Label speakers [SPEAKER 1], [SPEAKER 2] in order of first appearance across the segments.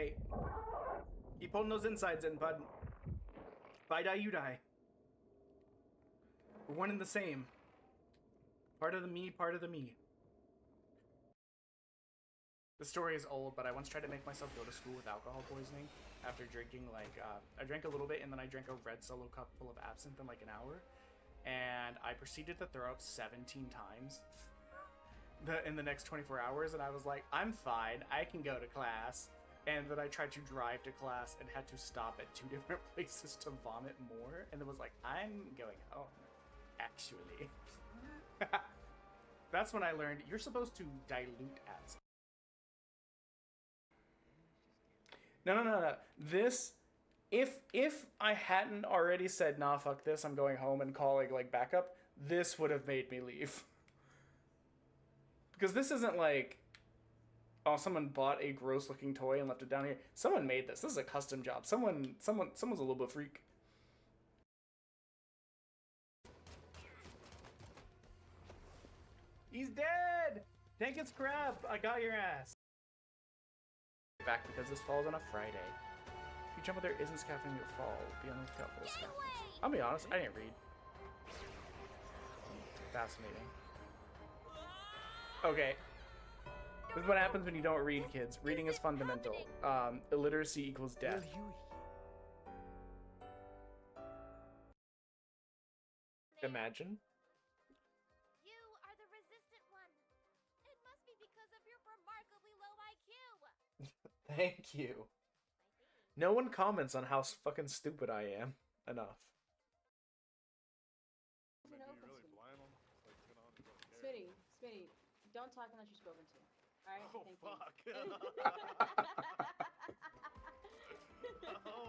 [SPEAKER 1] okay? Keep holding those insides in, bud. If I die, you die. We're one and the same. Part of the me, part of the me. The story is old, but I once tried to make myself go to school with alcohol poisoning after drinking, like, I drank a little bit, and then I drank a red Solo cup full of absinthe in, like, an hour. And I proceeded to throw up 17 times in the next 24 hours, and I was like, I'm fine, I can go to class. And then I tried to drive to class and had to stop at 2 different places to vomit more, and it was like, I'm going home, actually. That's when I learned you're supposed to dilute absinthe. No. This, if I hadn't already said, nah, fuck this, I'm going home and calling, like, backup, this would have made me leave. Because this isn't like, oh, someone bought a gross-looking toy and left it down here. Someone made this. This is a custom job. Someone's a little bit freak. He's dead! Tank its crap! I got your ass. Back because this falls on a Friday. If you jump where there isn't scaffolding, you'll fall. Be on the lookout for the scaffoldings. I'll be honest, I didn't read. Fascinating. Okay. This is what happens when you don't read, kids. Reading is fundamental. Illiteracy equals death. Imagine.
[SPEAKER 2] You are the resistant one. It must be because of your remarkably low IQ.
[SPEAKER 1] Thank you. No one comments on how fucking stupid I am. Enough.
[SPEAKER 3] Smitty, don't talk unless you're spoken to. Alright?
[SPEAKER 4] Oh,
[SPEAKER 3] Thank
[SPEAKER 4] fuck. Oh.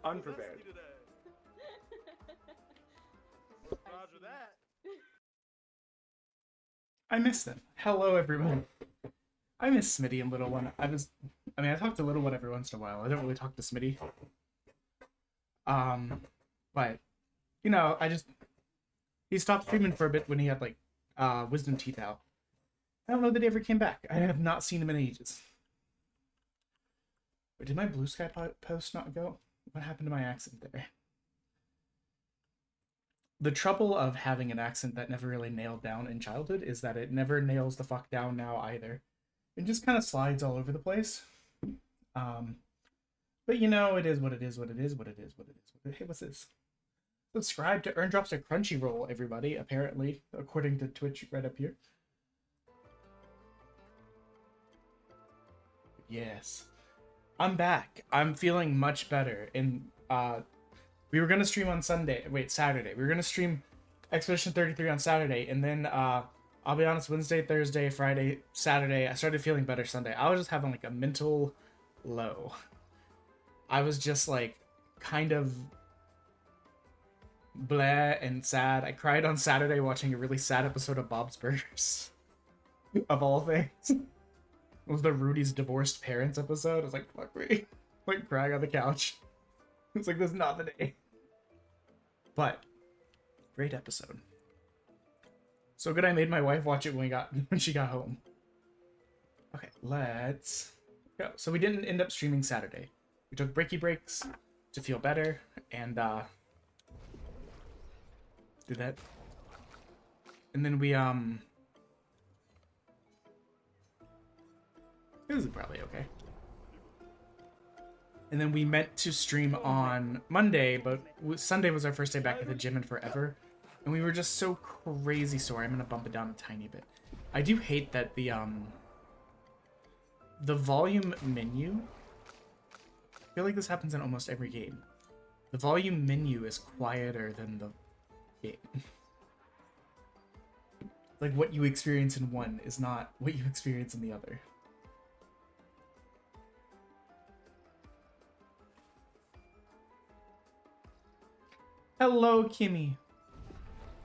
[SPEAKER 1] Unprepared.
[SPEAKER 4] Roger that.
[SPEAKER 1] I miss them. Hello, everyone. I miss Smitty and Little One. I talk to Little One every once in a while. I don't really talk to Smitty. But, you know, he stopped streaming for a bit when he had, like, wisdom teeth out. I don't know that he ever came back. I have not seen him in ages. Wait, did my Blue Sky post not go? What happened to my accent there? The trouble of having an accent that never really nailed down in childhood is that it never nails the fuck down now either. It just kind of slides all over the place. But you know, it is what it is, what it is, what it is, what it is. Hey, what's this? Subscribe to Earn Drops at Crunchyroll, everybody, apparently, according to Twitch right up here. Yes. I'm back. I'm feeling much better. And we were going to stream on Saturday. We were going to stream Expedition 33 on Saturday. And then, I'll be honest, Wednesday, Thursday, Friday, Saturday, I started feeling better Sunday. I was just having, like, a mental low. I was just, like, kind of bleh and sad. I cried on Saturday watching a really sad episode of Bob's Burgers. Of all things. It was the Rudy's divorced parents episode. I was like, fuck me. Like, crying on the couch. It's like, this is not the day. But, great episode. So good I made my wife watch it when she got home. Okay, let's go. So we didn't end up streaming Saturday. We took breaky breaks to feel better, and did that. And then we this is probably okay. And then we meant to stream on Monday, but Sunday was our first day back at the gym in forever. And we were just so crazy sore. I'm going to bump it down a tiny bit. I do hate that the volume menu... I feel like this happens in almost every game. The volume menu is quieter than the game. Like, what you experience in one is not what you experience in the other. Hello, Kimmy.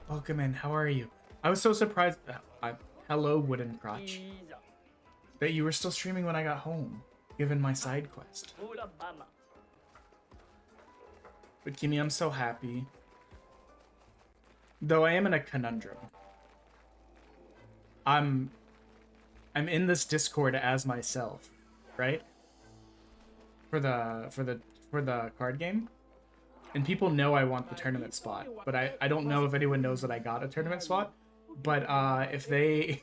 [SPEAKER 1] Welcome in. How are you? I was so surprised. Hello, Wooden Crotch. That you were still streaming when I got home, given my side quest. But Kimmy, I'm so happy. Though I am in a conundrum. I'm in this Discord as myself, right? For the card game. And people know I want the tournament spot, but I don't know if anyone knows that I got a tournament spot. But if they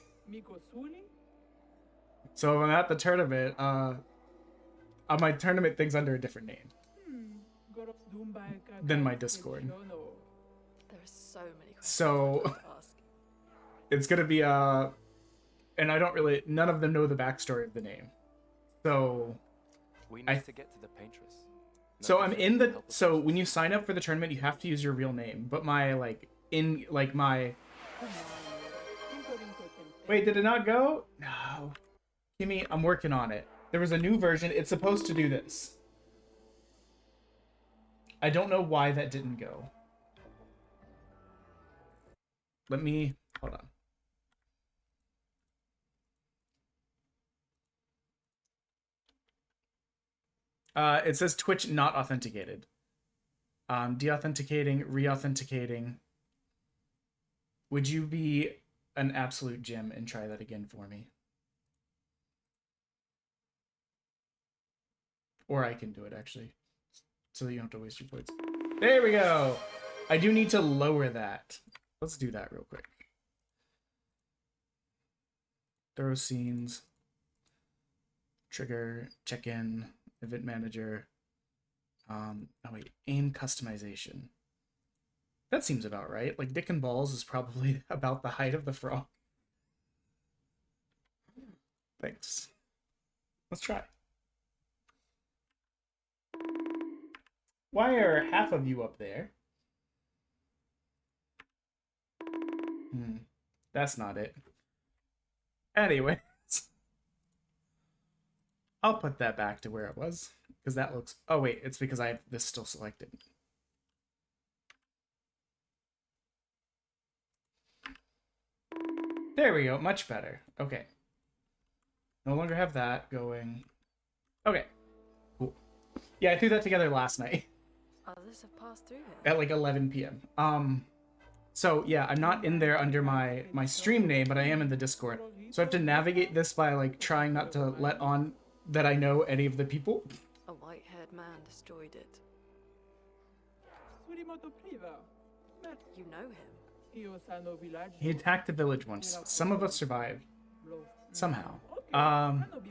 [SPEAKER 1] so if I'm at the tournament, my tournament thing's under a different name than my Discord.
[SPEAKER 5] There are so many questions
[SPEAKER 1] So
[SPEAKER 5] I'd like to ask.
[SPEAKER 1] it's gonna be and I don't really, none of them know the backstory of the name. So
[SPEAKER 6] We
[SPEAKER 1] I-
[SPEAKER 6] need to get to the paintress.
[SPEAKER 1] So
[SPEAKER 6] No
[SPEAKER 1] I'm
[SPEAKER 6] different
[SPEAKER 1] in the
[SPEAKER 6] than help us
[SPEAKER 1] so
[SPEAKER 6] with
[SPEAKER 1] when you
[SPEAKER 6] this.
[SPEAKER 1] sign up for the tournament, you have to use your real name. But my wait, did it not go? No. Gimme, I'm working on it. There was a new version. It's supposed to do this. I don't know why that didn't go. Let me hold on. It says Twitch not authenticated. Deauthenticating, re-authenticating. Would you be an absolute gem and try that again for me? Or I can do it, actually. So that you don't have to waste your points. There we go! I do need to lower that. Let's do that real quick. Throw scenes. Trigger, check-in, event manager. Oh wait, aim customization. That seems about right. Like, Dick and Balls is probably about the height of the frog. Thanks. Let's try. Why are half of you up there? That's not it. Anyways. I'll put that back to where it was. Because that looks... Oh, wait. It's because I have this still selected. There we go. Much better. Okay. No longer have that going. Okay. Cool. Yeah, I threw that together last night.
[SPEAKER 5] Others have passed through here.
[SPEAKER 1] At like 11 p.m. So yeah, I'm not in there under my stream name, but I am in the Discord. So I have to navigate this by like trying not to let on that I know any of the people.
[SPEAKER 5] A white-haired man destroyed it. You know him.
[SPEAKER 1] He attacked the village once. Some of us survived. Somehow.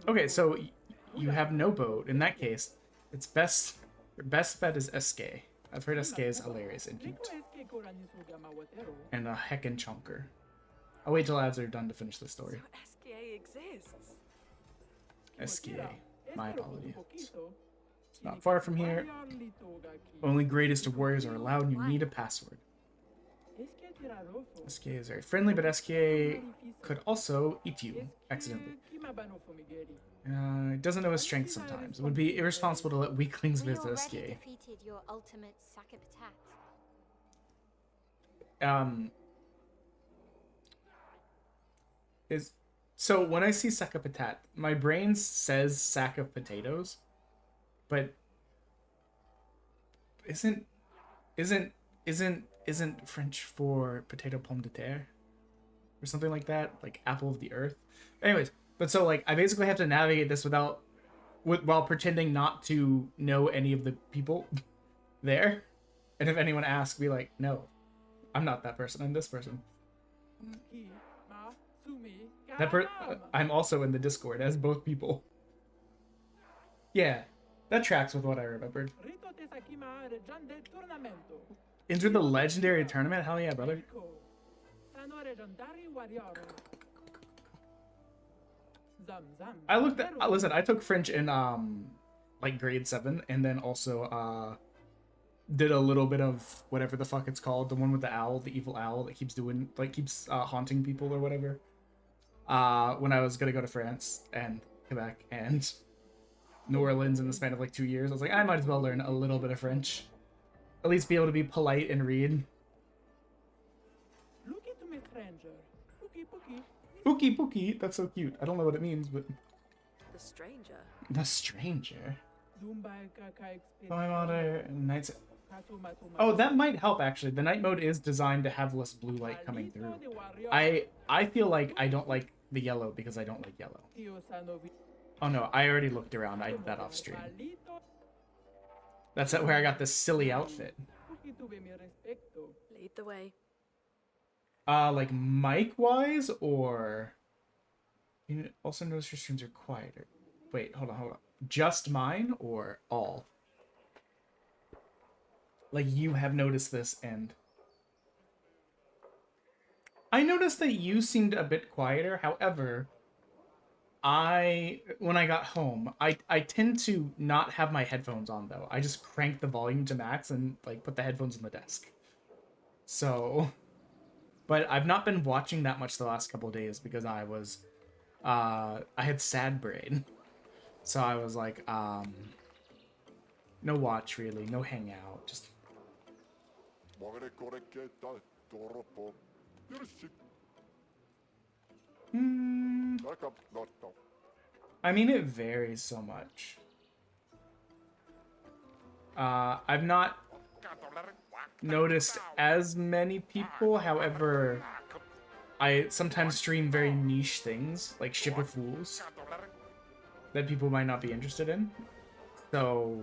[SPEAKER 1] Okay, so you have no boat. In that case, it's best... Your best bet is SK. I've heard SK is hilarious and cute. And a heckin' chunker. I'll wait till ads are done to finish the story.
[SPEAKER 5] So SKA exists.
[SPEAKER 1] SKA. My apologies. It's not far from here. Only greatest of warriors are allowed. You need a password. SKA is very friendly, but SKA could also eat you accidentally. It doesn't know his strength sometimes. It would be irresponsible to let weaklings
[SPEAKER 2] We
[SPEAKER 1] visit
[SPEAKER 2] already
[SPEAKER 1] SKA.
[SPEAKER 2] defeated your ultimate Sakapatat.
[SPEAKER 1] So when I see sack of patat, my brain says sack of potatoes, but isn't French for potato pomme de terre or something like that, like apple of the earth. Anyways, but so like I basically have to navigate this while pretending not to know any of the people there, and if anyone asks, be like, no, I'm not that person. I'm this person. I'm also in the Discord as both people. Yeah, that tracks with what I remembered. Enter the legendary tournament? Hell yeah, brother. Listen, I took French in like grade 7, and then also did a little bit of whatever the fuck it's called, the one with the owl, the evil owl that keeps haunting people or whatever. When I was gonna go to France and Quebec and New Orleans in the span of like 2 years, I was like, I might as well learn a little bit of French. At least be able to be polite and read. Pookie pookie, that's so cute. I don't know what it means, but...
[SPEAKER 5] The stranger.
[SPEAKER 1] The stranger? Nights... Oh, that might help actually. The night mode is designed to have less blue light coming through. I feel like I don't like the yellow because I don't like yellow. Oh no, I already looked around. I did that off stream. That's where I got this silly outfit.
[SPEAKER 5] Lead the way.
[SPEAKER 1] Like mic-wise, or... You also notice your streams are quieter. Wait, hold on. Just mine, or all? Like, you have noticed this, and... I noticed that you seemed a bit quieter. However, when I got home, I tend to not have my headphones on, though. I just crank the volume to max and, like, put the headphones on the desk. So... But I've not been watching that much the last couple of days because I was... I had sad brain. So I was like, no watch, really. No hangout. Just... I mean, it varies so much. I've not noticed as many people. However, I sometimes stream very niche things, like Ship of Fools, that people might not be interested in. So,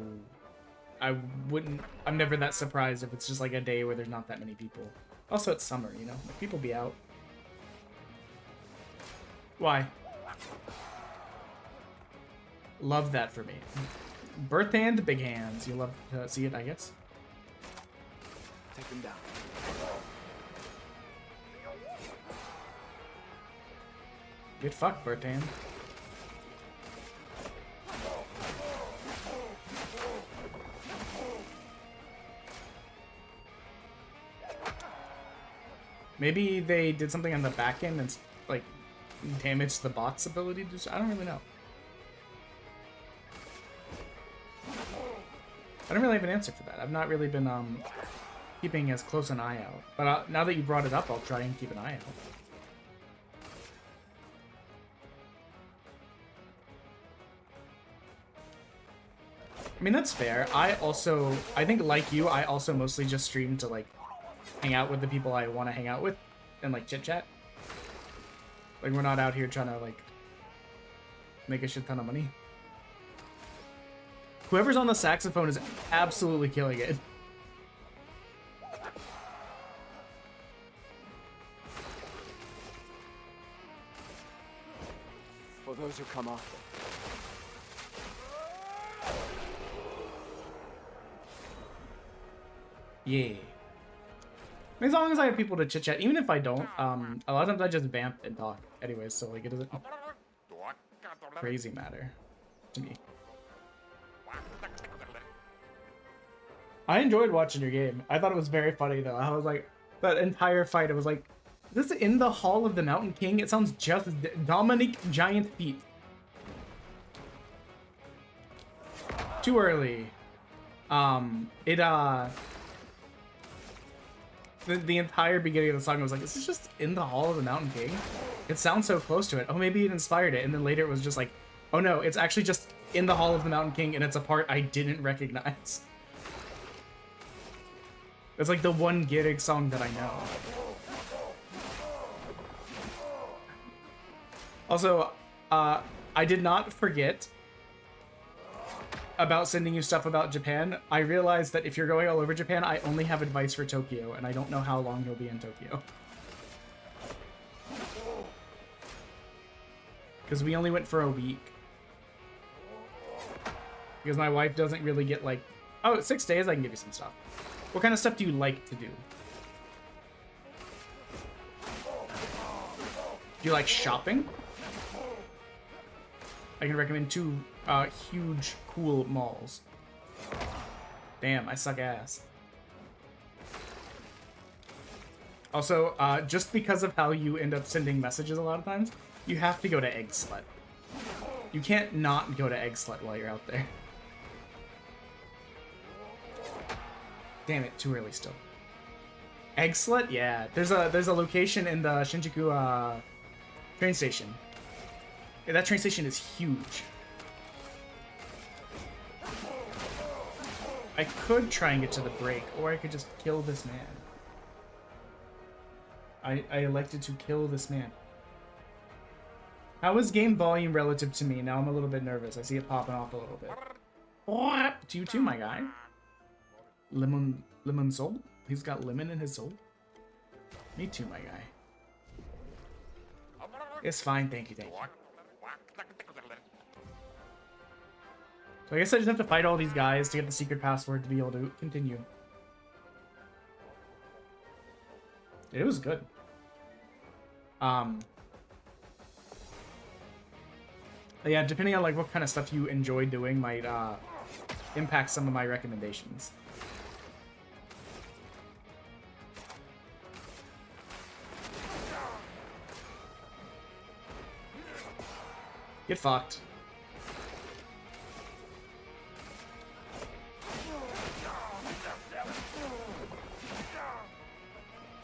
[SPEAKER 1] I'm never that surprised if it's just like a day where there's not that many people. Also, it's summer, you know? Like, people be out. Why? Love that for me. Birth hand, big hands. You love to see it, I guess.
[SPEAKER 6] Take him down.
[SPEAKER 1] Get fucked, birth hand. Maybe they did something on the back end and, like, damaged the bot's ability to... I don't really know. I don't really have an answer for that. I've not really been, keeping as close an eye out. But now that you brought it up, I'll try and keep an eye out. I mean, that's fair. I think like you, I also mostly just stream to, like, hang out with the people I want to hang out with and, like, chit-chat. Like, we're not out here trying to, like, make a shit ton of money. Whoever's on the saxophone is absolutely killing it.
[SPEAKER 6] For those who come after.
[SPEAKER 1] Yeah. I mean, as long as I have people to chit chat, even if I don't, a lot of times I just vamp and talk anyways, so like it doesn't crazy matter to me. I enjoyed watching your game. I thought it was very funny though. I was like, that entire fight, it was like, is this in the Hall of the Mountain King? It sounds just Dominic Giant Feet. Too early. The entire beginning of the song, I was like, is this just in the Hall of the Mountain King? It sounds so close to it. Oh, maybe it inspired it. And then later it was just like, oh no, it's actually just in the Hall of the Mountain King and it's a part I didn't recognize. It's like the one Giddick song that I know. Also, I did not forget about sending you stuff about Japan. I realized that if you're going all over Japan, I only have advice for Tokyo, and I don't know how long you'll be in Tokyo. Because we only went for a week. Because my wife doesn't really get like, oh, 6 days, I can give you some stuff. What kind of stuff do you like to do? Do you like shopping? I can recommend 2 huge, cool malls. Damn, I suck ass. Also, just because of how you end up sending messages a lot of times, you have to go to Egg Slut. You can't not go to Egg Slut while you're out there. Damn it, too early still. Egg Slut? Yeah, there's a location in the Shinjuku train station. Yeah, that train station is huge. I could try and get to the break, or I could just kill this man. I elected to kill this man. How is game volume relative to me? Now I'm a little bit nervous. I see it popping off a little bit. What? To you too, my guy. Lemon soul? He's got lemon in his soul? Me too, my guy. It's fine, thank you, thank you. So I guess I just have to fight all these guys to get the secret password to be able to continue. It was good. Yeah, depending on like what kind of stuff you enjoy doing might impact some of my recommendations. Get fucked.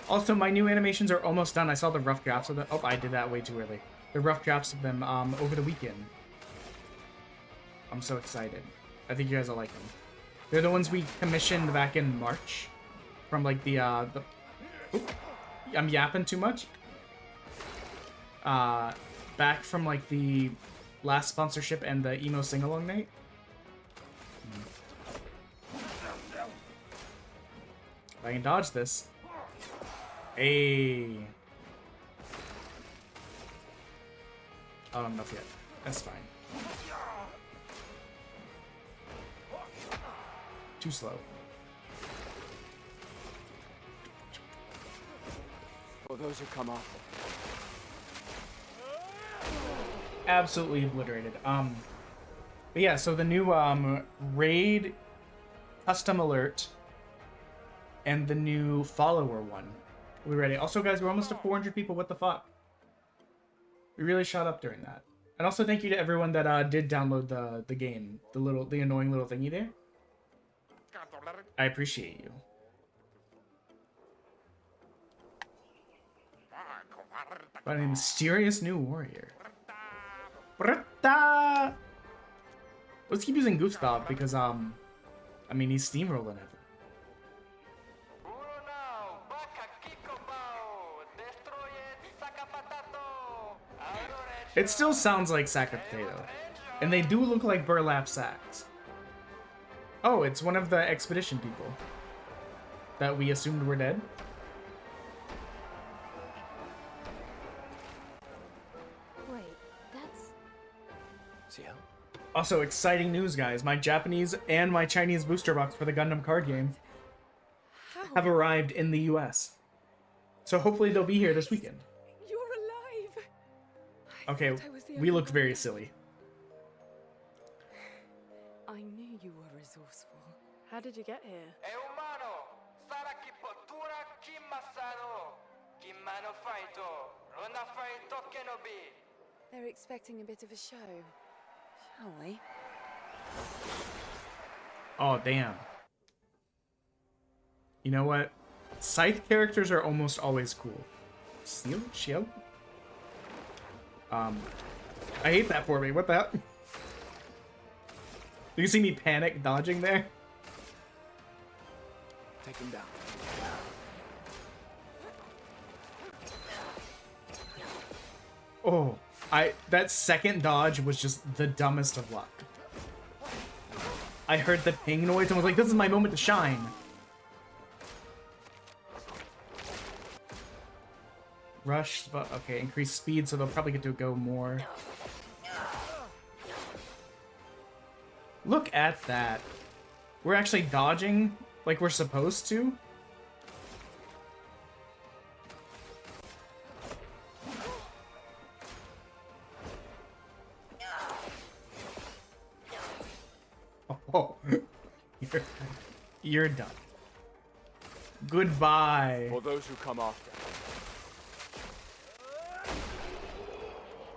[SPEAKER 1] Also, my new animations are almost done. I saw the rough drafts of them. Oh, I did that way too early. The rough drafts of them over the weekend. I'm so excited. I think you guys will like them. They're the ones we commissioned back in March. From like the Oop, I'm yapping too much. Back from like the last sponsorship and the emo sing-along night. If I can dodge this. Hey. Oh, not enough yet. That's fine. Too slow.
[SPEAKER 6] For those who come after.
[SPEAKER 1] Absolutely obliterated. But yeah, so the new raid custom alert and the new follower one. We ready? Also, guys, we're almost to 400 people. What the fuck? We really shot up during that. And also, thank you to everyone that did download the game, the annoying little thingy there. I appreciate you. But a mysterious new warrior. Brata! Let's keep using Gustav because I mean he's steamrolling it. It still sounds like sack of potato. And they do look like burlap sacks. Oh, it's one of the expedition people that we assumed were dead.
[SPEAKER 2] Wait, that's...
[SPEAKER 6] Ciel?
[SPEAKER 1] Also, exciting news, guys. My Japanese and my Chinese booster box for the Gundam card game have arrived in the US. So hopefully they'll be here this weekend.
[SPEAKER 5] You're alive!
[SPEAKER 1] Okay, we look very silly.
[SPEAKER 5] I knew you were resourceful. How did you get here? They're expecting a bit of a show. Shall we?
[SPEAKER 1] Oh, damn. You know what? Scythe characters are almost always cool. Seal? Shield? I hate that for me. What the hell? You see me panic dodging there?
[SPEAKER 6] Take him down.
[SPEAKER 1] Oh, that second dodge was just the dumbest of luck. I heard the ping noise and was like, this is my moment to shine. Rush, but okay, increase speed, so they'll probably get to go more. Look at that. We're actually dodging like we're supposed to. Oh, you're done. Goodbye.
[SPEAKER 6] For those who come after.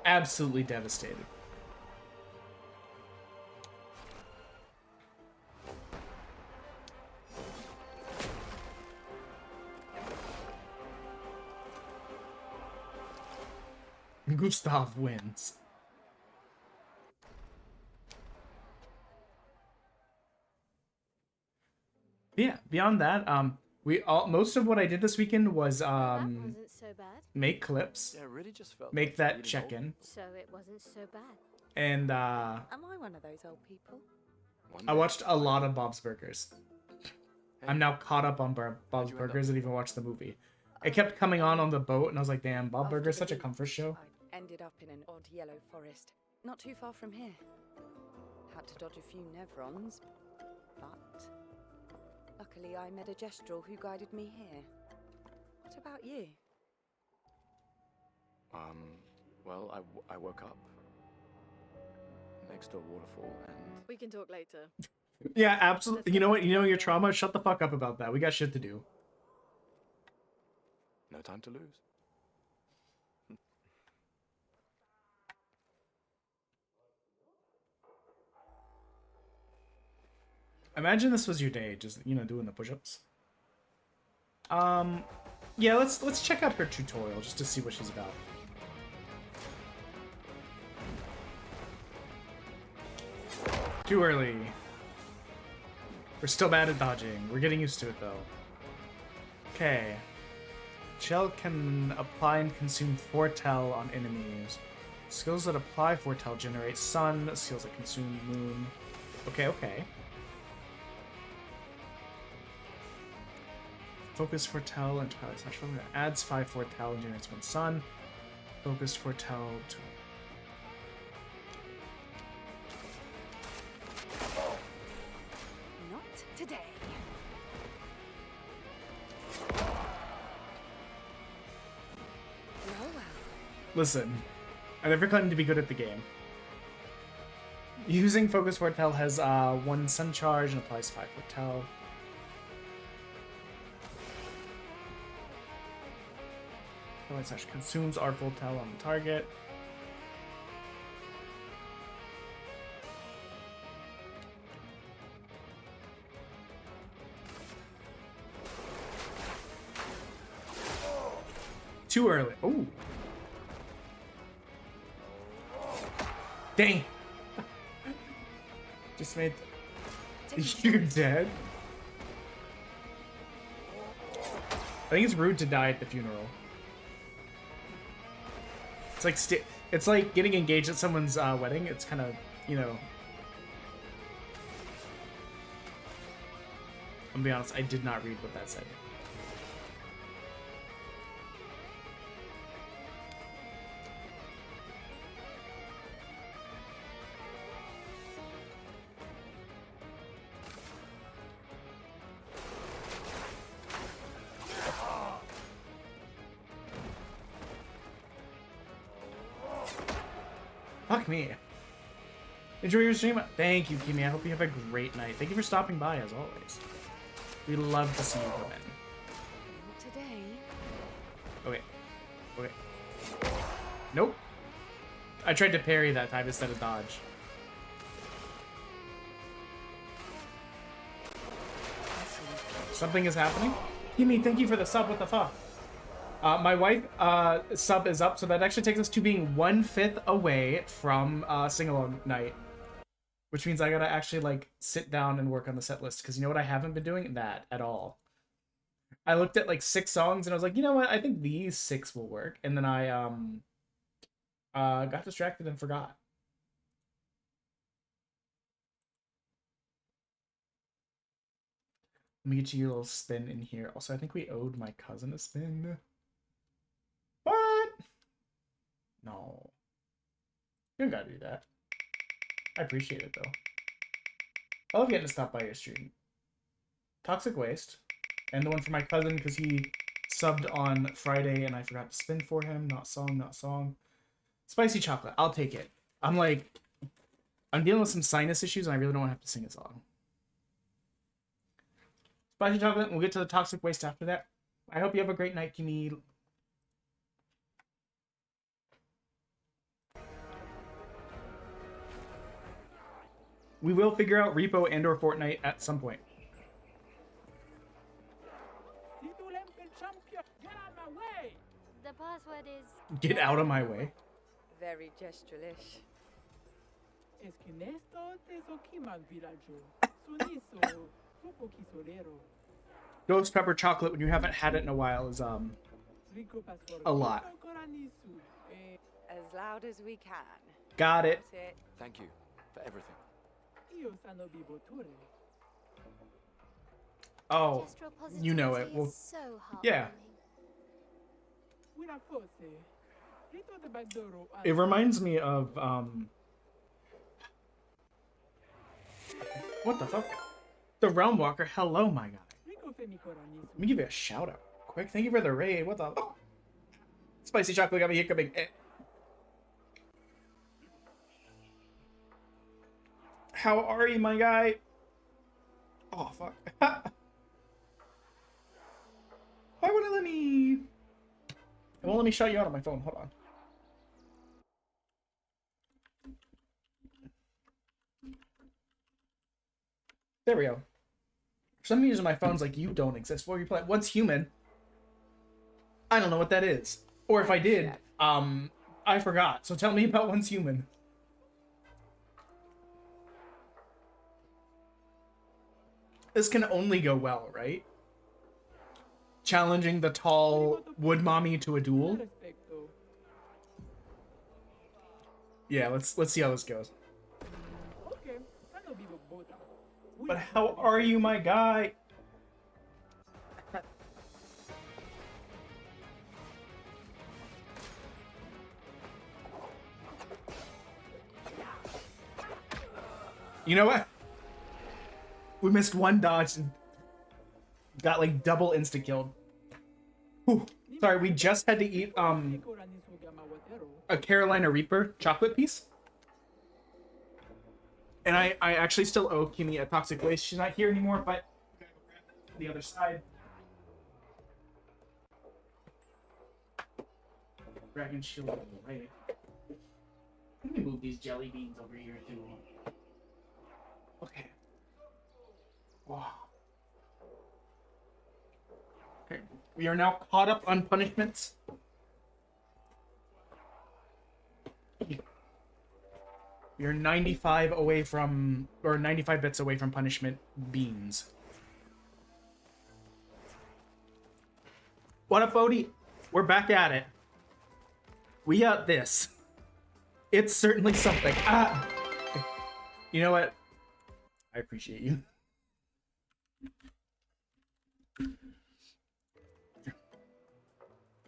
[SPEAKER 1] Absolutely devastated. Gustav wins. Yeah, beyond that, most of what I did this weekend was
[SPEAKER 2] That wasn't so bad.
[SPEAKER 1] make clips,
[SPEAKER 6] Yeah, it really just felt
[SPEAKER 1] make
[SPEAKER 6] like
[SPEAKER 1] that
[SPEAKER 6] reading
[SPEAKER 1] check-in,
[SPEAKER 2] So it wasn't so bad.
[SPEAKER 1] and
[SPEAKER 5] Am I one of those old people?
[SPEAKER 6] One
[SPEAKER 1] I
[SPEAKER 6] day,
[SPEAKER 1] watched a lot of Bob's Burgers.
[SPEAKER 6] hey,
[SPEAKER 1] I'm now caught up on Bob's
[SPEAKER 6] you end up?
[SPEAKER 1] Burgers and even watched the movie. It kept coming on the boat, and I was like, damn, Bob
[SPEAKER 5] After
[SPEAKER 1] Burger's
[SPEAKER 5] the
[SPEAKER 1] such a
[SPEAKER 5] beach,
[SPEAKER 1] comfort show.
[SPEAKER 5] I ended up in an odd yellow forest, not too far from here. Had to dodge a few Nevrons, but luckily I met a Gestrel who guided me here. What about you?
[SPEAKER 6] Well, I woke up next to a waterfall and
[SPEAKER 5] We can talk later.
[SPEAKER 1] Yeah, absolutely. You know what? You know your trauma? Shut the fuck up about that. We got shit to do.
[SPEAKER 6] no time to lose.
[SPEAKER 1] Imagine this was your day, just doing the push-ups. Yeah, let's check out her tutorial just to see what she's about. Too early. We're still bad at dodging. We're getting used to it though. Okay. Shell can apply and consume foretell on enemies. Skills that apply foretell generate sun. Skills that consume moon. Okay. Focus foretell and twilight slash focus adds 5 foretell and generates 1 sun. Focus foretell to
[SPEAKER 5] Not today. Well.
[SPEAKER 1] listen. I never claimed to be good at the game. Using focus foretell has 1 sun charge and applies 5 foretell. Twilight slash consumes our foretell on the target. Too early. Oh. Dang. Just made. You're dead. I think it's rude to die at the funeral. It's like it's like getting engaged at someone's wedding. It's kind of, I'm gonna be honest, I did not read what that said. Fuck me. Enjoy your stream. Thank you, Kimi. I hope you have a great night. Thank you for stopping by, as always. We love to see you come in.
[SPEAKER 5] Not today.
[SPEAKER 1] Okay. Nope. I tried to parry that time instead of dodge. Something is happening? Kimi, thank you for the sub. What the fuck? My wife sub is up, so that actually takes us to being 1/5 away from sing-along night. Which means I gotta actually, like, sit down and work on the set list. Because you know what I haven't been doing? That at all. I looked at, like, 6 songs, and I was like, you know what? I think these 6 will work. And then I got distracted and forgot. Let me get you a little spin in here. Also, I think we owed my cousin a spin. What? No. You don't gotta do that. I appreciate it, though. I love getting to stop by your stream. Toxic Waste. And the one for my cousin, because he subbed on Friday, and I forgot to spin for him. Not song. Spicy Chocolate. I'll take it. I'm dealing with some sinus issues, and I really don't want to have to sing a song. Spicy Chocolate, we'll get to the Toxic Waste after that. I hope you have a great night, Kimi. We will figure out Repo and or Fortnite at some point.
[SPEAKER 2] The password is.
[SPEAKER 1] Get out of my way.
[SPEAKER 5] Very gestural-ish.
[SPEAKER 1] Ghost Pepper Chocolate, when you haven't had it in a while, is A lot.
[SPEAKER 5] As loud as we can.
[SPEAKER 1] Got it.
[SPEAKER 5] That's it.
[SPEAKER 6] Thank you for everything.
[SPEAKER 1] Oh,
[SPEAKER 2] Gestural
[SPEAKER 1] you know it.
[SPEAKER 2] positivity
[SPEAKER 1] Well,
[SPEAKER 2] is so
[SPEAKER 1] yeah.
[SPEAKER 2] heartwarming.
[SPEAKER 1] It reminds me of what the fuck? The Realm Walker. Hello, my guy. Let me give you a shout out, quick. Thank you for the raid. What the? Spicy chocolate got me hiccuping. How are you, my guy? Oh fuck. Why would it let me? It won't let me shout you out on my phone. Hold on. There we go. For some reason, my phone's like, you don't exist. What are you playing? What's human? I don't know what that is. Or if I did, I forgot. So tell me about Once Human. This can only go well, right? Challenging the tall wood mommy to a duel. Yeah, let's see how this goes. But how are you, my guy? You know what? We missed one dodge and got like double insta-killed. Whew. Sorry, we just had to eat a Carolina Reaper chocolate piece. And I actually still owe Kimi a toxic waste. She's not here anymore, but the other side. Dragon shield on the right. Let me move these jelly beans over here too. Okay. Wow. Okay, we are now caught up on punishments. We are 95 away from, or 95 bits away from punishment beans. What up, Odie? We're back at it. We got this. It's certainly something. Ah! You know what? I appreciate you.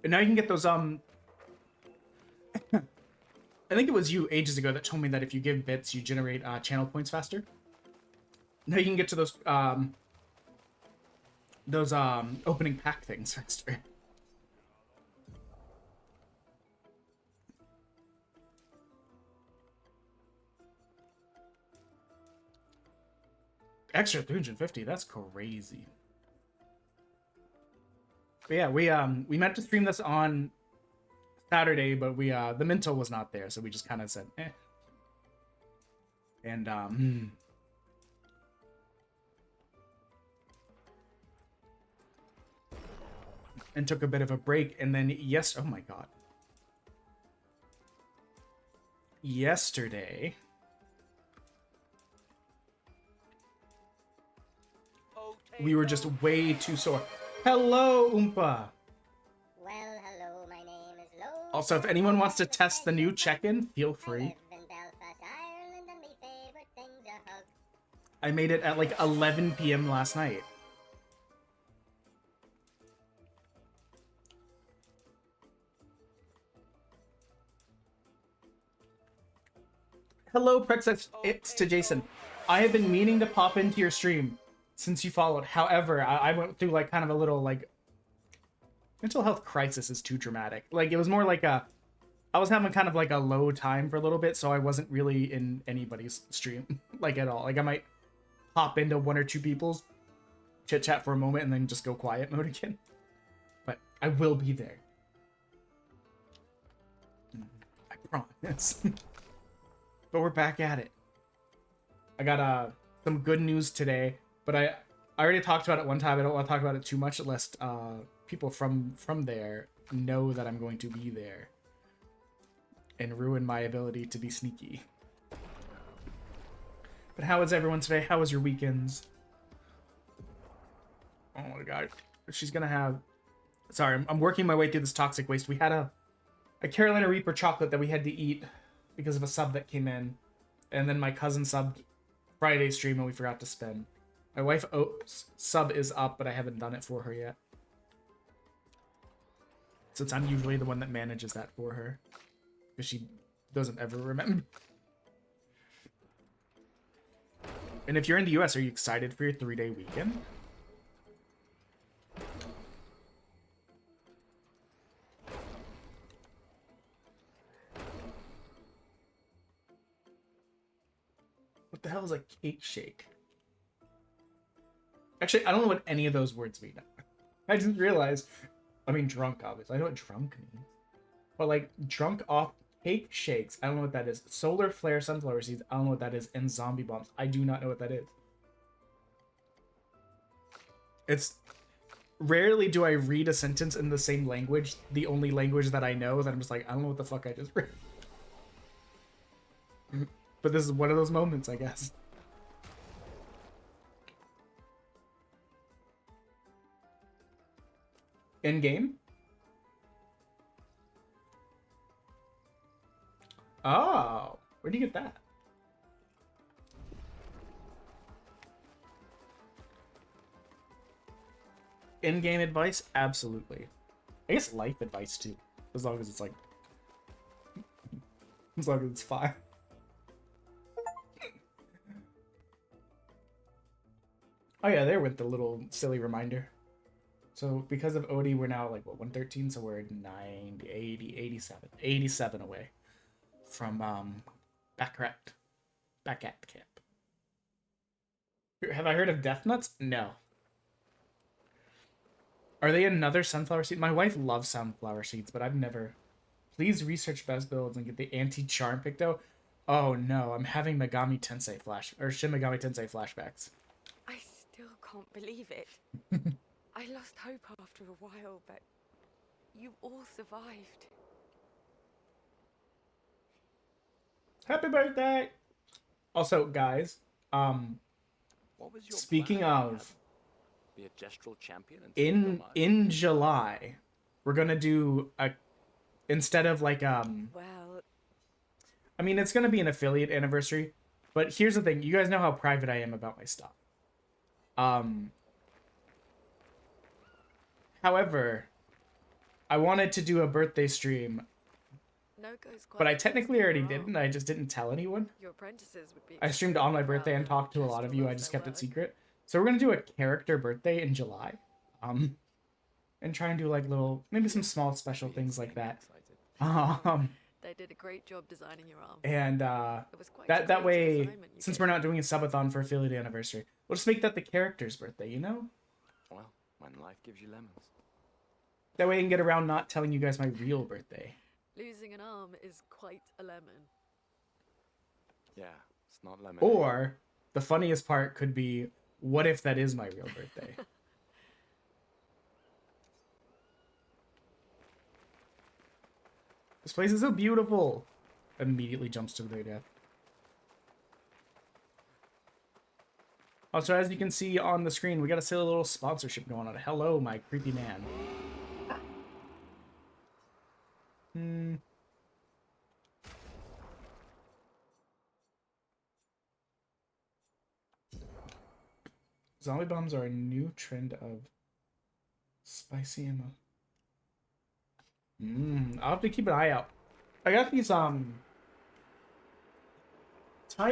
[SPEAKER 1] And now you can get those, I think it was you ages ago that told me that if you give bits, you generate channel points faster. Now you can get to those opening pack things faster. Extra 350, that's crazy. But yeah, we meant to stream this on Saturday, but we the Minto was not there, so we just kind of said eh. And and took a bit of a break, and then oh my god. Yesterday we were just way too sore. Hello, Oompa.
[SPEAKER 2] Well, hello, my name is Lo.
[SPEAKER 1] Also, if anyone wants to test the new check-in, feel
[SPEAKER 2] I
[SPEAKER 1] free.
[SPEAKER 2] live in Belfast, Ireland, and my favorite thing's a hug.
[SPEAKER 1] I made it at like 11 p.m. last night. Hello, Prex. It's to Jason. I have been meaning to pop into your stream since you followed. However, I went through like kind of a little like mental health crisis is too dramatic. Like it was more like I was having kind of like a low time for a little bit, so I wasn't really in anybody's stream like at all. Like I might hop into one or two people's chit chat for a moment and then just go quiet mode again. But I will be there. I promise. But we're back at it. I got some good news today, but I already talked about it one time. I don't want to talk about it too much lest people from there know that I'm going to be there and ruin my ability to be sneaky. But how is everyone today? How was your weekends? Oh my god. She's gonna have Sorry, I'm working my way through this toxic waste. We had a Carolina Reaper chocolate that we had to eat because of a sub that came in. And then my cousin subbed Friday stream and we forgot to spin. My wife sub is up, but I haven't done it for her yet. Since I'm usually the one that manages that for her. Because she doesn't ever remember. And if you're in the US, are you excited for your 3-day weekend? What the hell is a cake shake? Actually, I don't know what any of those words mean. I didn't realize. I mean, drunk, obviously. I know what drunk means. But, like, drunk off cake shakes. I don't know what that is. Solar flare sunflower seeds. I don't know what that is. And zombie bombs. I do not know what that is. It's... Rarely do I read a sentence in the same language, the only language that I know, that I'm just like, I don't know what the fuck I just read. But this is one of those moments, I guess. In game? Oh, where do you get that? In-game advice? Absolutely. I guess life advice too. As long as it's like... As long as it's fine. Oh yeah, there went the little silly reminder. So because of Odie, we're now like, what, 113? So we're 90, 80, 87. 87 away from back at camp. Have I heard of Death Nuts? No. Are they another sunflower seed? My wife loves sunflower seeds, but I've never... Please research best builds and get the anti-charm Picto. Oh no, I'm having Megami Tensei Shin Megami Tensei flashbacks.
[SPEAKER 5] I still can't believe it. I lost hope after a while, but you all survived.
[SPEAKER 1] Happy birthday! Also, guys,
[SPEAKER 6] What was your
[SPEAKER 1] speaking
[SPEAKER 6] plan?
[SPEAKER 1] of,
[SPEAKER 6] Be a gestural champion and
[SPEAKER 1] in July, we're gonna do a, instead of like
[SPEAKER 5] Well,
[SPEAKER 1] I mean, it's gonna be an affiliate anniversary, but here's the thing: you guys know how private I am about my stuff. However, I wanted to do a birthday stream,
[SPEAKER 5] no goes quite
[SPEAKER 1] but I
[SPEAKER 5] as
[SPEAKER 1] technically
[SPEAKER 5] far
[SPEAKER 1] already
[SPEAKER 5] wrong.
[SPEAKER 1] didn't. I just didn't tell anyone.
[SPEAKER 5] Your apprentices would be.
[SPEAKER 1] I streamed on my
[SPEAKER 5] extremely
[SPEAKER 1] birthday and
[SPEAKER 5] proud
[SPEAKER 1] talked to a lot of
[SPEAKER 5] Kestrel
[SPEAKER 1] you. I
[SPEAKER 5] loves
[SPEAKER 1] just
[SPEAKER 5] their
[SPEAKER 1] kept it
[SPEAKER 5] work.
[SPEAKER 1] secret. So we're gonna do a character birthday in July, and try and do like little, maybe some small special things like that.
[SPEAKER 5] They did a great job designing your arm.
[SPEAKER 1] And
[SPEAKER 5] It was quite a
[SPEAKER 1] that
[SPEAKER 5] creative
[SPEAKER 1] way,
[SPEAKER 5] assignment you
[SPEAKER 1] since
[SPEAKER 5] gave
[SPEAKER 1] we're
[SPEAKER 5] me.
[SPEAKER 1] not doing a subathon for affiliate anniversary, we'll just make that the character's birthday. You know,
[SPEAKER 6] Well, when life gives you lemons.
[SPEAKER 1] that way I can get around not telling you guys my real birthday.
[SPEAKER 5] Losing an arm is quite a lemon.
[SPEAKER 6] Yeah, it's not lemon.
[SPEAKER 1] Or the funniest part could be, what if that is my real birthday? This place is so beautiful. Immediately jumps to their death. Also, as you can see on the screen, we got a silly little sponsorship going on. Hello, my creepy man. Zombie bombs are a new trend of spicy ammo. I'll have to keep an eye out. I got these time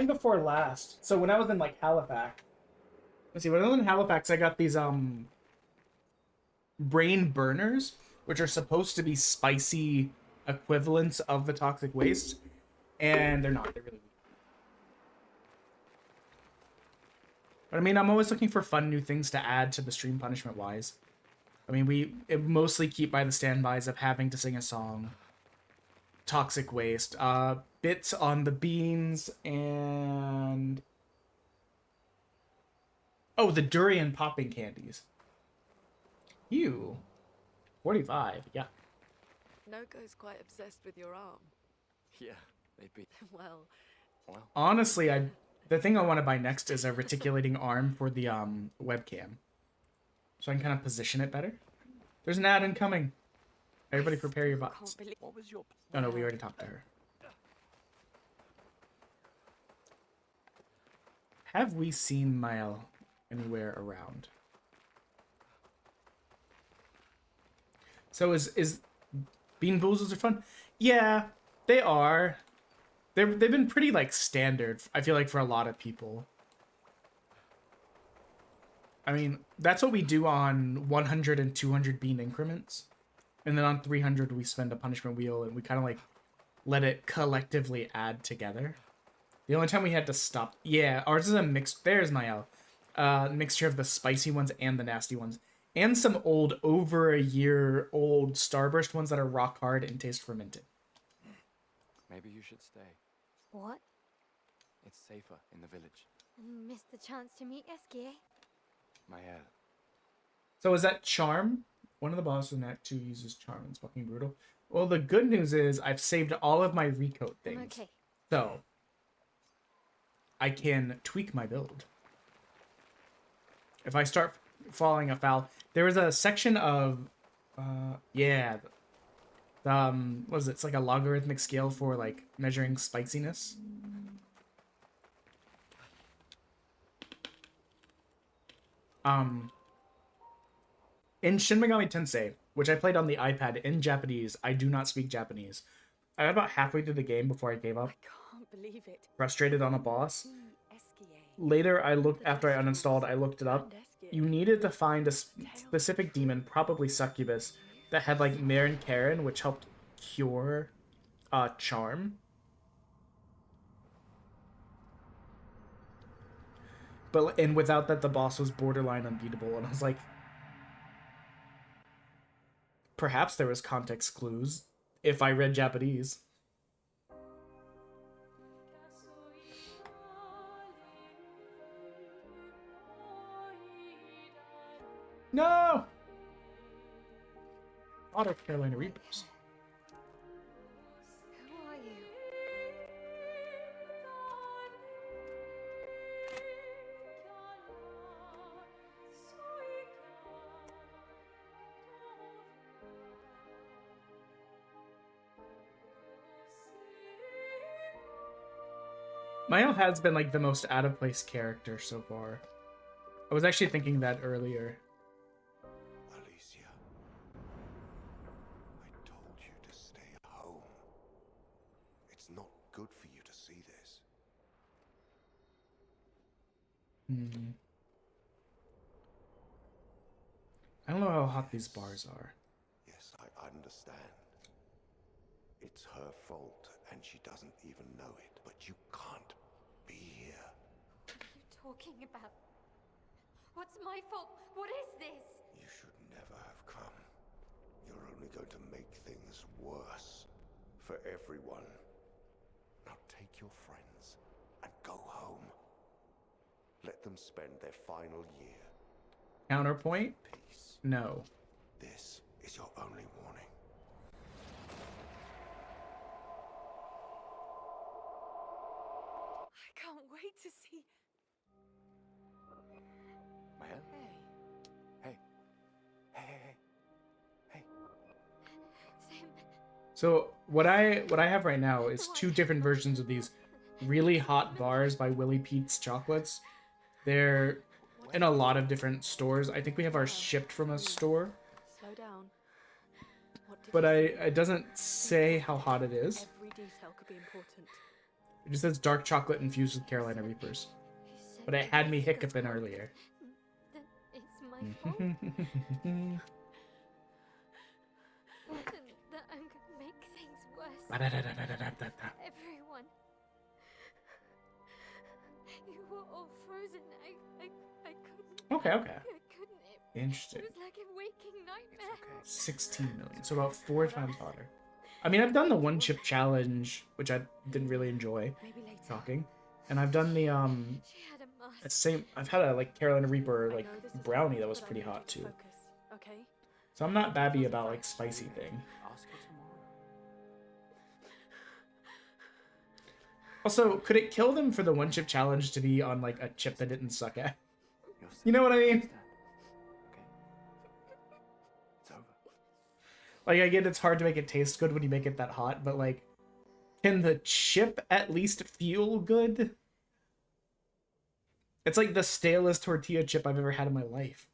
[SPEAKER 1] before last. So when I was in like Halifax. Let's see, when I was in Halifax, I got these brain burners, which are supposed to be spicy equivalents of the toxic waste, and they're not. They're really weak. But I mean, I'm always looking for fun new things to add to the stream punishment wise. I mean, we mostly keep by the standbys of having to sing a song, toxic waste, bits on the beans, and oh, the durian popping candies. Ew. 45, yeah.
[SPEAKER 5] Nogo's quite obsessed with your arm.
[SPEAKER 6] Yeah, they'd be.
[SPEAKER 5] Well,
[SPEAKER 6] Well,
[SPEAKER 1] Honestly, the thing I want to buy next is a reticulating arm for the webcam, so I can kind of position it better. There's an ad incoming. Everybody prepare your butts.
[SPEAKER 5] Can't believe.
[SPEAKER 6] What was your...
[SPEAKER 1] Oh no, we already talked to her. Have we seen Mael anywhere around? So is Bean Boozles are fun? Yeah, they are. They've been pretty like standard, I feel like, for a lot of people. I mean, that's what we do on 100 and 200 bean increments. And then on 300 we spend a punishment wheel and we kind of like let it collectively add together. The only time we had to stop... Yeah, ours is a mixed... There's Mael. Mixture of the spicy ones and the nasty ones. And some old, over a year old Starburst ones that are rock hard and taste fermented.
[SPEAKER 6] Maybe you should stay.
[SPEAKER 2] What?
[SPEAKER 6] It's safer in the village.
[SPEAKER 2] Missed the chance to meet Eskie.
[SPEAKER 6] Mael.
[SPEAKER 1] So is that Charm? One of the bosses in Act 2 uses Charm. It's fucking brutal. Well, the good news is I've saved all of my recoat things.
[SPEAKER 2] I'm okay.
[SPEAKER 1] So I can tweak my build. If I start falling afoul, there is a section of, yeah, what is it? It's like a logarithmic scale for like measuring spiciness. In Shin Megami Tensei, which I played on the iPad in Japanese, I do not speak Japanese. I got about halfway through the game before I gave up,
[SPEAKER 5] I can't believe it.
[SPEAKER 1] frustrated on a boss.
[SPEAKER 5] Esquier.
[SPEAKER 1] Later, after I uninstalled, I looked it up. You needed to find a specific demon, probably Succubus, that had like Mare Karen, which helped cure Charm. And without that, the boss was borderline unbeatable. And I was like, perhaps there was context clues if I read Japanese. No! Otter Carolina Reapers.
[SPEAKER 2] Who are you?
[SPEAKER 1] Mael has been like the most out of place character so far. I was actually thinking that earlier.
[SPEAKER 7] Alicia, I told you to stay home. It's not good for you to see this.
[SPEAKER 1] I don't know how hot these bars are.
[SPEAKER 7] Yes, I understand. It's her fault, and she doesn't even know it. But you can't be here.
[SPEAKER 2] What are you talking about? What's my fault? What is this?
[SPEAKER 7] You should never have come. You're only going to make things worse for everyone. Now take your friends and go home. Let them spend their final year.
[SPEAKER 1] Counterpoint?
[SPEAKER 7] Peace.
[SPEAKER 1] No.
[SPEAKER 7] This is your only warning.
[SPEAKER 5] I can't wait to see.
[SPEAKER 6] Mael?
[SPEAKER 5] Hey.
[SPEAKER 6] Hey.
[SPEAKER 2] Sam.
[SPEAKER 1] So what I have right now is two different versions of these really hot bars by Willie Pete's Chocolates. They're in a lot of different stores. I think we have ours shipped from a store,
[SPEAKER 5] Slow down. What did
[SPEAKER 1] but
[SPEAKER 5] you see?
[SPEAKER 1] it doesn't say how hot it is.
[SPEAKER 5] Every detail could be important.
[SPEAKER 1] It just says dark chocolate infused with Carolina Reapers.
[SPEAKER 2] You said
[SPEAKER 1] But it had me hiccuping earlier.
[SPEAKER 2] Then it's my fault. That I'm gonna make things worse. Everyone. You were all frozen. I couldn't.
[SPEAKER 1] Okay.
[SPEAKER 2] I couldn't.
[SPEAKER 1] Interesting.
[SPEAKER 2] It was like a waking nightmare.
[SPEAKER 1] 16 million, so about 4 times hotter. I mean, I've done the one chip challenge, which I didn't really enjoy.
[SPEAKER 5] Maybe later.
[SPEAKER 1] Shocking. And I've done the
[SPEAKER 2] She had a mask.
[SPEAKER 1] I've had a like Carolina Reaper
[SPEAKER 5] I
[SPEAKER 1] like
[SPEAKER 5] know this is
[SPEAKER 1] brownie
[SPEAKER 5] hard,
[SPEAKER 1] that was
[SPEAKER 5] but I
[SPEAKER 1] pretty
[SPEAKER 5] need you
[SPEAKER 1] hot
[SPEAKER 5] to
[SPEAKER 1] too.
[SPEAKER 5] Focus, okay?
[SPEAKER 1] So I'm not babby about like spicy thing.
[SPEAKER 6] Ask her tomorrow.
[SPEAKER 1] Also, could it kill them for the one chip challenge to be on like a chip that didn't suck at?
[SPEAKER 6] You're
[SPEAKER 1] You know what I mean?
[SPEAKER 6] Understand? Okay. It's over.
[SPEAKER 1] Like, I get it's hard to make it taste good when you make it that hot, but like, can the chip at least feel good? It's like the stalest tortilla chip I've ever had in my life.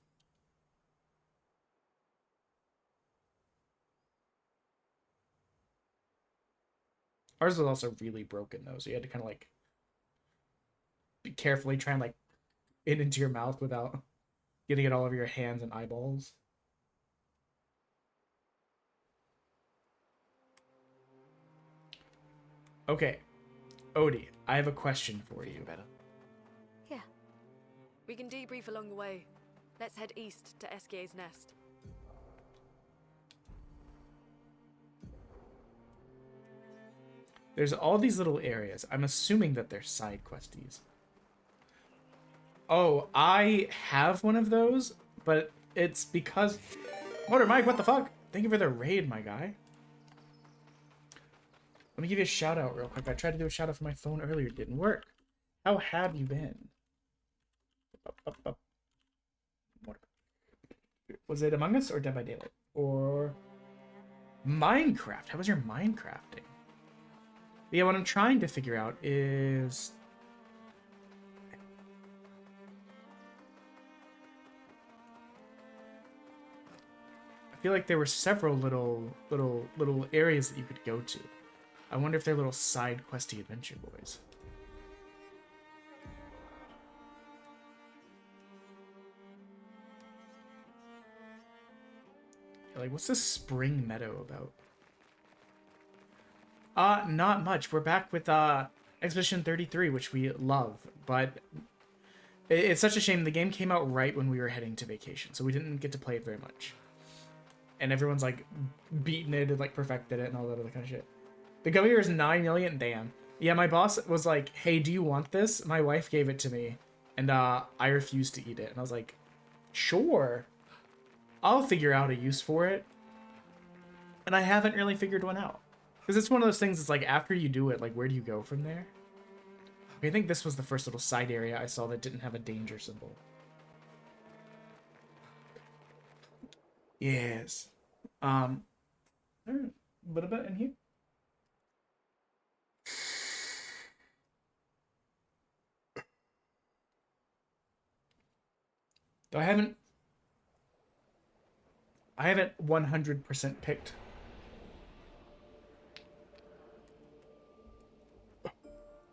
[SPEAKER 1] Ours was also really broken though, so you had to kind of like be carefully try and like it into your mouth without getting it all over your hands and eyeballs. Okay, Odie, I have a question for you.
[SPEAKER 6] Feeling better?
[SPEAKER 8] Yeah. We can debrief along the way. Let's head east to Eskier's Nest.
[SPEAKER 1] There's all these little areas. I'm assuming that they're side questies. Oh, I have one of those, but it's because... Motor Mike, what the fuck? Thank you for the raid, my guy. Let me give you a shout out real quick. I tried to do a shout out from my phone earlier. It didn't work. How have you been? Was it Among Us or Dead by Daylight? Or Minecraft? How was your Minecrafting? Yeah, what I'm trying to figure out is... I feel like there were several little areas that you could go to. I wonder if they're little side questy adventure boys. Like, what's this Spring Meadow about? Not much. We're back with Expedition 33, which we love, but it's such a shame. The game came out right when we were heading to vacation, so we didn't get to play it very much. And everyone's like beaten it and like perfected it and all that other kind of shit. The gummy bear is 9 million. Damn. Yeah, my boss was like, "Hey, do you want this?" My wife gave it to me, and I refused to eat it. And I was like, "Sure, I'll figure out a use for it." And I haven't really figured one out. Because it's one of those things, it's like, after you do it, like, where do you go from there? I think this was the first little side area I saw that didn't have a danger symbol. Yes. Alright. What about in here? Though I haven't 100% picked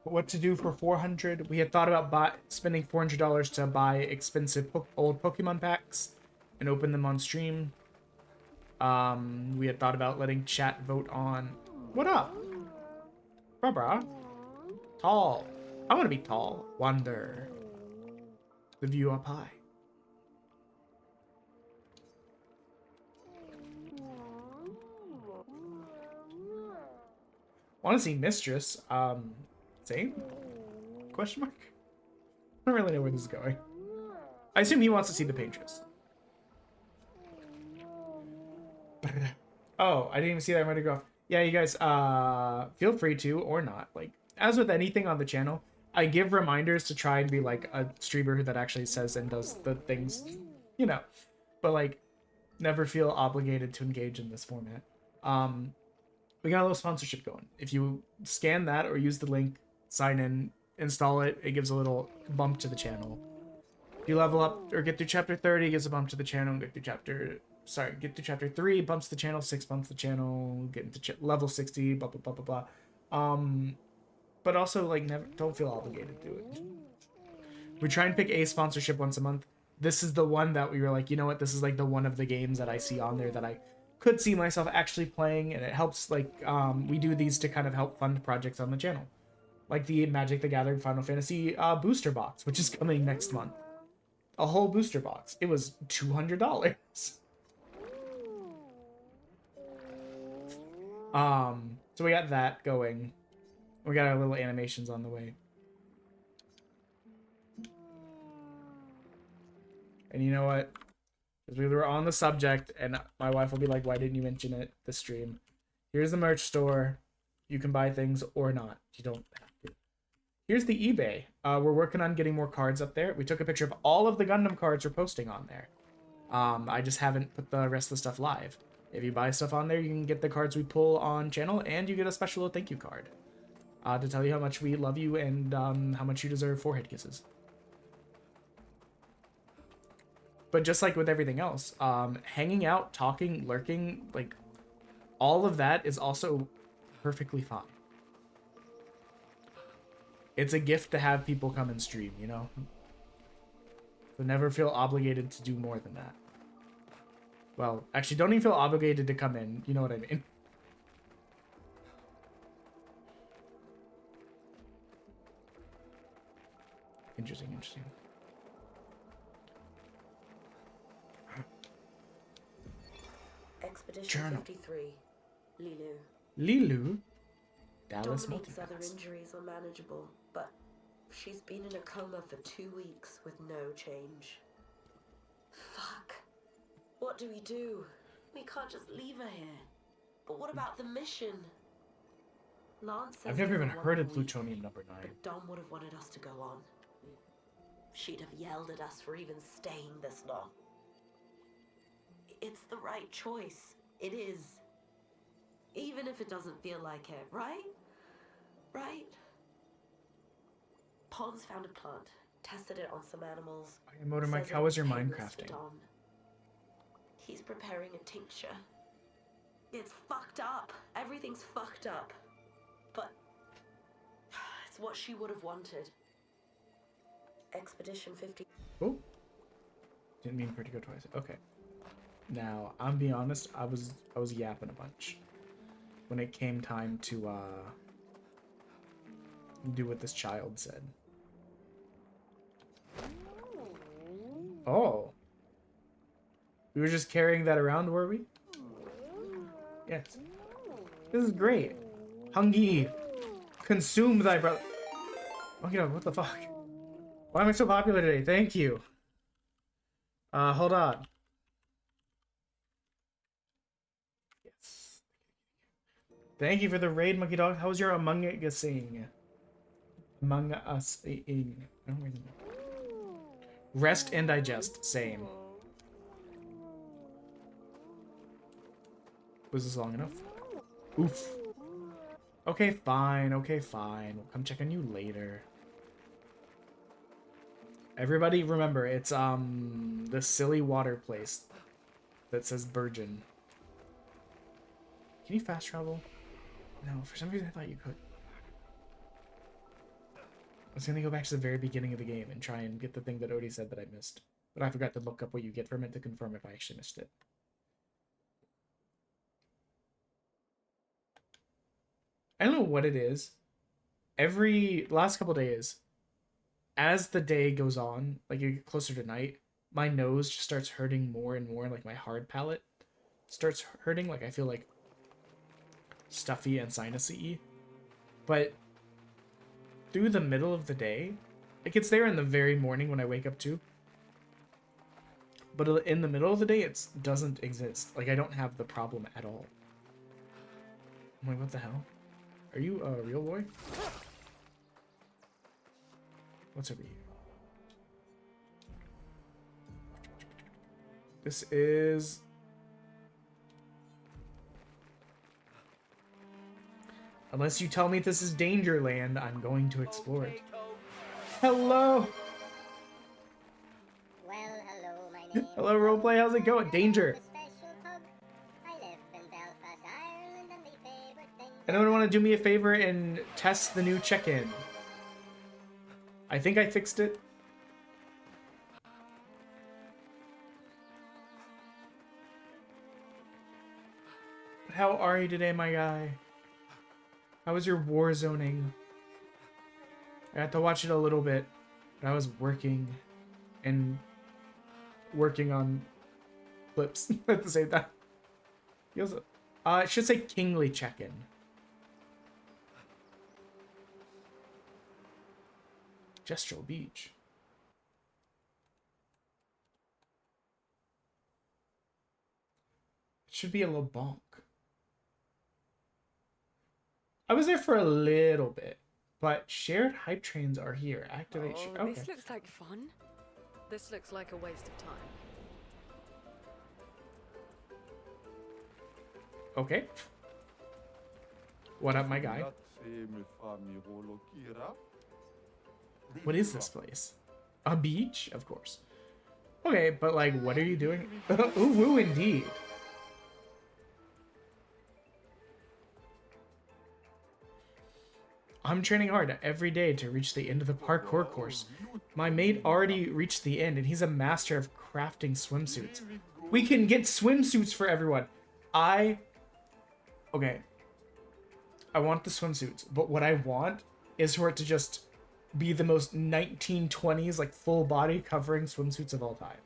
[SPEAKER 1] what to do for 400. We had thought about spending $400 to buy expensive old Pokemon packs and open them on stream. We had thought about letting chat vote on... What up? Bruh. Tall. I want to be tall. Wonder. The view up high. Want to see Mistress. Same? Question mark? I don't really know where this is going. I assume he wants to see the Paintress. Oh, I didn't even see that. I'm ready to go off. Yeah, you guys, feel free to, or not. Like, as with anything on the channel, I give reminders to try and be like a streamer that actually says and does the things, you know. But like, never feel obligated to engage in this format. We got a little sponsorship going. If you scan that or use the link, sign in, install it, it gives a little bump to the channel. If you level up or get through chapter 30, it gives a bump to the channel. Get through chapter 3, bumps the channel, 6 bumps the channel, get into level 60, blah blah blah blah blah. But also like don't feel obligated to it. We try and pick a sponsorship once a month. This is the one that we were like, you know what, this is like the one of the games that I see on there that I could see myself actually playing, and it helps, like, we do these to kind of help fund projects on the channel. Like the Magic the Gathering Final Fantasy booster box, which is coming next month. A whole booster box. It was $200. So we got that going. We got our little animations on the way. And you know what? Because we were on the subject, and my wife will be like, "Why didn't you mention it this stream?" Here's the merch store. You can buy things or not. You don't have to. Here's the eBay. We're working on getting more cards up there. We took a picture of all of the Gundam cards we're posting on there. I just haven't put the rest of the stuff live. If you buy stuff on there, you can get the cards we pull on channel, and you get a special thank you card to tell you how much we love you and how much you deserve forehead kisses. But just like with everything else, hanging out, talking, lurking, like, all of that is also perfectly fine. It's a gift to have people come and stream, you know? So never feel obligated to do more than that. Well, actually, don't even feel obligated to come in. You know what I mean? Interesting, interesting.
[SPEAKER 9] Expedition
[SPEAKER 1] Journal.
[SPEAKER 9] 53, Lilu.
[SPEAKER 1] Lilu? Dallas
[SPEAKER 9] Dominique's other
[SPEAKER 1] Multipass.
[SPEAKER 9] injuries are manageable, but she's been in a coma for 2 weeks with no change. Fuck. What do? We can't just leave her here. But what about the mission? Lance says
[SPEAKER 1] I've never even
[SPEAKER 9] give her
[SPEAKER 1] heard
[SPEAKER 9] 1
[SPEAKER 1] of
[SPEAKER 9] week,
[SPEAKER 1] plutonium number 9.
[SPEAKER 9] but Dom would have wanted us to go on. She'd have yelled at us for even staying this long. It's the right choice. It is. Even if it doesn't feel like it, right? Right? Pons found a plant, tested it on some animals.
[SPEAKER 1] Okay, Motor Mike,
[SPEAKER 9] says
[SPEAKER 1] how was your
[SPEAKER 9] it's painless for
[SPEAKER 1] Minecrafting?
[SPEAKER 9] Dom. He's preparing a tincture. It's fucked up. Everything's fucked up. But it's what she would have wanted. Expedition 50.
[SPEAKER 1] Oh. Didn't mean for it to go twice. Okay. Now, I'm being honest, I was yapping a bunch when it came time to do what this child said. Oh. We were just carrying that around, were we? Yes. This is great. Hungy, consume thy brother. Oh, you know, what the fuck? Why am I so popular today? Thank you. Hold on. Yes. Thank you for the raid, Monkey Dog. How's your Among Us-ing? Among Us-ing. I don't really know. Rest and digest. Same. Was this long enough? Oof. Okay, fine. Okay, fine. We'll come check on you later. Everybody, remember, it's the silly water place that says Burgeon. Can you fast travel? No, for some reason I thought you could. I was gonna go back to the very beginning of the game and try and get the thing that Odie said that I missed. But I forgot to look up what you get from it to confirm if I actually missed it. I don't know what it is. Last couple days, as the day goes on, like you get closer to night, my nose just starts hurting more and more, like my hard palate starts hurting, like I feel like stuffy and sinusy. But through the middle of the day, it gets there in the very morning when I wake up too. But in the middle of the day, it doesn't exist. Like I don't have the problem at all. I'm like, what the hell? Are you a real boy? What's over here? This is... Unless you tell me this is Dangerland, I'm going to explore it. Hello!
[SPEAKER 10] Well, hello, my name
[SPEAKER 1] Hello, roleplay, how's it going? Danger! Anyone want to do me a favor and test the new check-in? I think I fixed it. How are you today, my guy? How was your war zoning? I got to watch it a little bit, but I was working on clips at the same time. He also, it should say Kingly check-in. Gestural Beach. It should be a little bonk. I was there for a little bit, but shared hype trains are here. Activate.
[SPEAKER 8] Oh,
[SPEAKER 1] Okay.
[SPEAKER 8] this looks like fun. This looks like a waste of time.
[SPEAKER 1] Okay. What up, my guy? What is this place? A beach? Of course. Okay, but like, what are you doing? Ooh, woo, indeed. I'm training hard every day to reach the end of the parkour course. My mate already reached the end, and he's a master of crafting swimsuits. We can get swimsuits for everyone. Okay. I want the swimsuits, but what I want is for it to just be the most 1920s, like, full body covering swimsuits of all time.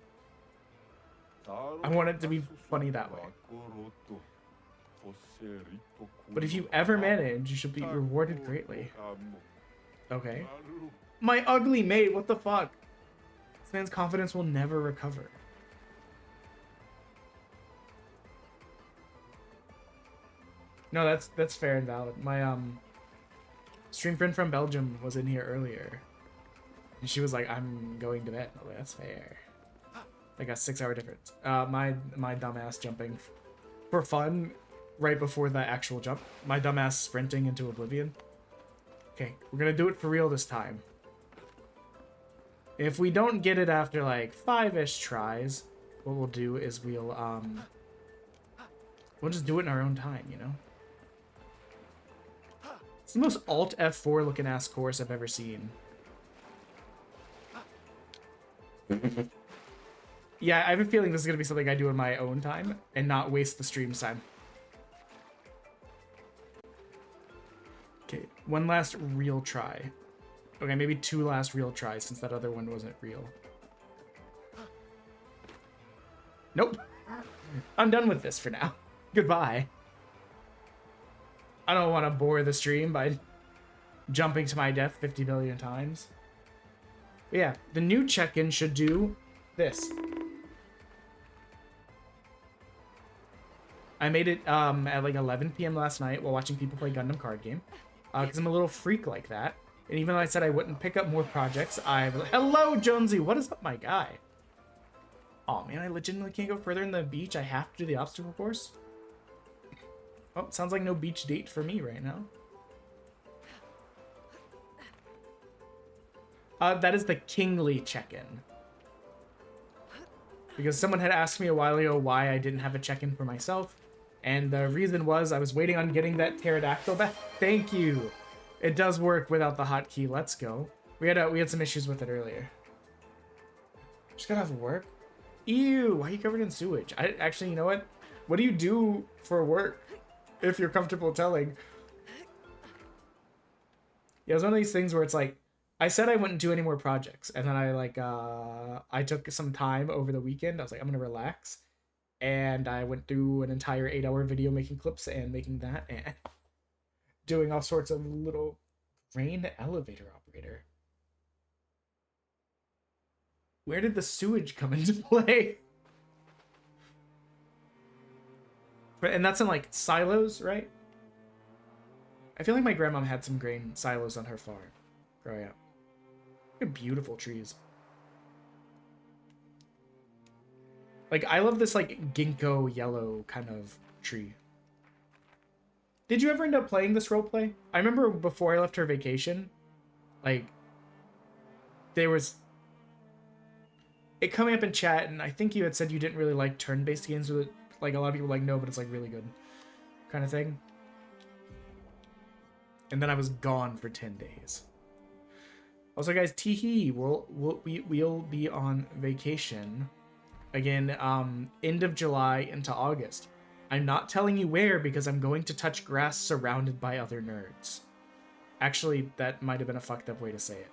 [SPEAKER 1] I want it to be funny that way. But if you ever manage, you should be rewarded greatly. Okay. My ugly mate, what the fuck? This man's confidence will never recover. No, that's fair and valid. My stream friend from Belgium was in here earlier. And she was like, I'm going to bed. Oh, that's fair. Like a 6-hour difference. My dumbass jumping for fun right before the actual jump. My dumbass sprinting into oblivion. Okay, we're gonna do it for real this time. If we don't get it after like 5-ish tries, what we'll do is we'll just do it in our own time, you know? It's the most Alt F4 looking ass course I've ever seen. Yeah, I have a feeling this is gonna be something I do in my own time and not waste the stream's time. Okay, one last real try. Okay, maybe 2 last real tries since that other one wasn't real. Nope. I'm done with this for now. Goodbye. I don't want to bore the stream by jumping to my death 50 billion times. But yeah, the new check-in should do this. I made it at like 11 p.m. last night while watching people play Gundam card game. Because I'm a little freak like that. And even though I said I wouldn't pick up more projects, Hello, Jonesy! What is up, my guy? Oh man, I legitimately can't go further in the beach. I have to do the obstacle course. Oh, sounds like no beach date for me right now. That is the Kingly check-in. Because someone had asked me a while ago why I didn't have a check-in for myself. And the reason was I was waiting on getting that pterodactyl back. Thank you. It does work without the hotkey. Let's go. We had some issues with it earlier. Just gotta have work. Ew, why are you covered in sewage? Actually, you know what? What do you do for work? If you're comfortable telling. Yeah, it was one of these things where it's like, I said I wouldn't do any more projects. And then I took some time over the weekend. I was like, I'm gonna relax. And I went through an entire 8-hour video making clips and making that and doing all sorts of little grain elevator operator. Where did the sewage come into play? And that's in like silos, right? I feel like my grandma had some grain silos on her farm growing up. Look at beautiful trees. Like, I love this, like, ginkgo yellow kind of tree. Did you ever end up playing this roleplay? I remember before I left her vacation, like, there was it coming up in chat, and I think you had said you didn't really like turn-based games with it. Like, a lot of people like, no, but it's, like, really good kind of thing. And then I was gone for 10 days. Also, guys, teehee, we'll be on vacation again, end of July into August. I'm not telling you where because I'm going to touch grass surrounded by other nerds. Actually, that might have been a fucked up way to say it.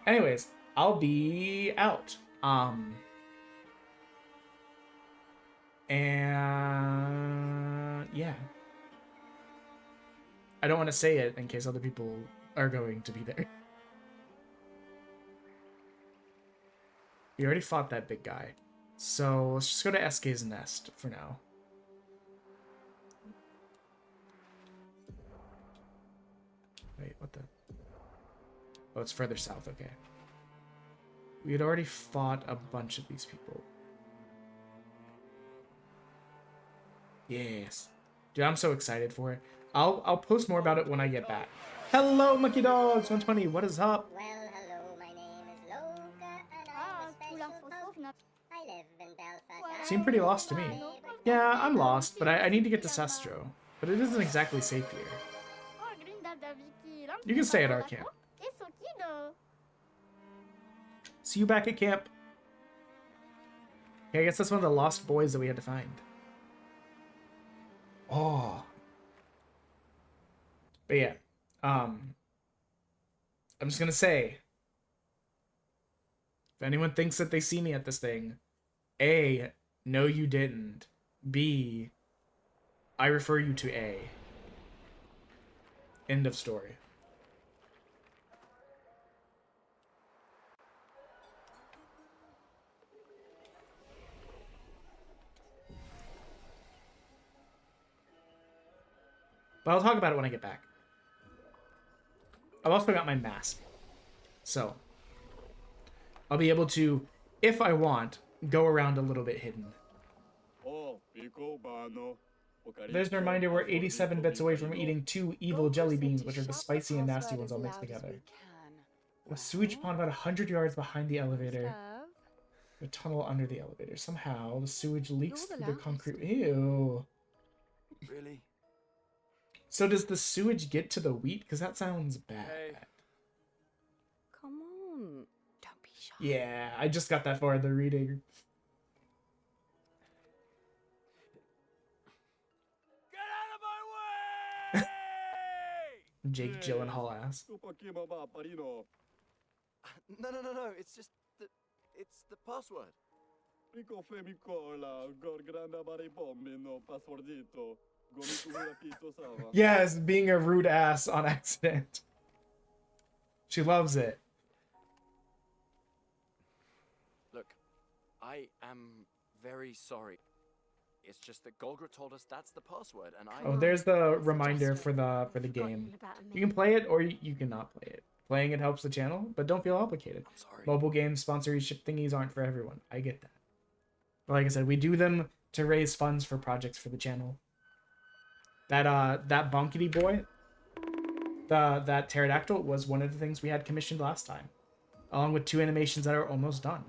[SPEAKER 1] Anyways, I'll be out. And yeah. I don't want to say it in case other people are going to be there. We already fought that big guy. So let's just go to SK's nest for now. Wait, what the? Oh, it's further south, okay. We had already fought a bunch of these people. Yes. Dude, I'm so excited for it. I'll post more about it when I get back. Hello, Monkey Dogs 120. What is up?
[SPEAKER 10] Well, hello, my name is Loka, and I'm a special folk. I live in Belfast.
[SPEAKER 1] Seem pretty lost to me. Yeah, I'm lost, but I need to get to Sestro. But it isn't exactly safe here. You can stay at our camp. See you back at camp. Okay, I guess that's one of the lost boys that we had to find. Oh. But yeah. I'm just gonna say, if anyone thinks that they see me at this thing, A, no you didn't. B, I refer you to A. End of story. But I'll talk about it when I get back. I've also got my mask. So, I'll be able to, if I want, go around a little bit hidden. There's a reminder we're 87 bits away from eating 2 evil jelly beans, which are the spicy and nasty ones all mixed together. A sewage pond about 100 yards behind the elevator. A tunnel under the elevator. Somehow, the sewage leaks through the concrete. Ew.
[SPEAKER 6] Really?
[SPEAKER 1] So does the sewage get to the wheat? Because that sounds bad.
[SPEAKER 6] Hey.
[SPEAKER 5] Come on. Don't be shy.
[SPEAKER 1] Yeah, I just got that far in the reading.
[SPEAKER 4] Get out of my way!
[SPEAKER 1] Jake Gyllenhaal ass.
[SPEAKER 6] No. It's just it's the password.
[SPEAKER 1] Yes, being a rude ass on accident. She loves it.
[SPEAKER 6] Look, I am very sorry. It's just that Golgra told us that's the password, and I.
[SPEAKER 1] Oh, there's the reminder for the game. You can play it or you cannot play it. Playing it helps the channel, but don't feel obligated.
[SPEAKER 6] I'm sorry.
[SPEAKER 1] Mobile games sponsorship thingies aren't for everyone. I get that. But like I said, we do them to raise funds for projects for the channel. That Bonkity boy, that pterodactyl was one of the things we had commissioned last time, along with 2 animations that are almost done.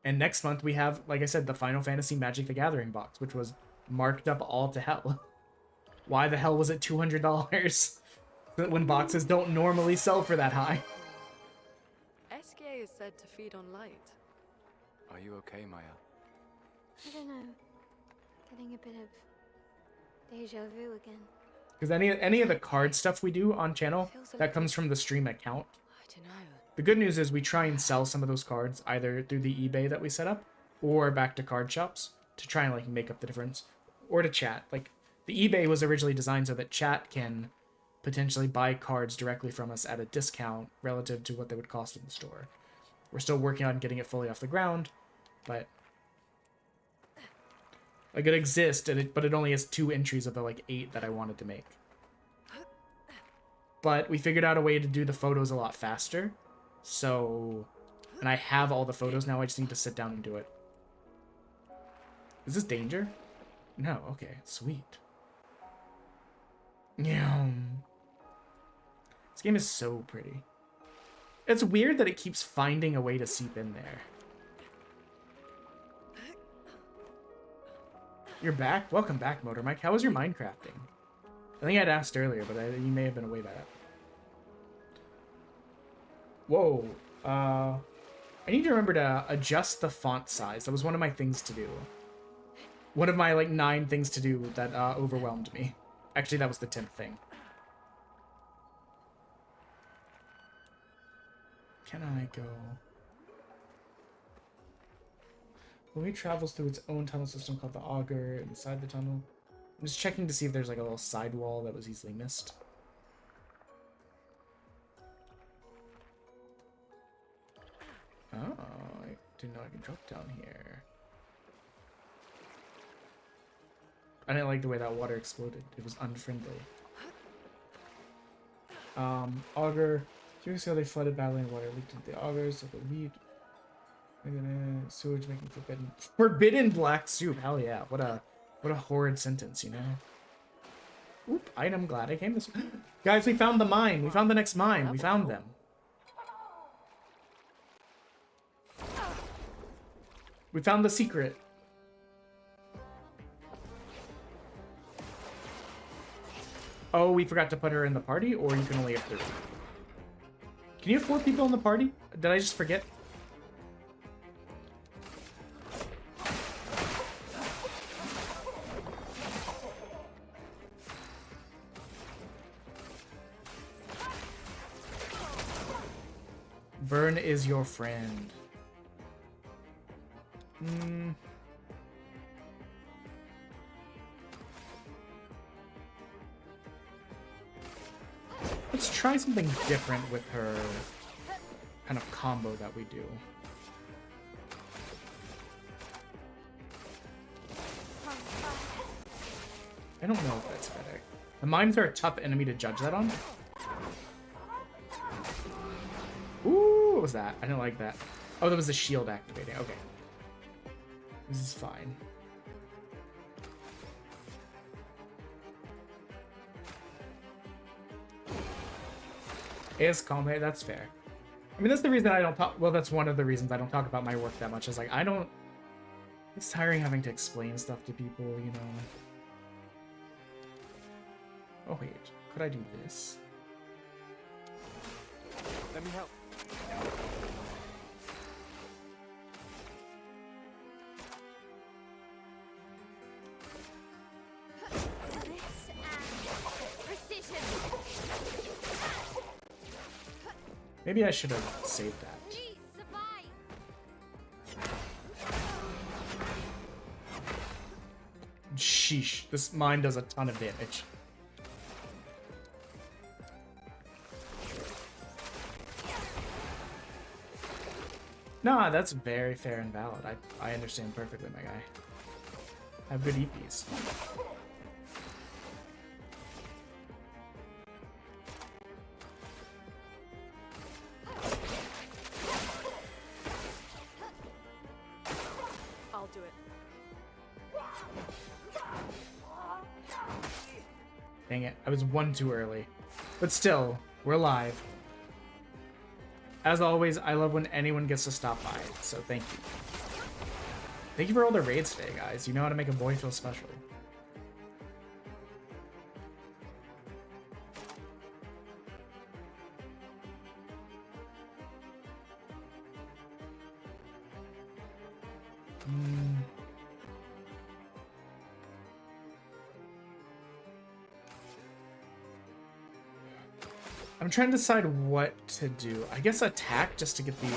[SPEAKER 1] And next month we have, like I said, the Final Fantasy Magic the Gathering box, which was marked up all to hell. Why the hell was it $200? When boxes don't normally sell for that high.
[SPEAKER 8] SK is said to feed on light.
[SPEAKER 6] Are you okay, Maya?
[SPEAKER 2] I don't know. Getting a bit of deja vu again.
[SPEAKER 1] Because any of the card stuff we do on channel, that comes from the stream account.
[SPEAKER 5] I don't know.
[SPEAKER 1] The good news is we try and sell some of those cards either through the eBay that we set up or back to card shops to try and like make up the difference, or to chat. Like the eBay was originally designed so that chat can potentially buy cards directly from us at a discount relative to what they would cost in the store. We're still working on getting it fully off the ground, but like it exists, but it only has 2 entries of the like 8 that I wanted to make. But we figured out a way to do the photos a lot faster. So, and I have all the photos now, I just need to sit down and do it. Is this danger? No, okay, sweet. Yeah. This game is so pretty. It's weird that it keeps finding a way to seep in there. You're back? Welcome back, Motor Mike. How was your Minecrafting? I think I'd asked earlier, but you may have been away by that. Whoa. I need to remember to adjust the font size. That was one of my things to do. One of my, like, 9 things to do that overwhelmed me. Actually, that was the 10th thing. Can I go? Louis travels through its own tunnel system called the Auger inside the tunnel. I'm just checking to see if there's like a little sidewall that was easily missed. Oh, I didn't know I could drop down here. I didn't like the way that water exploded. It was unfriendly. Auger. Curious how they flooded battling water leaked into the augers of the wheat. Sewage making forbidden black soup. Hell yeah! What a horrid sentence, you know. Oop, item. Glad I came this. Guys, we found the mine. We found the next mine. We found them. We found the secret. Oh, we forgot to put her in the party, or you can only have 3. Can you have 4 people in the party? Did I just forget? Vern is your friend. Let's try something different with her kind of combo that we do. I don't know if that's better. The mines are a tough enemy to judge that on. Ooh, what was that? I didn't like that. Oh, that was the shield activating. Okay. This is fine. Is calm. Hey, that's fair. I mean, that's the reason I don't talk. Well, that's one of the reasons I don't talk about my work that much. Is like, I don't. It's tiring having to explain stuff to people, you know. Oh, wait. Could I do this?
[SPEAKER 6] Let me help.
[SPEAKER 1] Maybe I should have saved that. Sheesh, this mine does a ton of damage. Nah, that's very fair and valid. I understand perfectly, my guy. I have good EPs.
[SPEAKER 8] I'll do it.
[SPEAKER 1] Dang it, I was one too early. But still, we're live. As always, I love when anyone gets to stop by, so thank you. Thank you for all the raids today, guys. You know how to make a boy feel special. I'm trying to decide what to do. I guess attack just to get the...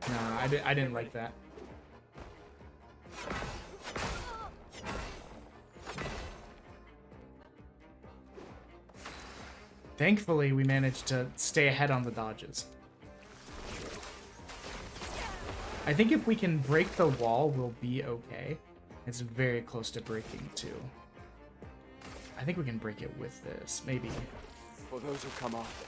[SPEAKER 1] Nah, I didn't like that. Thankfully, we managed to stay ahead on the dodges. I think if we can break the wall, we'll be okay. It's very close to breaking, too. I think we can break it with this, maybe.
[SPEAKER 6] For those who come after.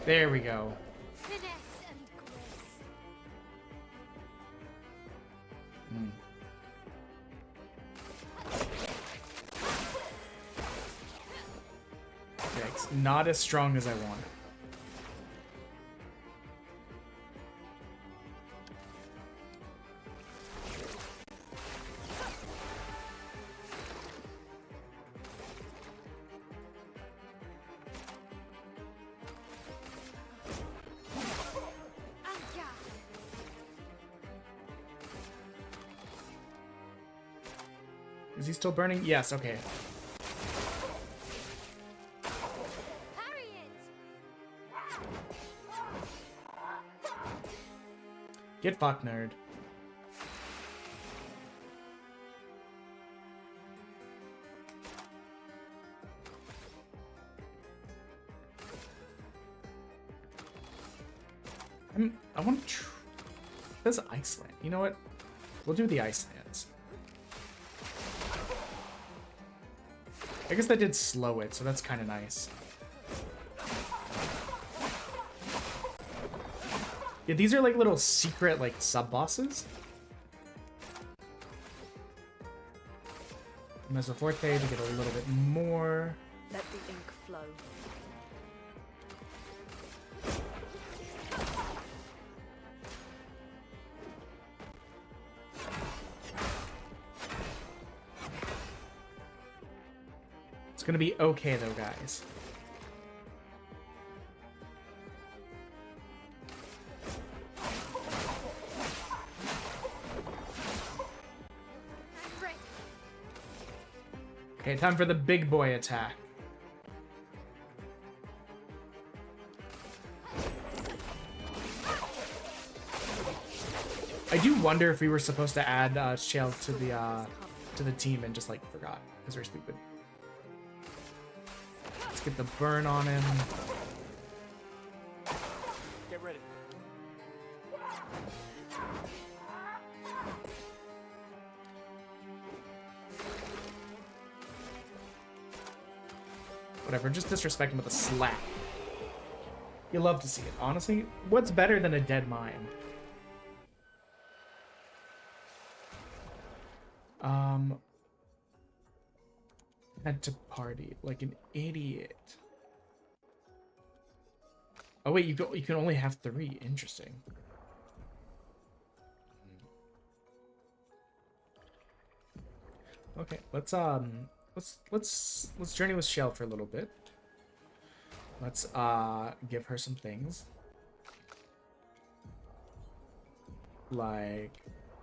[SPEAKER 1] There we go.
[SPEAKER 2] Finesse and grace.
[SPEAKER 1] Mm. Yikes. Not as strong as I wanted. Is he still burning? Yes, okay. Get fucked, nerd. I want to. This Iceland. You know what? We'll do the Icelands. I guess that did slow it, so that's kind of nice. Yeah, these are like little secret like sub bosses. Mesoforte to get a little bit more.
[SPEAKER 8] Let the ink flow.
[SPEAKER 1] It's gonna be okay though, guys. Okay, time for the big boy attack. I do wonder if we were supposed to add Shale to the team and just like forgot because we're stupid. Let's get the burn on him.
[SPEAKER 6] Get ready.
[SPEAKER 1] Whatever, just disrespect him with a slap. You love to see it. Honestly, what's better than a dead mine? Had to party like an idiot. Oh wait, you can only have 3. Interesting. Okay, let's journey with Shell for a little bit. Let's give her some things. Like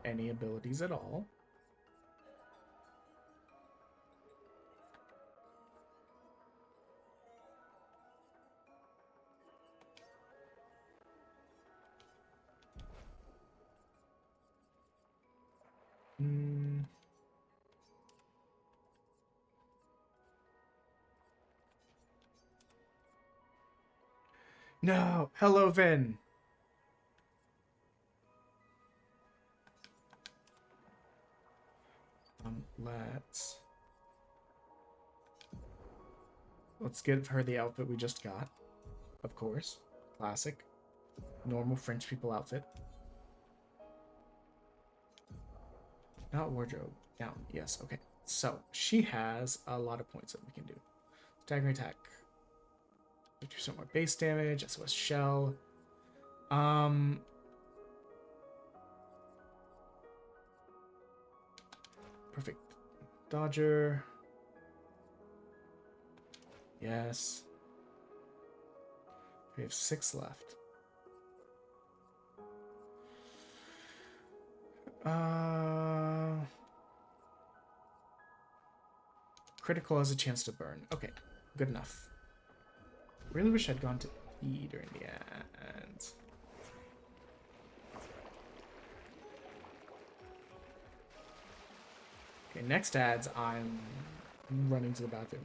[SPEAKER 1] any abilities at all. No, hello, Vin. Let's give her the outfit we just got. Of course, classic, normal French people outfit. Not wardrobe, down. Yes, okay. So she has a lot of points that we can do. Stagger attack. 50% more base damage. SOS shell. Perfect. Dodger. Yes. We have 6 left. Critical has a chance to burn. Okay, good enough. Really wish I'd gone to E during the ads. Okay, next ads, I'm running to the bathroom.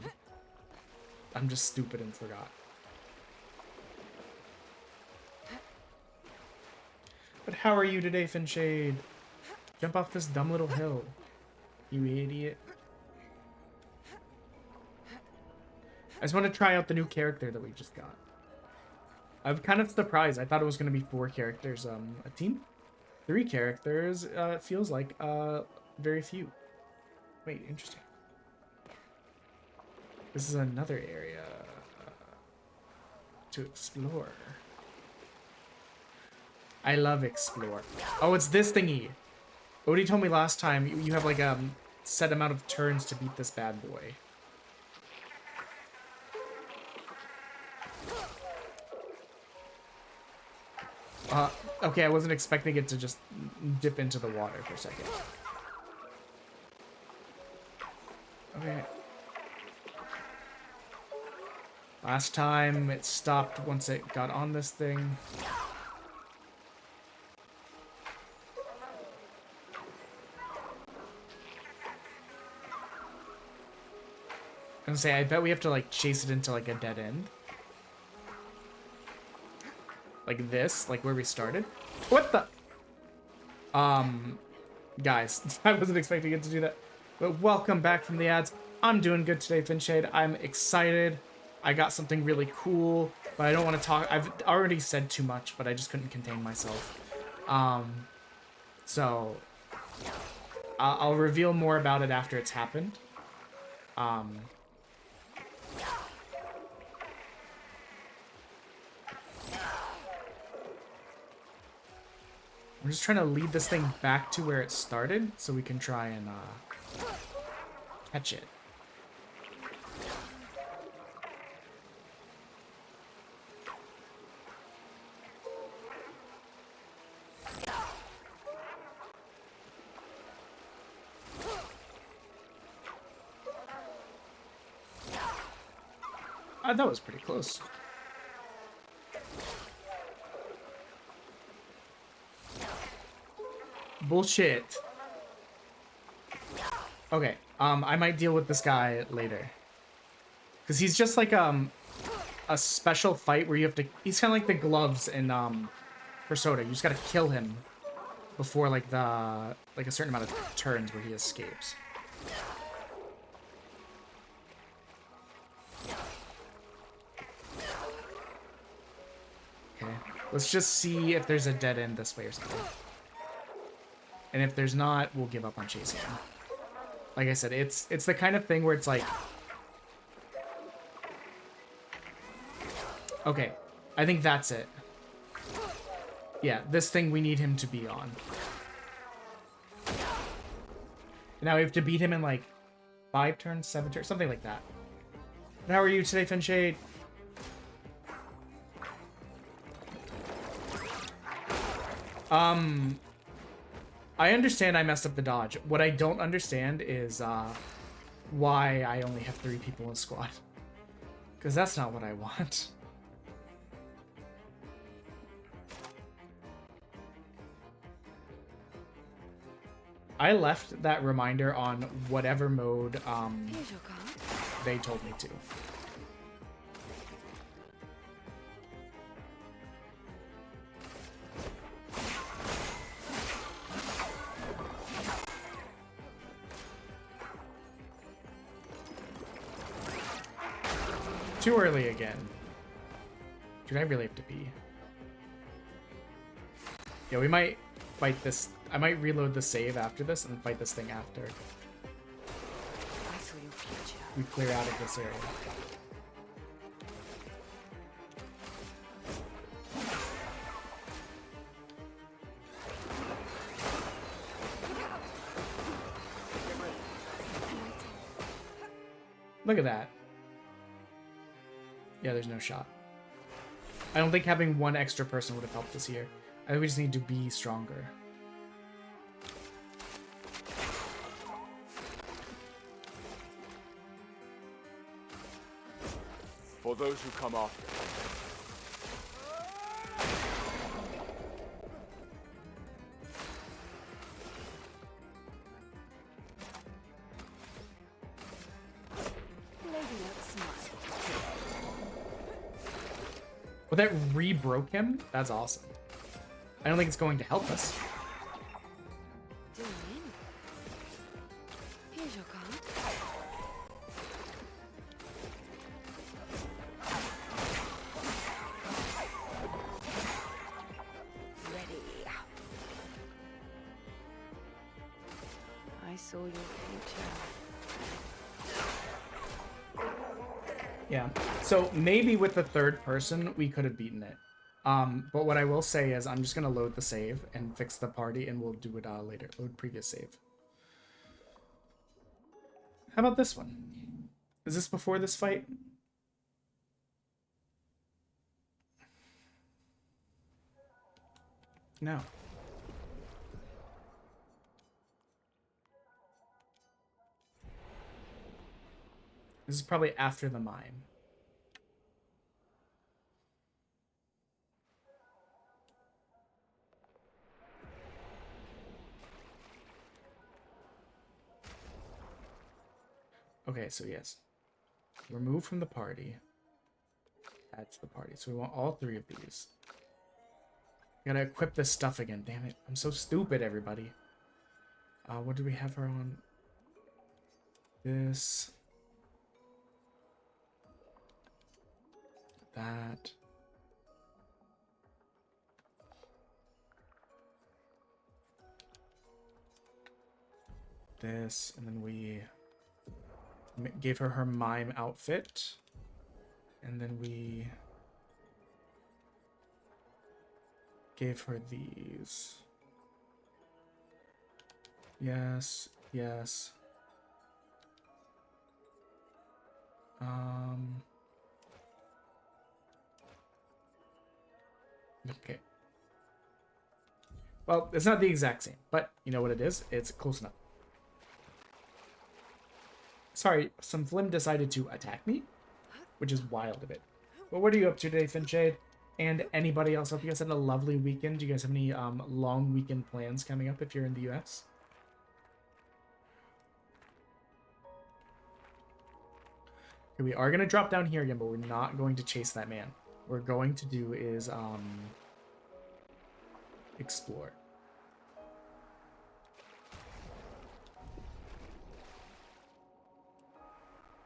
[SPEAKER 1] I'm just stupid and forgot. But how are you today, Finshade? Jump off this dumb little hill, you idiot. I just want to try out the new character that we just got. I'm kind of surprised. I thought it was going to be 4 characters a team. 3 characters, it feels like very few. Wait, interesting. This is another area to explore. I love explore. Oh, it's this thingy. Odie told me last time you have like a set amount of turns to beat this bad boy. Okay, I wasn't expecting it to just dip into the water for a second. Okay. Last time it stopped once it got on this thing. I was gonna say, I bet we have to like chase it into like a dead end. Like this, like where we started. What the? Guys, I wasn't expecting it to do that. But welcome back from the ads. I'm doing good today, Finshade. I'm excited. I got something really cool, but I don't want to talk. I've already said too much, but I just couldn't contain myself. So I'll reveal more about it after it's happened. I'm just trying to lead this thing back to where it started so we can try and catch it. That was pretty close. Bullshit. Okay, I might deal with this guy later. Because he's just like a special fight where you have to... He's kind of like the gloves in Persona. You just gotta kill him before like a certain amount of turns where he escapes. Okay, let's just see if there's a dead end this way or something. And if there's not, we'll give up on chasing him. Like I said, it's the kind of thing where it's like... Okay, I think that's it. Yeah, this thing we need him to be on. Now we have to beat him in like 5 turns, 7 turns, something like that. And how are you today, Finshade? I understand I messed up the dodge. What I don't understand is why I only have 3 people in a squad. Because that's not what I want. I left that reminder on whatever mode they told me to. Too early again. Dude, I really have to pee. Yeah, we might fight this. I might reload the save after this and fight this thing after.
[SPEAKER 5] I saw your future.
[SPEAKER 1] We clear out of this area. Look at that. Yeah, there's no shot. I don't think having 1 extra person would have helped us here. I think we just need to be stronger.
[SPEAKER 4] For those who come after.
[SPEAKER 1] Well, that re-broke him? That's awesome. I don't think it's going to help us.
[SPEAKER 5] Here's your card. Ready. I saw your future.
[SPEAKER 1] Yeah. So maybe with the 3rd person, we could have beaten it. But what I will say is I'm just going to load the save and fix the party, and we'll do it later. Load previous save. How about this one? Is this before this fight? No. This is probably after the mime. Okay, so yes. Remove from the party. Add to the party. So we want all 3 of these. Gotta equip this stuff again. Damn it. I'm so stupid, everybody. What do we have her on? This. That. This. And then we gave her mime outfit. And then we gave her these. Yes, yes. Okay. Well, it's not the exact same, but you know what it is? It's close enough. Sorry, some Flim decided to attack me, which is wild of it. But what are you up to today, Finchade? And anybody else? Hope you guys had a lovely weekend. Do you guys have any long weekend plans coming up if you're in the US? Okay, we are going to drop down here again, but we're not going to chase that man. What we're going to do is explore.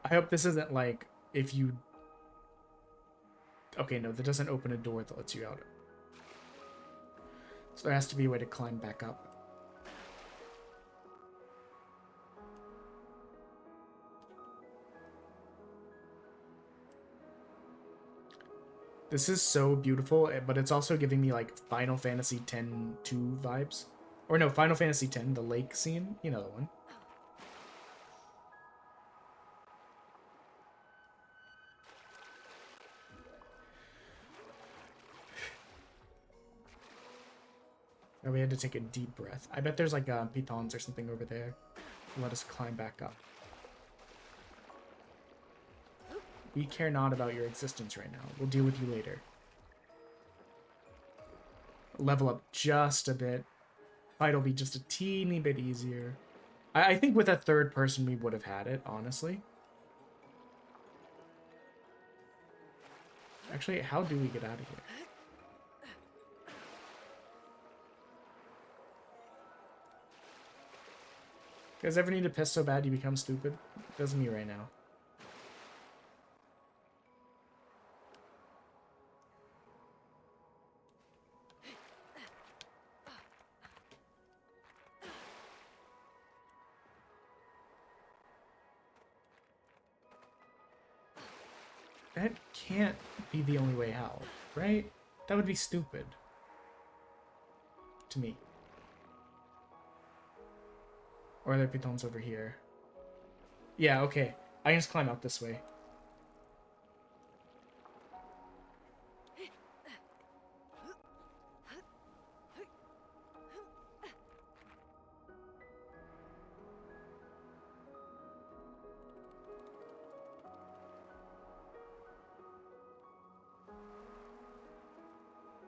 [SPEAKER 1] I hope this isn't like if you... Okay, no, that doesn't open a door that lets you out. So there has to be a way to climb back up. This is so beautiful, but it's also giving me like Final Fantasy X-2 vibes. Or no, Final Fantasy X, the lake scene. You know the one. And we had to take a deep breath. I bet there's like pitons or something over there. Let us climb back up. We care not about your existence right now. We'll deal with you later. Level up just a bit. Fight will be just a teeny bit easier. I think with a third person we would have had it, honestly. Actually, how do we get out of here? You guys ever need to piss so bad you become stupid? Doesn't me right now. That can't be the only way out, right? That would be stupid. To me. Or are there pitons over here? Yeah, okay. I can just climb out this way.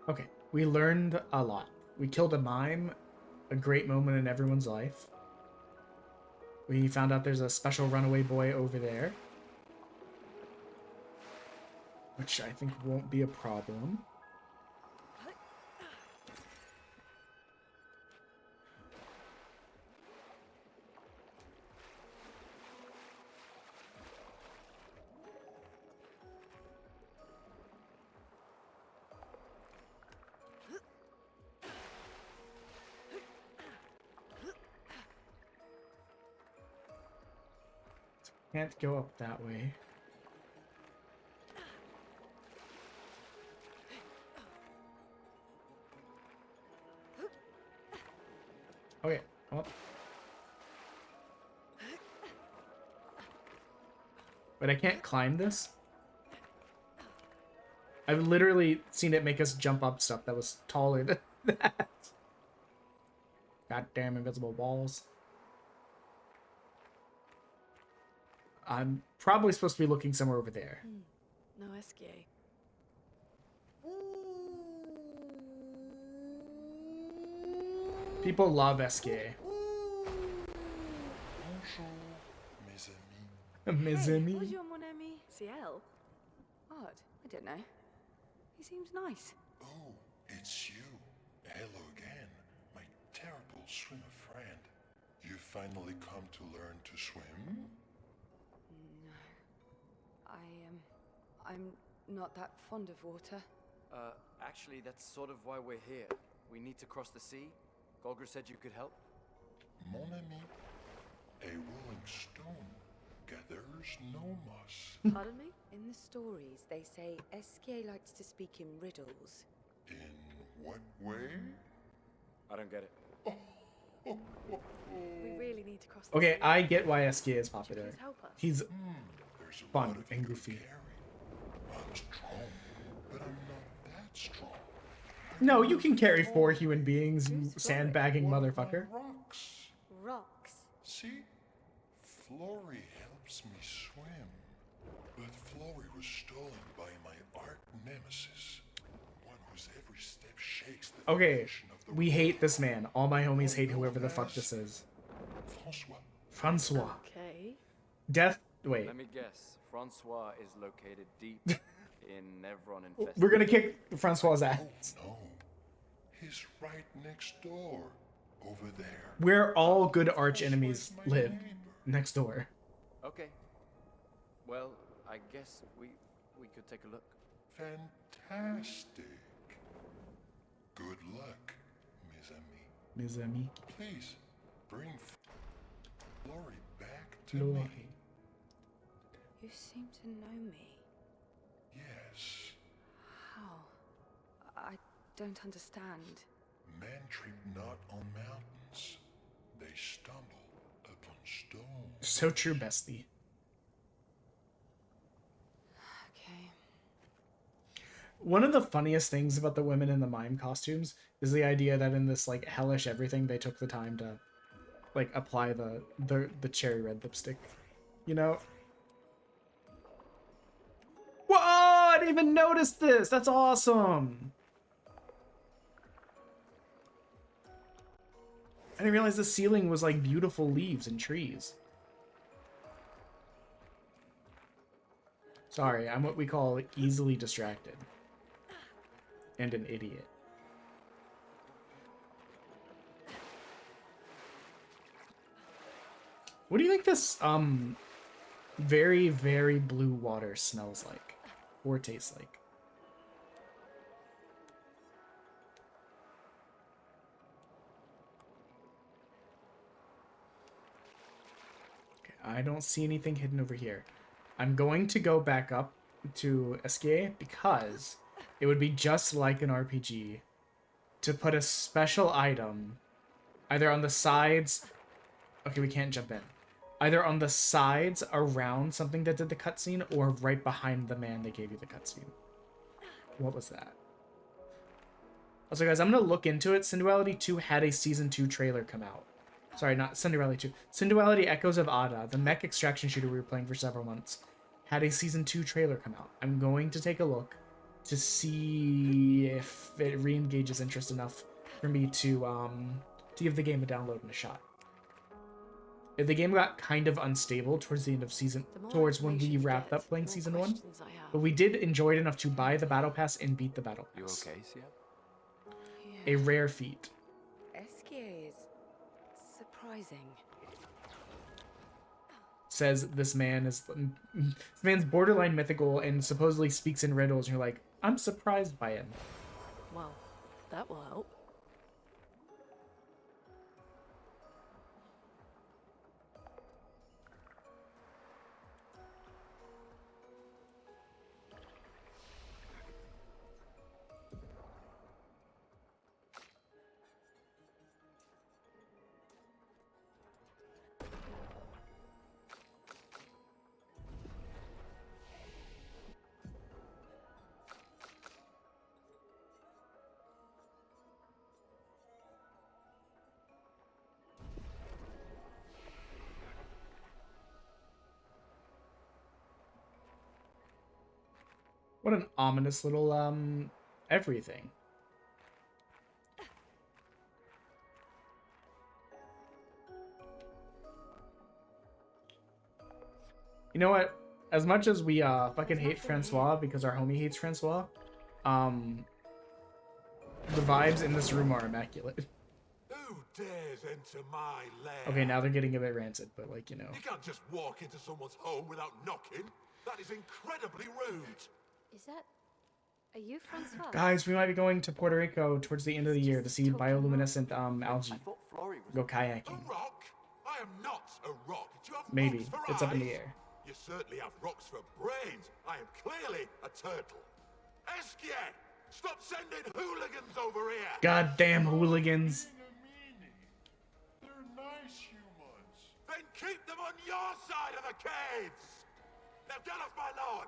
[SPEAKER 1] Okay, we learned a lot. We killed a mime, a great moment in everyone's life. We found out there's a special runaway boy over there. Which I think won't be a problem. Can't go up that way. Okay, well. But I can't climb this? I've literally seen it make us jump up stuff that was taller than that. Goddamn invisible walls. I'm probably supposed to be looking somewhere over there.
[SPEAKER 8] No Esquier.
[SPEAKER 1] People love Esquier. Mes
[SPEAKER 5] Hey,
[SPEAKER 1] amis.
[SPEAKER 5] bonjour, mon ami. Ciel? Odd. I don't know. He seems nice.
[SPEAKER 7] Oh, it's you.
[SPEAKER 11] Hello again, my terrible swimmer friend. You finally come to learn to swim?
[SPEAKER 5] No. I'm not that fond of water.
[SPEAKER 6] Actually, that's sort of why we're here. We need to cross the sea. Golgra said you could help.
[SPEAKER 11] Mon ami, a rolling stone gathers no moss.
[SPEAKER 8] Pardon me?
[SPEAKER 5] In the stories, they say Esquier likes to speak in riddles.
[SPEAKER 11] In what way?
[SPEAKER 6] I don't get it.
[SPEAKER 8] We really need to cross the
[SPEAKER 1] Okay,
[SPEAKER 8] sea.
[SPEAKER 1] I get why SK is
[SPEAKER 8] Could you
[SPEAKER 1] popular.
[SPEAKER 8] please help us?
[SPEAKER 1] He's
[SPEAKER 11] There's a
[SPEAKER 1] fun
[SPEAKER 11] lot of
[SPEAKER 1] and
[SPEAKER 11] you to
[SPEAKER 1] goofy.
[SPEAKER 11] carry. I'm strong, but I'm not that strong.
[SPEAKER 1] No, you can carry 4 human beings, you sandbagging
[SPEAKER 11] What about
[SPEAKER 1] motherfucker.
[SPEAKER 11] Rocks.
[SPEAKER 8] Rocks.
[SPEAKER 11] See? Flory helps me swim. But Flory was stolen by my arch nemesis. One whose every step shakes the
[SPEAKER 1] Okay,
[SPEAKER 11] foundation of the
[SPEAKER 1] we
[SPEAKER 11] world.
[SPEAKER 1] hate this man. All my homies hate whoever the fuck this is.
[SPEAKER 11] Francois.
[SPEAKER 1] Francois.
[SPEAKER 8] Okay.
[SPEAKER 1] Death. Wait.
[SPEAKER 6] Let me guess. Francois is located deep in Nevron infested.
[SPEAKER 1] We're gonna kick Francois' ass.
[SPEAKER 11] No. He's right next door. Over there.
[SPEAKER 1] Where all good arch enemies live. Next door.
[SPEAKER 6] Okay. Well, I guess we could take a look.
[SPEAKER 11] Fantastic. Good luck, mes amis.
[SPEAKER 1] Mes amis.
[SPEAKER 11] Please, bring Flory back to me.
[SPEAKER 1] Lori.
[SPEAKER 5] You seem to know me.
[SPEAKER 11] Yes.
[SPEAKER 5] How? I don't understand.
[SPEAKER 11] Men trip not on mountains. They stumble upon stones.
[SPEAKER 1] So true, bestie.
[SPEAKER 5] Okay.
[SPEAKER 1] One of the funniest things about the women in the mime costumes is the idea that in this like hellish everything they took the time to like apply the cherry red lipstick. You know? Whoa! I didn't even notice this! That's awesome! I didn't realize the ceiling was like beautiful leaves and trees. Sorry, I'm what we call easily distracted. And an idiot. What do you think this, very, very blue water smells like? Or tastes like? Okay, I don't see anything hidden over here. I'm going to go back up to Escape because it would be just like an RPG to put a special item either on the sides. Okay, we can't jump in. Either on the sides around something that did the cutscene or right behind the man that gave you the cutscene. What was that? Also, guys, I'm going to look into it. Synduality 2 had a Season 2 trailer come out. Sorry, not Synduality 2. Synduality Echoes of Ada, the mech extraction shooter we were playing for several months, had a Season 2 trailer come out. I'm going to take a look to see if it re-engages interest enough for me to give the game a download and a shot. The game got kind of unstable towards the end of towards when we wrapped up playing Season 1, but we did enjoy it enough to buy the Battle Pass and beat the Battle
[SPEAKER 6] You
[SPEAKER 1] Pass.
[SPEAKER 6] okay, Sia?
[SPEAKER 1] A rare feat.
[SPEAKER 5] Esquier is surprising.
[SPEAKER 1] Says this man is this man's borderline mythical and supposedly speaks in riddles, and you're like, I'm surprised by him.
[SPEAKER 8] Well, that will help.
[SPEAKER 1] What an ominous little everything. You know what? As much as we fucking hate Francois because our homie hates Francois, The vibes in this room are immaculate.
[SPEAKER 7] Who dares enter my lair?
[SPEAKER 1] Okay, now they're getting a bit rancid, but like, you know.
[SPEAKER 7] You can't just walk into someone's home without knocking. That is incredibly rude.
[SPEAKER 2] Is that... Are you Francois?
[SPEAKER 1] Guys, we might be going to Puerto Rico towards the end of the year to see bioluminescent algae. Go kayaking.
[SPEAKER 7] A rock? I am not a rock. Do you have
[SPEAKER 1] Maybe.
[SPEAKER 7] rocks for
[SPEAKER 1] It's up in the
[SPEAKER 7] eyes?
[SPEAKER 1] air.
[SPEAKER 7] You certainly have rocks for brains. I am clearly a turtle. Esquier! Stop sending hooligans over here!
[SPEAKER 1] Goddamn hooligans.
[SPEAKER 11] They're nice humans.
[SPEAKER 7] Then keep them on your side of the caves! Now get off my lawn!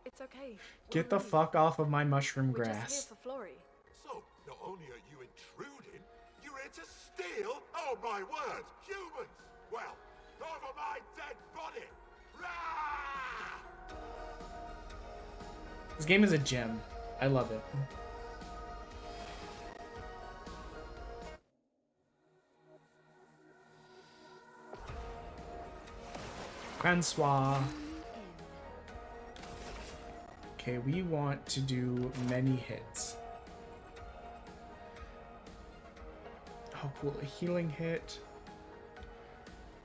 [SPEAKER 8] It's okay.
[SPEAKER 1] Get the fuck off of my mushroom
[SPEAKER 8] We're just
[SPEAKER 1] grass.
[SPEAKER 8] here for Florrie.
[SPEAKER 7] So, not only are you intruding, you're here to steal? Oh my word! Humans! Well, over my dead body! Rah!
[SPEAKER 1] This game is a gem. I love it. Francois. Okay, we want to do many hits. Oh, cool. A healing hit.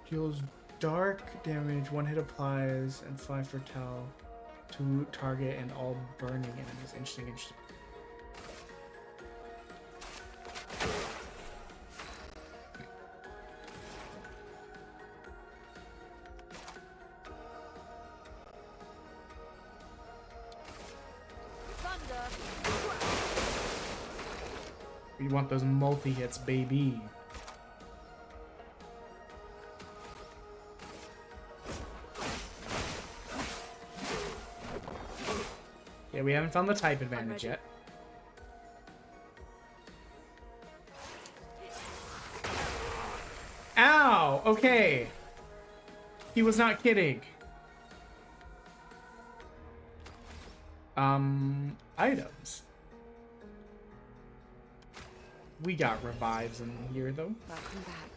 [SPEAKER 1] Deals dark damage. 1 hit applies, and 5 for Tau. To target and all burning enemies. Interesting, interesting. We want those multi-hits, baby. Yeah, we haven't found the type advantage yet. Ow! Okay. He was not kidding. Items. We got revives in here, though.
[SPEAKER 5] Welcome back.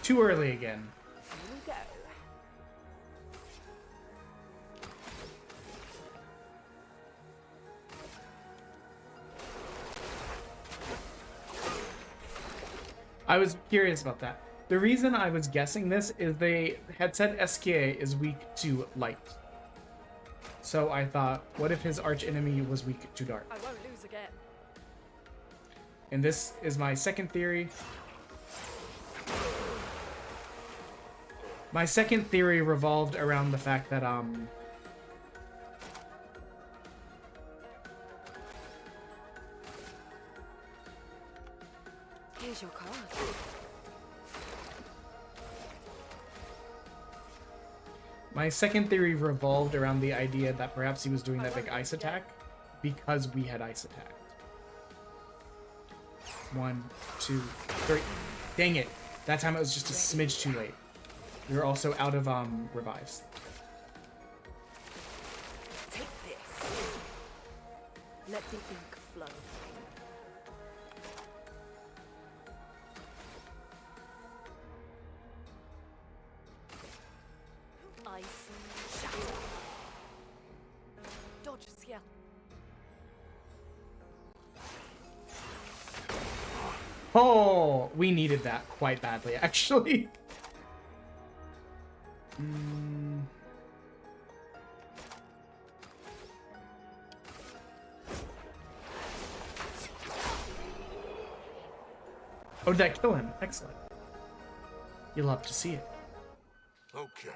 [SPEAKER 1] Too early again.
[SPEAKER 5] Here we go.
[SPEAKER 1] I was curious about that. The reason I was guessing this is they had said SKA is weak to light. So I thought, what if his arch enemy was weak to dark?
[SPEAKER 8] I won't lose again.
[SPEAKER 1] And this is my second theory. My second theory revolved around the fact that,
[SPEAKER 5] Here's your card.
[SPEAKER 1] my second theory revolved around the idea that perhaps he was doing that big ice attack because we had ice attacked. 1, 2, 3. Dang it. That time it was just a smidge too late. We were also out of revives.
[SPEAKER 8] Take this. Let the ink flow. Ice shatter. Dodge is here.
[SPEAKER 1] Oh, we needed that quite badly, actually. Oh, did that kill him? Excellent. You'll love to see it.
[SPEAKER 7] Okay,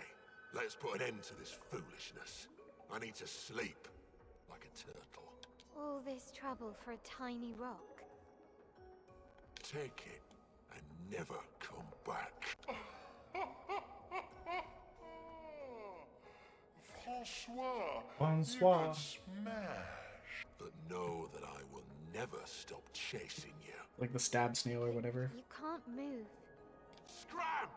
[SPEAKER 7] let's put an end to this foolishness. I need to sleep like a turtle.
[SPEAKER 2] All this trouble for a tiny rock.
[SPEAKER 7] Take it and never come back.
[SPEAKER 11] Francois.
[SPEAKER 1] Francois.
[SPEAKER 11] You got smashed.
[SPEAKER 7] But know that I will never stop chasing you.
[SPEAKER 1] Like the stab snail or whatever.
[SPEAKER 2] You can't move.
[SPEAKER 7] Scram!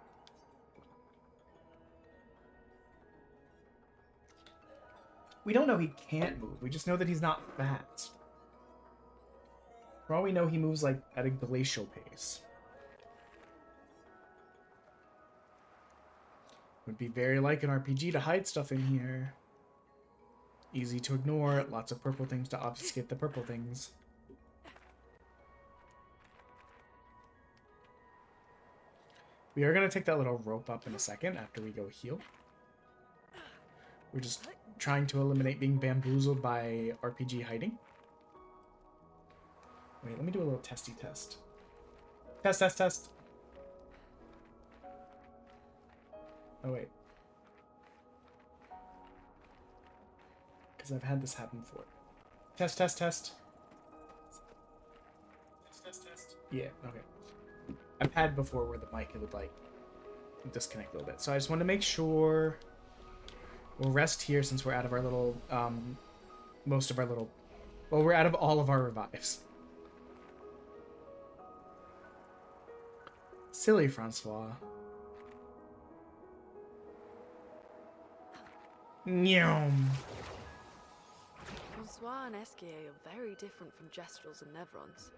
[SPEAKER 1] We don't know he can't move. We just know that he's not fast. For all we know, he moves like at a glacial pace. Would be very like an RPG to hide stuff in here. Easy to ignore, lots of purple things to obfuscate the purple things. We are going to take that little rope up in a second after we go heal. We're just trying to eliminate being bamboozled by RPG hiding. Wait, let me do a little testy test. Test, test, test. Oh, wait. Because I've had this happen before. Test, test, test. Test, test, test. Yeah, okay. I've had before where the mic would, like, disconnect a little bit. So I just want to make sure we'll rest here since we're out of our little, most of our little... Well, we're out of all of our revives. Silly Francois. Nyom.
[SPEAKER 8] Francois and Esquier are very different from Jestrels and Nevrons.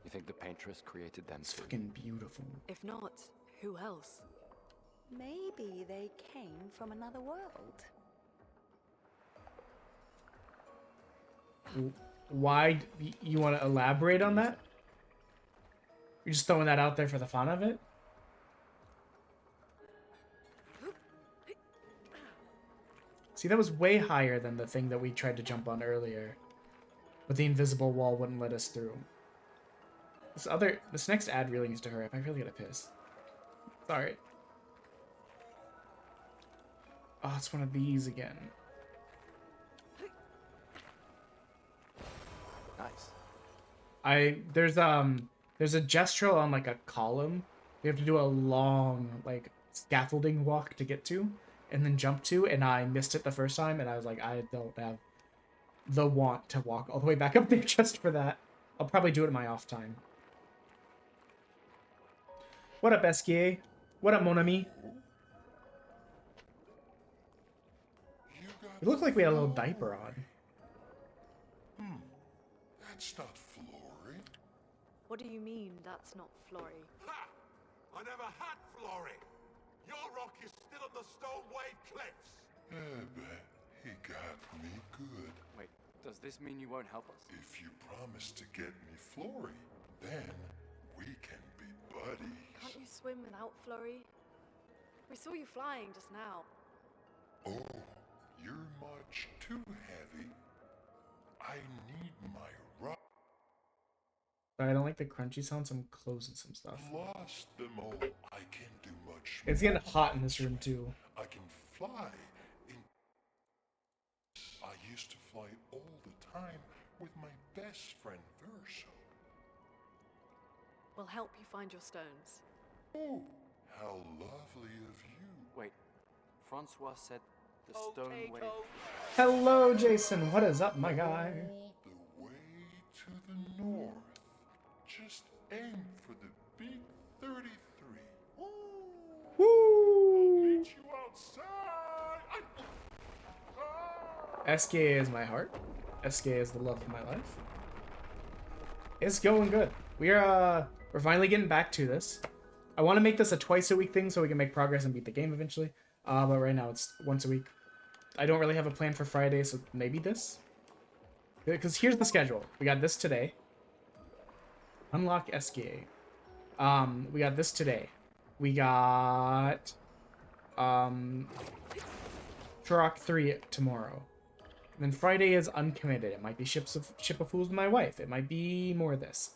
[SPEAKER 6] You think the Paintress created them
[SPEAKER 1] It's
[SPEAKER 6] too?
[SPEAKER 1] fucking beautiful.
[SPEAKER 8] If not, who else?
[SPEAKER 5] Maybe they came from another world.
[SPEAKER 1] Why? You want to elaborate on that? You're just throwing that out there for the fun of it? See, that was way higher than the thing that we tried to jump on earlier. But the invisible wall wouldn't let us through. This next ad really needs to hurry up. I really gotta piss. Sorry. Oh, it's one of these again.
[SPEAKER 6] Nice.
[SPEAKER 1] There's a Gestral on like a column. We have to do a long like scaffolding walk to get to, and then jump to, and I missed it the first time, and I was like, I don't have the want to walk all the way back up there just for that. I'll probably do it in my off time. What up, Esquier? What up, mon ami? You look like we had a little diaper on.
[SPEAKER 11] That's not Flory.
[SPEAKER 8] What do you mean that's not Flory?
[SPEAKER 7] Ha! I never had Flory. Your rock is still on the Stone Wave Cliffs.
[SPEAKER 11] But he got me good.
[SPEAKER 6] Wait, does this mean you won't help us?
[SPEAKER 11] If you promise to get me Flory, then we can be buddies.
[SPEAKER 8] Can't you swim without Flory? We saw you flying just now.
[SPEAKER 11] Oh, you're much too heavy. I need my rock.
[SPEAKER 1] Sorry, I don't like the crunchy sound, so I'm closing some stuff.
[SPEAKER 11] Lost them all. I can do much
[SPEAKER 1] It's getting hot in this room too.
[SPEAKER 11] I can fly. I used to fly all the time with my best friend Verso.
[SPEAKER 8] We'll help you find your stones.
[SPEAKER 11] Oh, how lovely of you.
[SPEAKER 6] Wait, Francois said the Stone Wave...
[SPEAKER 1] Hello, Jason. What is up, my guy?
[SPEAKER 11] The way to the north. Just aim for the big 33.
[SPEAKER 1] Woo!
[SPEAKER 11] I'll meet you outside.
[SPEAKER 1] SKA is my heart. SKA is the love of my life. It's going good. We're finally getting back to this. I want to make this a twice-a-week thing so we can make progress and beat the game eventually. But right now it's once a week. I don't really have a plan for Friday, so maybe this. Because here's the schedule. We got this today. Unlock SKA. We got this today. We got Turok 3 tomorrow. And then Friday is uncommitted. It might be Ship of Fools with my wife. It might be more of this.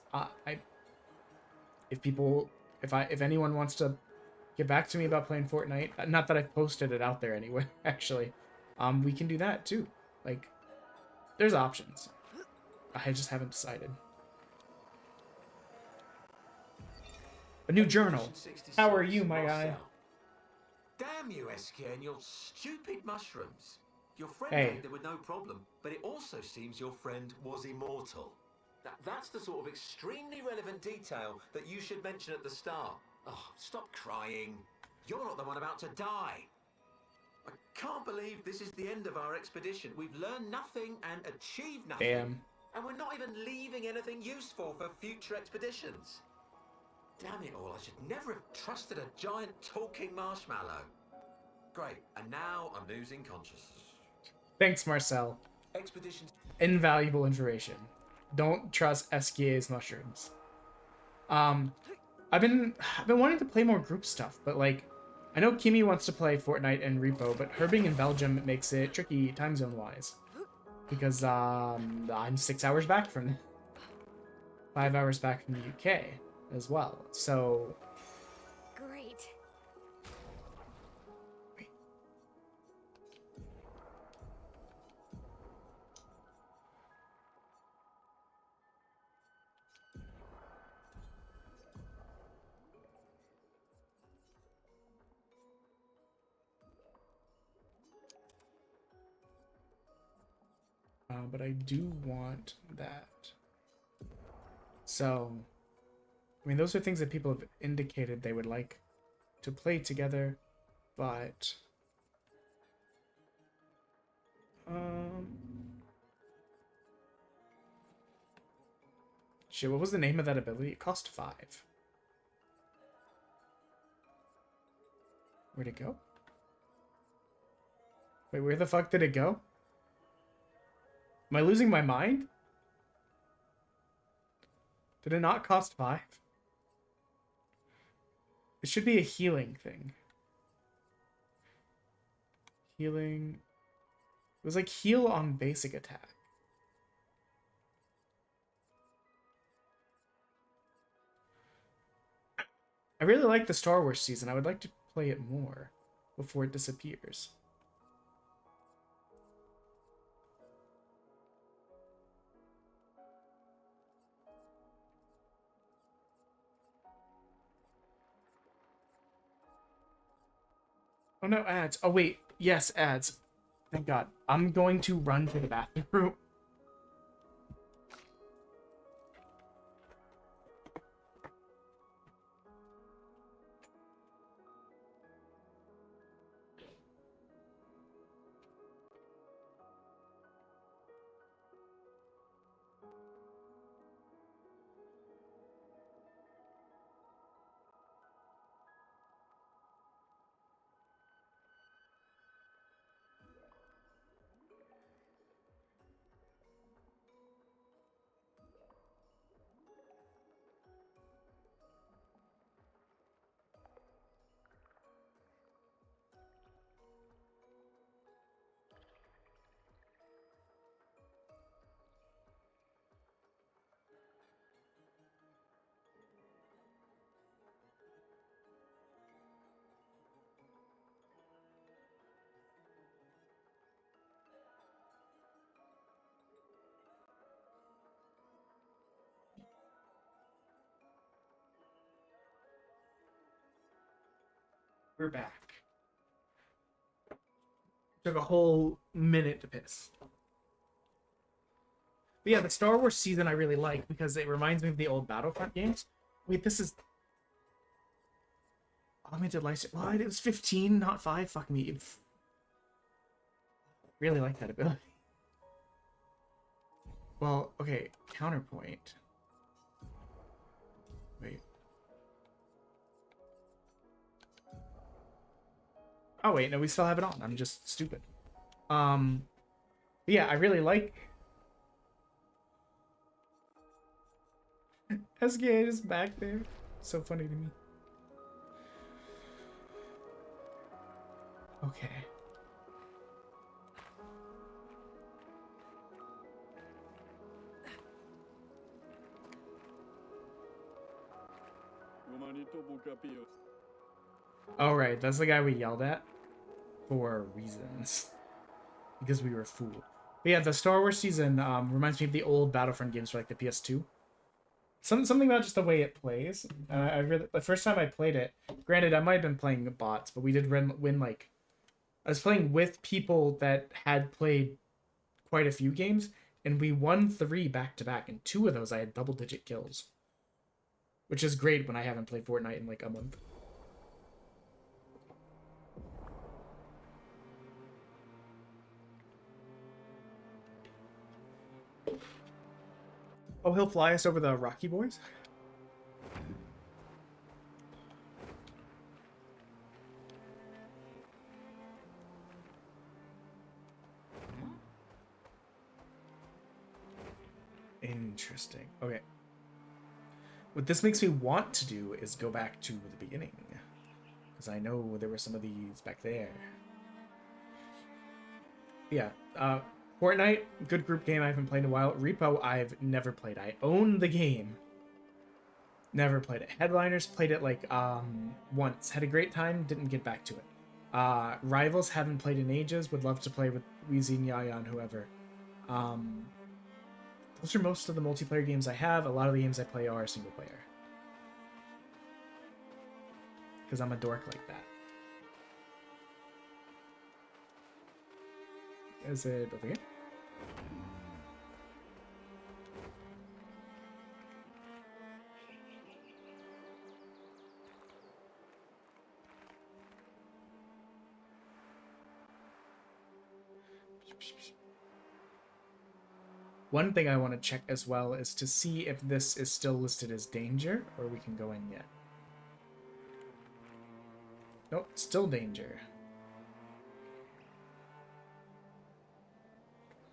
[SPEAKER 1] If anyone wants to get back to me about playing Fortnite, not that I've posted it out there anywhere, actually, we can do that too. Like, there's options. I just haven't decided. A new journal. How are you, my guy?
[SPEAKER 12] Damn you, SK, and your stupid mushrooms. Your friend
[SPEAKER 1] Hey.
[SPEAKER 12] ate them with no problem, but it also seems your friend was immortal. That's the sort of extremely relevant detail that you should mention at the start. Oh, stop crying. You're not the one about to die. I can't believe this is the end of our expedition. We've learned nothing and achieved nothing.
[SPEAKER 1] Damn.
[SPEAKER 12] And we're not even leaving anything useful for future expeditions. Damn it all, I should never have trusted a giant talking marshmallow. Great, and now I'm losing consciousness.
[SPEAKER 1] Thanks, Marcel.
[SPEAKER 12] Expedition.
[SPEAKER 1] Invaluable information. Don't trust SKA's mushrooms. I've been wanting to play more group stuff, but like, I know Kimmy wants to play Fortnite and Repo, but her being in Belgium makes it tricky time zone wise, because I'm 6 hours back from 5 hours back from the UK as well. So
[SPEAKER 8] Great.
[SPEAKER 1] but I do want that. So, I mean, those are things that people have indicated they would like to play together, but shit, what was the name of that ability? It cost 5. Where'd it go? Wait, where the fuck did it go? Am I losing my mind? Did it not cost 5? It should be a healing thing. Healing. It was like heal on basic attack. I really like the Star Wars season. I would like to play it more before it disappears. Oh no, ads. Oh wait, yes, ads. Thank God. I'm going to run to the bathroom. We're back. Took a whole minute to piss. But yeah, the Star Wars season I really like because it reminds me of the old Battlefront games. Wait, this is augmented life. What? It was 15, not 5. Fuck me. Really like that ability. Well, okay. Counterpoint. Wait. Oh wait, no, we still have it on. I'm just stupid. But yeah, I really like SKA is back there. So funny to me. Okay. All right, that's the guy we yelled at for reasons. Because we were fooled. But yeah, the Star Wars season reminds me of the old Battlefront games for like the PS2. Something about just the way it plays. I really, the first time I played it, granted I might have been playing bots, but we did win like, I was playing with people that had played quite a few games, and we won 3 back to back, and 2 of those I had double-digit kills, which is great when I haven't played Fortnite in like a month. Oh, he'll fly us over the Rocky Boys? Interesting. Okay. What this makes me want to do is go back to the beginning. Because I know there were some of these back there. Yeah. Fortnite, good group game I haven't played in a while. Repo, I've never played. I own the game. Never played it. Headliners, played it like once. Had a great time, didn't get back to it. Rivals, haven't played in ages. Would love to play with Wheezy and Yaya and whoever. Those are most of the multiplayer games I have. A lot of the games I play are single player. Because I'm a dork like that. Is it over here? One thing I want to check as well is to see if this is still listed as danger, or we can go in yet. Nope, still danger.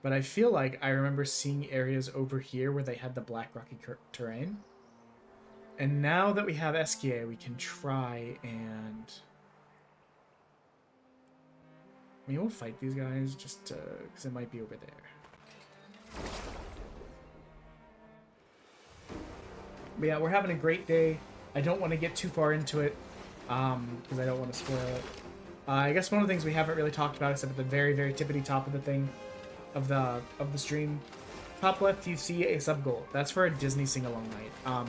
[SPEAKER 1] But I feel like I remember seeing areas over here where they had the black rocky terrain. And now that we have Eskia, we can try and... I mean, we'll fight these guys just because it might be over there. But yeah, we're having a great day. I don't want to get too far into it because I don't want to spoil it. I guess one of the things we haven't really talked about, except at the very, very tippity top of the thing, of the stream, top left you see a sub goal. That's for a Disney sing-along night.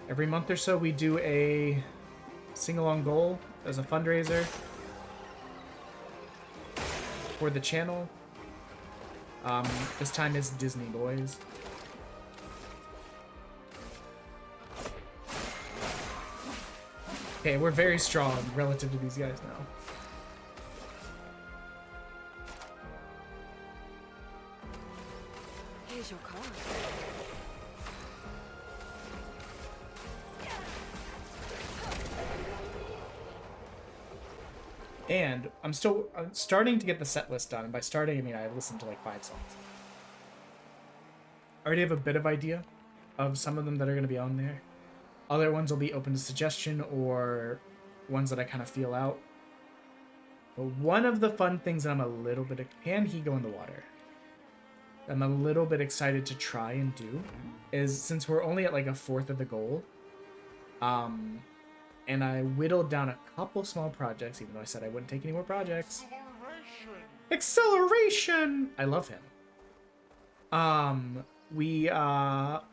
[SPEAKER 1] Every month or so we do a sing-along goal as a fundraiser for the channel. This time is Disney Boys. Okay, we're very strong relative to these guys now.
[SPEAKER 5] Here's your card.
[SPEAKER 1] And I'm starting to get the set list done. And by starting, I mean I listened to like 5 songs. I already have a bit of idea of some of them that are going to be on there. Other ones will be open to suggestion or ones that I kind of feel out. But one of the fun things that I'm a little bit... Can he go in the water? I'm a little bit excited to try and do is, since we're only at like a fourth of the goal, and I whittled down a couple small projects, even though I said I wouldn't take any more projects. Acceleration! I love him.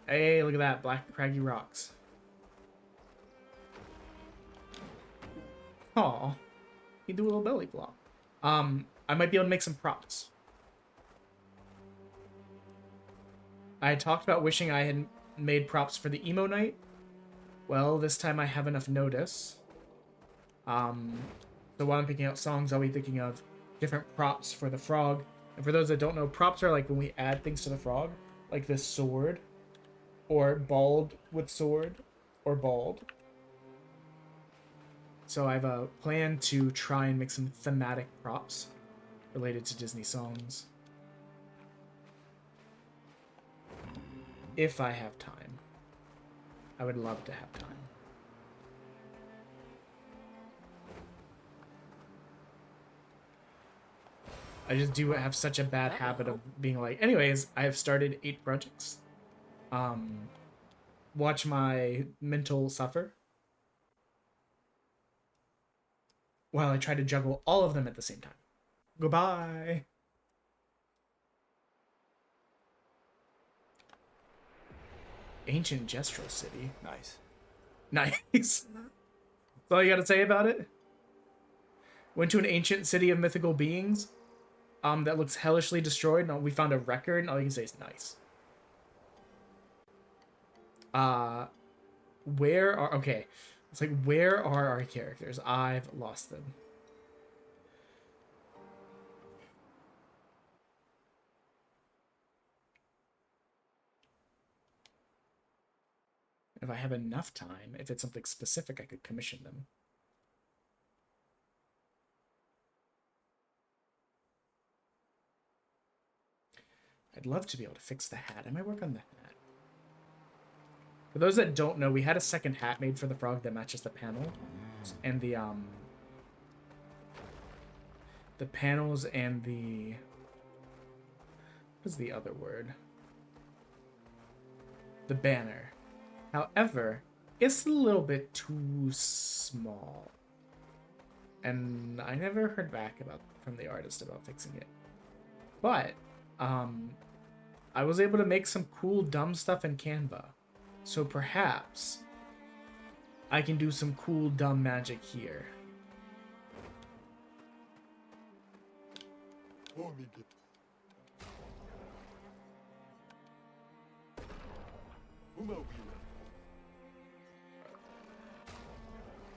[SPEAKER 1] Hey, look at that, black craggy rocks. Aw, you do a little belly flop. I might be able to make some props. I talked about wishing I had made props for the emo night. Well, this time I have enough notice. So while I'm picking out songs, I'll be thinking of different props for the frog. And for those that don't know, props are like when we add things to the frog, like this sword, or bald with sword, or bald. So I have a plan to try and make some thematic props related to Disney songs. If I have time. I would love to have time. I just do have such a bad habit of being like, anyways, I have started 8 projects. Watch my mental suffer while I try to juggle all of them at the same time. Goodbye. Ancient Gestural City.
[SPEAKER 4] Nice.
[SPEAKER 1] Nice. That's all you gotta say about it? Went to an ancient city of mythical beings that looks hellishly destroyed, and we found a record, and all you can say is nice. Where are... Okay. It's like, where are our characters? I've lost them. If I have enough time, if it's something specific, I could commission them. I'd love to be able to fix the hat. I might work on the hat. For those that don't know, we had a second hat made for the frog that matches the panel. And the panels and the... What's the other word? The banner. However, it's a little bit too small. And I never heard back from the artist about fixing it. But, I was able to make some cool, dumb stuff in Canva. So perhaps I can do some cool, dumb magic here.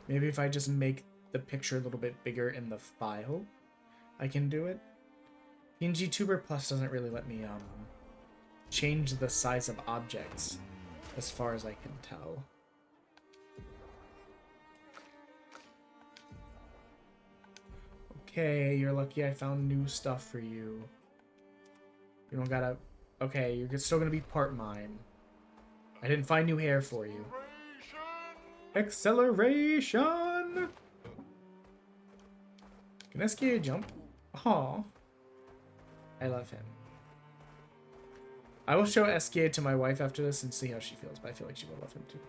[SPEAKER 1] Maybe if I just make the picture a little bit bigger in the file, I can do it. PNG Tuber Plus doesn't really let me change the size of objects as far as I can tell. Okay, you're lucky I found new stuff for you. You don't gotta... Okay, you're still gonna be part mine. I didn't find new hair for you. Acceleration! Can SKA jump? Aw. I love him. I will show SKA to my wife after this and see how she feels, but I feel like she will love him too.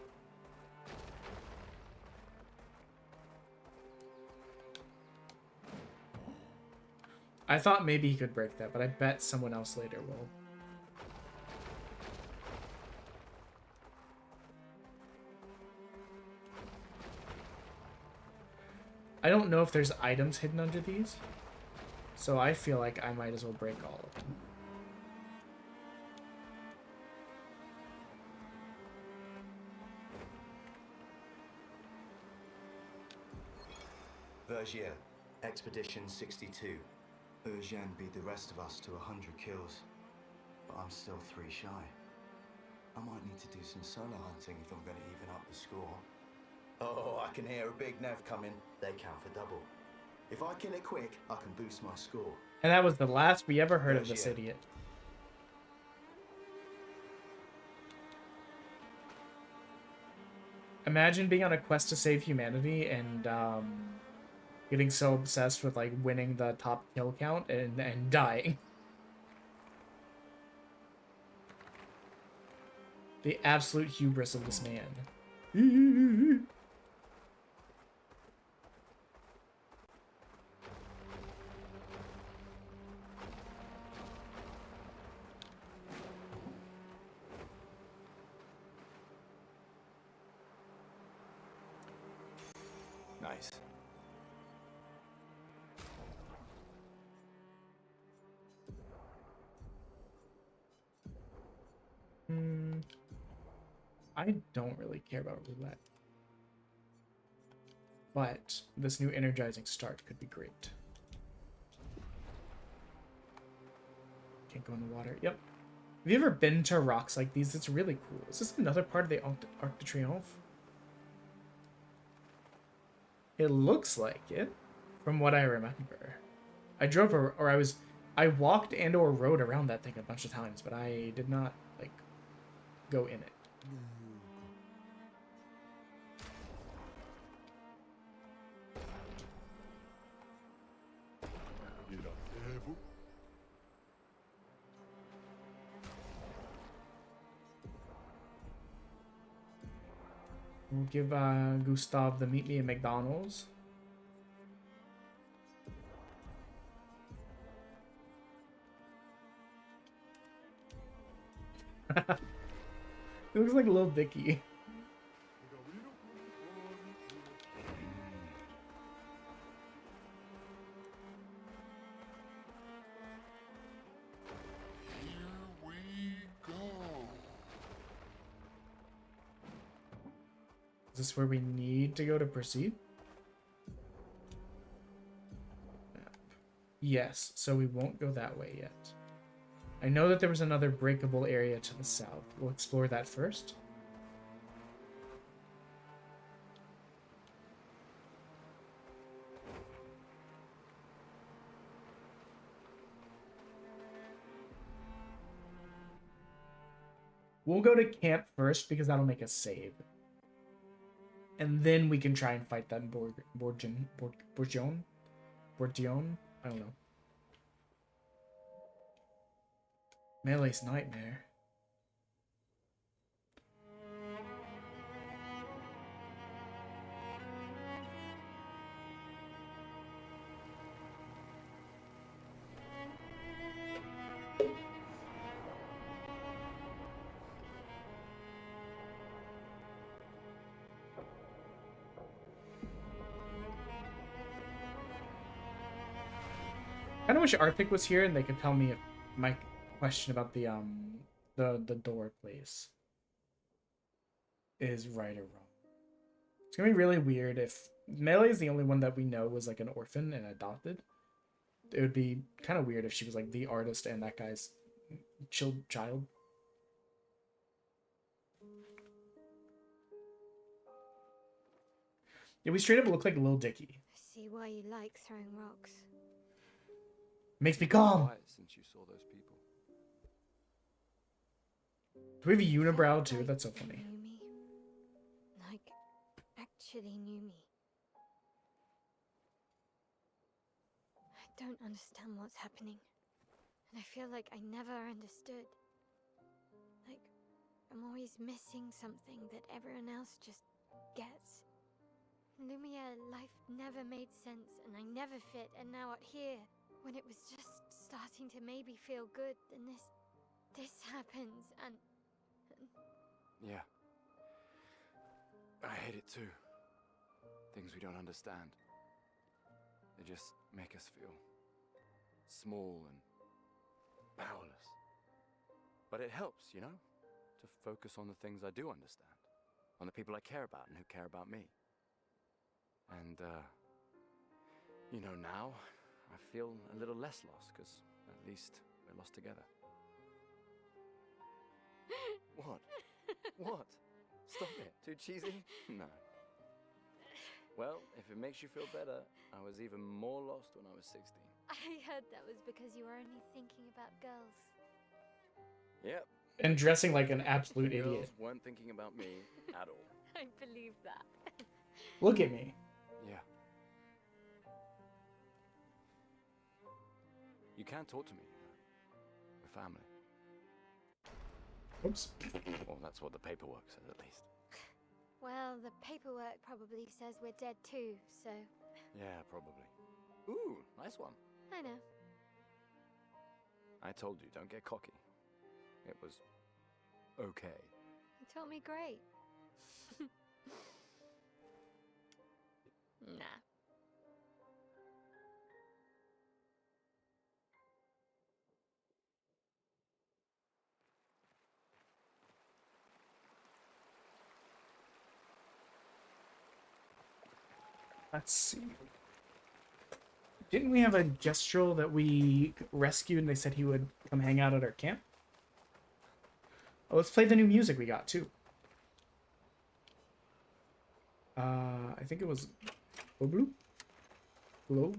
[SPEAKER 1] I thought maybe he could break that, but I bet someone else later will. I don't know if there's items hidden under these, so I feel like I might as well break all of them.
[SPEAKER 13] Vergier, Expedition 62. Eugène beat the rest of us to 100 kills, but I'm still 3 shy. I might need to do some solo hunting if I'm going to even up the score. Oh, I can hear a big Nev coming. They count for double. If I kill it quick, I can boost my score.
[SPEAKER 1] And that was the last we ever heard of this idiot. Imagine being on a quest to save humanity and getting so obsessed with like winning the top kill count and dying. The absolute hubris of this man.
[SPEAKER 4] Nice.
[SPEAKER 1] I don't really care about roulette. But this new energizing start could be great. Can't go in the water. Yep. Have you ever been to rocks like these? It's really cool. Is this another part of the Arc de Triomphe? It looks like it, from what I remember. I drove I walked and or rode around that thing a bunch of times, but I did not, like, go in it. We'll give Gustav the meet me at McDonald's. It looks like a little Dicky. Is this where we need to go to proceed? Yes, so we won't go that way yet. I know that there was another breakable area to the south. We'll explore that first. We'll go to camp first because that'll make us save. And then we can try and fight that Borgion? I don't know. Melee's nightmare. I kind of wish Arthur was here and they could tell me if my question about the door place is right or wrong. It's gonna be really weird if Melee is the only one that we know was like an orphan and adopted. It would be kind of weird if she was like the artist and that guy's child. Yeah, we straight up look like Lil Dicky.
[SPEAKER 2] I see why you like throwing rocks.
[SPEAKER 1] Makes me calm.
[SPEAKER 6] Since you saw those people.
[SPEAKER 1] Do we have a unibrow too? That's so funny.
[SPEAKER 2] Knew me. Like, actually knew me. I don't understand what's happening. And I feel like I never understood. Like, I'm always missing something that everyone else just gets. Lumia, life never made sense, and I never fit, and now out here, when it was just starting to maybe feel good, then this happens, and...
[SPEAKER 6] Yeah. I hate it too. Things we don't understand. They just make us feel small and powerless. But it helps, you know, to focus on the things I do understand, on the people I care about and who care about me. And, you know, now I feel a little less lost, because at least we're lost together. What? What? Stop it. Too cheesy? No. Well, if it makes you feel better, I was even more lost when I was 16.
[SPEAKER 2] I heard that was because you were only thinking about girls.
[SPEAKER 6] Yep.
[SPEAKER 1] And dressing like an absolute
[SPEAKER 6] The girls
[SPEAKER 1] idiot.
[SPEAKER 6] weren't thinking about me at all.
[SPEAKER 2] I believe that.
[SPEAKER 1] Look at me.
[SPEAKER 6] Yeah. You can talk to me, you know. We're family.
[SPEAKER 1] Oops.
[SPEAKER 6] Well, that's what the paperwork says, at least.
[SPEAKER 2] Well, the paperwork probably says we're dead too, so...
[SPEAKER 6] Yeah, probably. Ooh, nice one.
[SPEAKER 2] I know.
[SPEAKER 6] I told you, don't get cocky. It was okay.
[SPEAKER 2] You taught me great. Nah.
[SPEAKER 1] Let's see. Didn't we have a Gestrel that we rescued and they said he would come hang out at our camp? Oh, let's play the new music we got too. I think it was Goblu? Glow?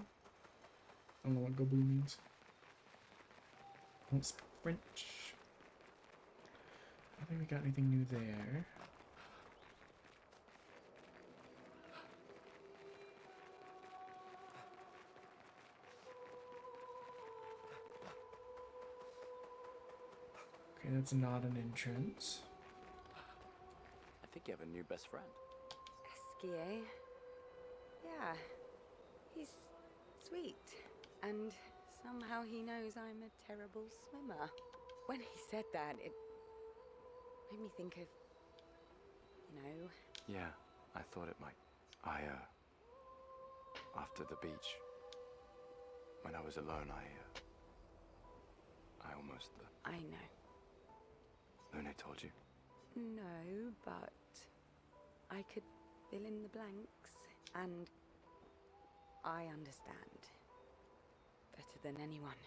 [SPEAKER 1] I don't know what Goblu means. Don't speak French. I don't think we got anything new there. Okay, that's not an entrance.
[SPEAKER 6] I think you have a new best friend.
[SPEAKER 5] Esquier. Yeah. He's sweet. And somehow he knows I'm a terrible swimmer. When he said that, it made me think of, you know...
[SPEAKER 6] Yeah, I thought it might. After the beach, when I was alone, I almost...
[SPEAKER 5] I know.
[SPEAKER 6] Lune told you?
[SPEAKER 5] No, but I could fill in the blanks, and I understand better than anyone.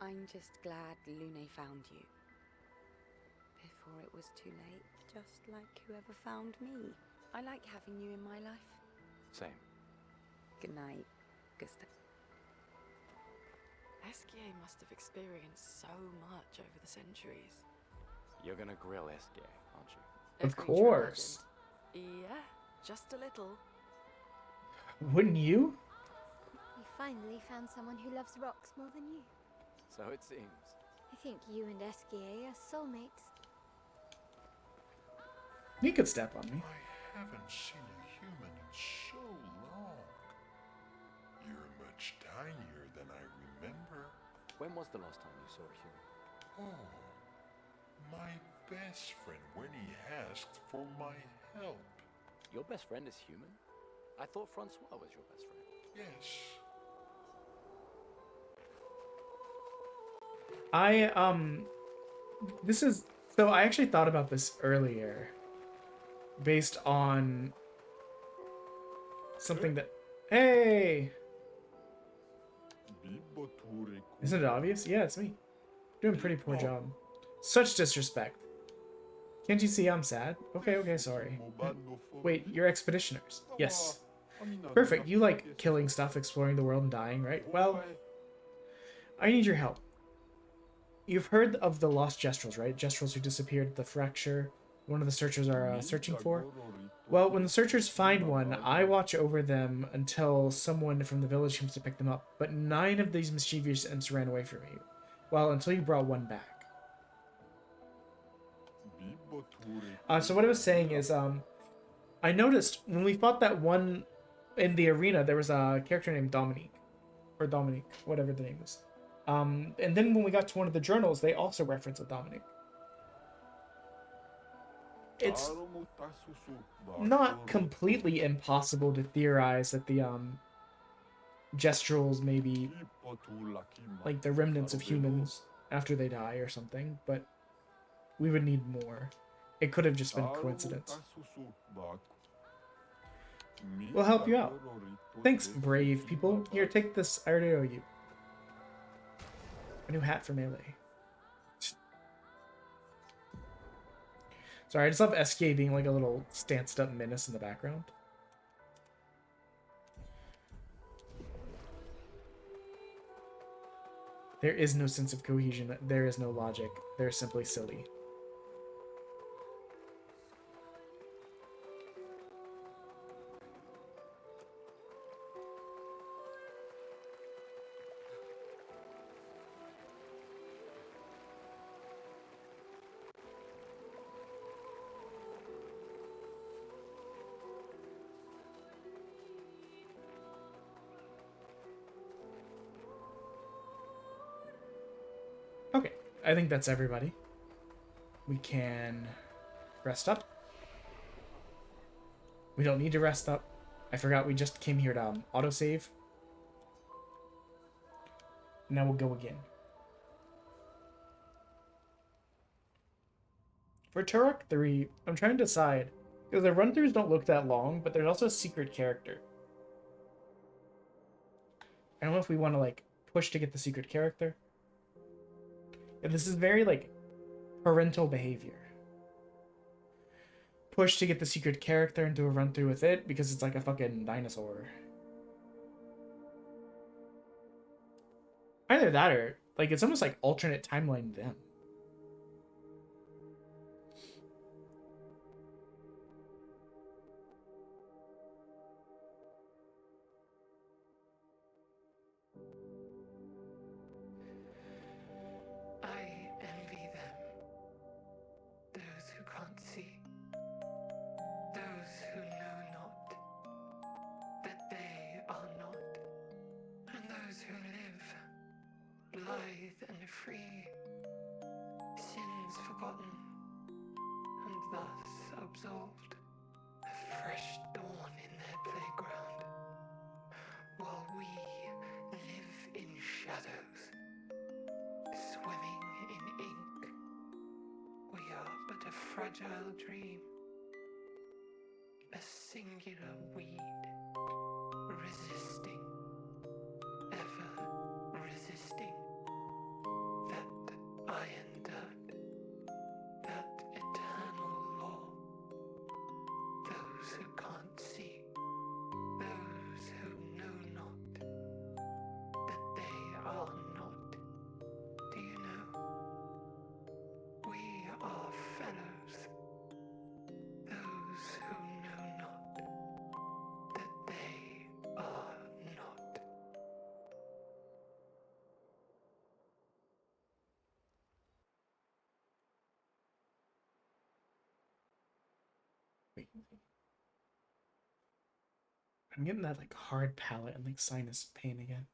[SPEAKER 5] I'm just glad Lune found you before it was too late, just like whoever found me. I like having you in my life.
[SPEAKER 6] Same.
[SPEAKER 5] Good night, Gustav.
[SPEAKER 8] Esquier must have experienced so much over the centuries.
[SPEAKER 6] You're gonna grill SK, aren't you?
[SPEAKER 1] Of
[SPEAKER 8] A creature
[SPEAKER 1] course.
[SPEAKER 8] legend. Yeah, just a little.
[SPEAKER 1] Wouldn't you?
[SPEAKER 2] We finally found someone who loves rocks more than you.
[SPEAKER 6] So it seems.
[SPEAKER 2] I think you and SKA are soulmates.
[SPEAKER 1] You could step on me.
[SPEAKER 11] I haven't seen a human in so long. You're much tinier than I remember.
[SPEAKER 6] When was the last time you saw a human?
[SPEAKER 11] Oh, my best friend when he asked for my help.
[SPEAKER 6] Your best friend is human? I thought Francois was your best friend.
[SPEAKER 11] Yes.
[SPEAKER 1] This is, so I actually thought about this earlier based on something that, hey, isn't it obvious? Yeah, it's me. Doing a pretty poor job. Such disrespect. Can't you see I'm sad? Okay, sorry. Wait, you're expeditioners. Yes. Perfect, you like killing stuff, exploring the world, and dying, right? Well, I need your help. You've heard of the lost Gestrels, right? Gestrels who disappeared at the fracture. One of the searchers are searching for. Well, when the searchers find one, I watch over them until someone from the village comes to pick them up. But 9 of these mischievous imps ran away from you. Well, until you brought one back. So what I was saying is, I noticed when we fought that one in the arena, there was a character named Dominique. Or Dominique, whatever the name is. And then when we got to one of the journals, they also reference a Dominic. It's not completely impossible to theorize that the Gestrels may be like the remnants of humans after they die or something, but we would need more. It could have just been coincidence. We'll help you out. Thanks, brave people. Here, take this. I already owe you. A new hat for melee. Sorry, I just love SK being like a little stanced up menace in the background. There is no sense of cohesion. There is no logic. They're simply silly. Okay, I think that's everybody. We can rest up. We don't need to rest up. I forgot we just came here to autosave. Now we'll go again. For Turok 3, I'm trying to decide, because the run-throughs don't look that long, but there's also a secret character. I don't know if we want to, like, push to get the secret character. Yeah, this is very, like, parental behavior. Push to get the secret character and do a run-through with it, because it's like a fucking dinosaur. Either that or, like, it's almost like alternate timeline them.
[SPEAKER 14] I envy them. Those who can't see. Those who know not that they are not. And those who live, lithe and free, sins forgotten, and thus absolved. A fresh dawn in their playground, while we live in shadows, swimming in ink. We are but a fragile dream, a singular weed, resisting, ever resisting, that iron dirt, that eternal law. Those who can't see, those who know not that they are not. Do you know? We are
[SPEAKER 1] I'm getting that like hard palate and like sinus pain again.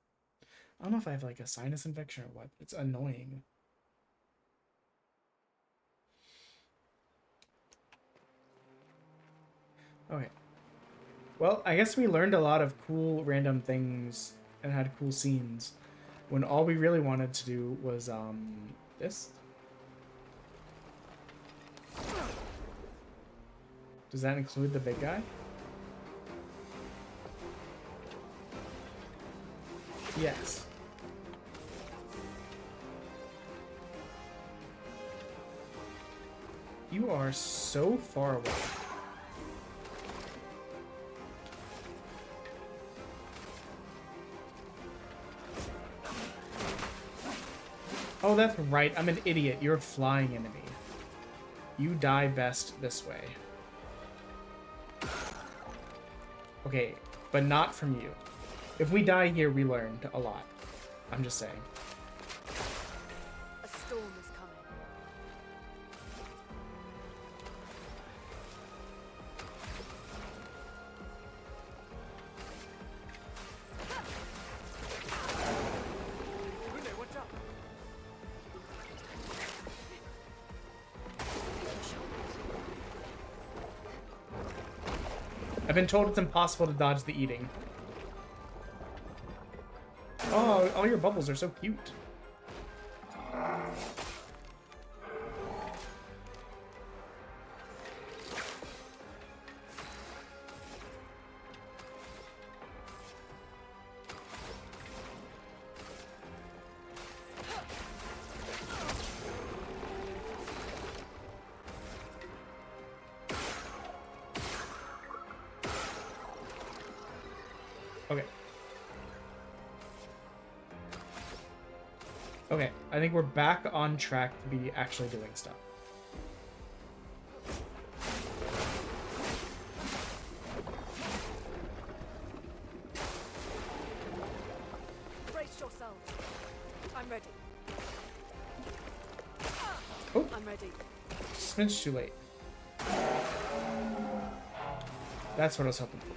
[SPEAKER 1] I don't know if I have like a sinus infection or what. It's annoying. Okay. Well, I guess we learned a lot of cool random things and had cool scenes when all we really wanted to do was this. Does that include the big guy? Yes. You are so far away. Oh, that's right. I'm an idiot. You're a flying enemy. You die best this way. Okay, but not from you. If we die here, we learned a lot. I'm just saying.
[SPEAKER 8] A storm is coming. Rune, watch out.
[SPEAKER 1] I've been told it's impossible to dodge the eating. Oh, all your bubbles are so cute. Okay. Okay, I think we're back on track to be actually doing stuff.
[SPEAKER 8] Brace yourselves. I'm ready.
[SPEAKER 1] Oh.
[SPEAKER 8] I'm ready.
[SPEAKER 1] Smidge too late. That's what I was hoping for.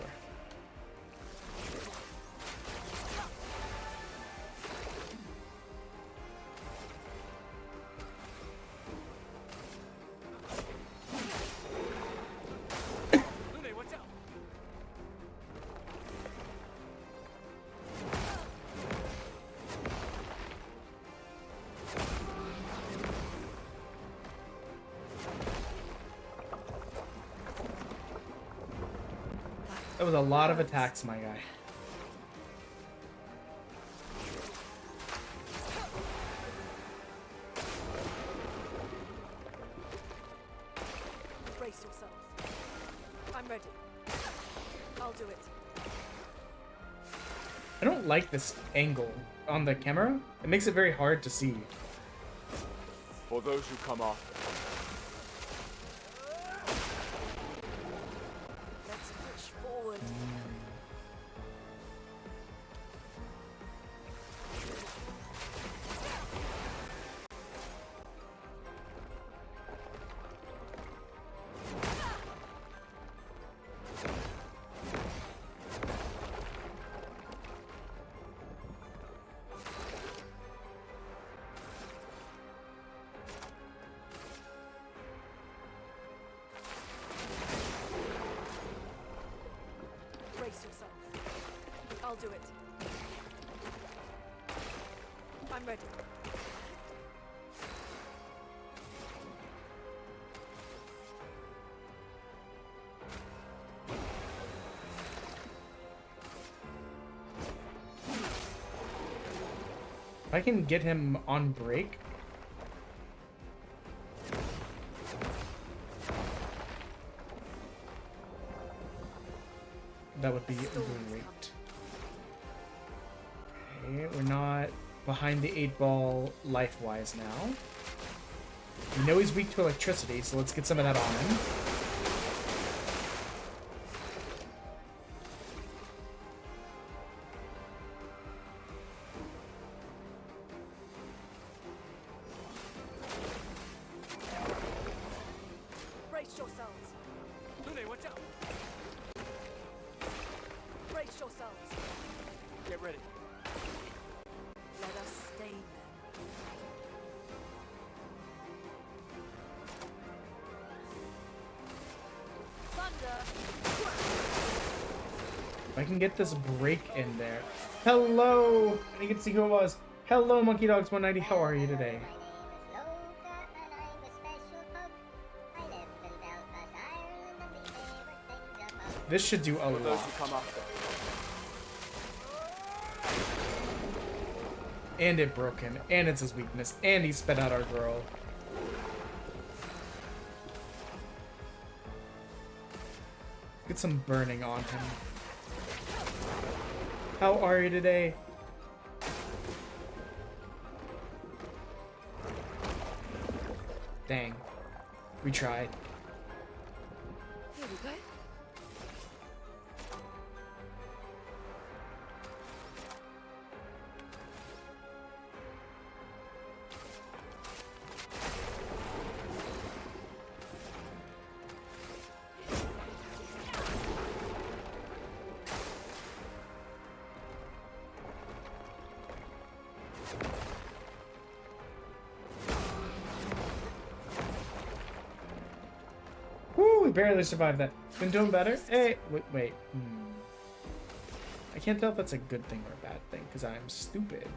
[SPEAKER 1] That was a lot of attacks, my guy.
[SPEAKER 8] Brace yourselves. I'm ready. I'll do it.
[SPEAKER 1] I don't like this angle on the camera. It makes it very hard to see.
[SPEAKER 4] For those who come after.
[SPEAKER 8] Let's push forward. Brace yourselves. I'll do it. I'm ready.
[SPEAKER 1] If I can get him on break. That would be great. Okay, we're not behind the 8-ball life-wise now. We know he's weak to electricity, so let's get some of that on him.
[SPEAKER 8] Brace yourselves.
[SPEAKER 6] Lune, watch out!
[SPEAKER 8] Brace yourselves.
[SPEAKER 6] Get ready.
[SPEAKER 8] Let us stain them. Thunder!
[SPEAKER 1] If I can get this break in there. Hello! I didn't get to see who it was. Hello, Monkey Dogs 190. How are you today? This should do a
[SPEAKER 4] For those
[SPEAKER 1] lot.
[SPEAKER 4] who come after.
[SPEAKER 1] And it broke him. And it's his weakness. And he sped out our girl. Get some burning on him. How are you today? Dang. We tried.
[SPEAKER 8] Here we go.
[SPEAKER 1] Woo, we barely survived that. Been doing better? Hey, wait. I can't tell if that's a good thing or a bad thing, because I'm stupid.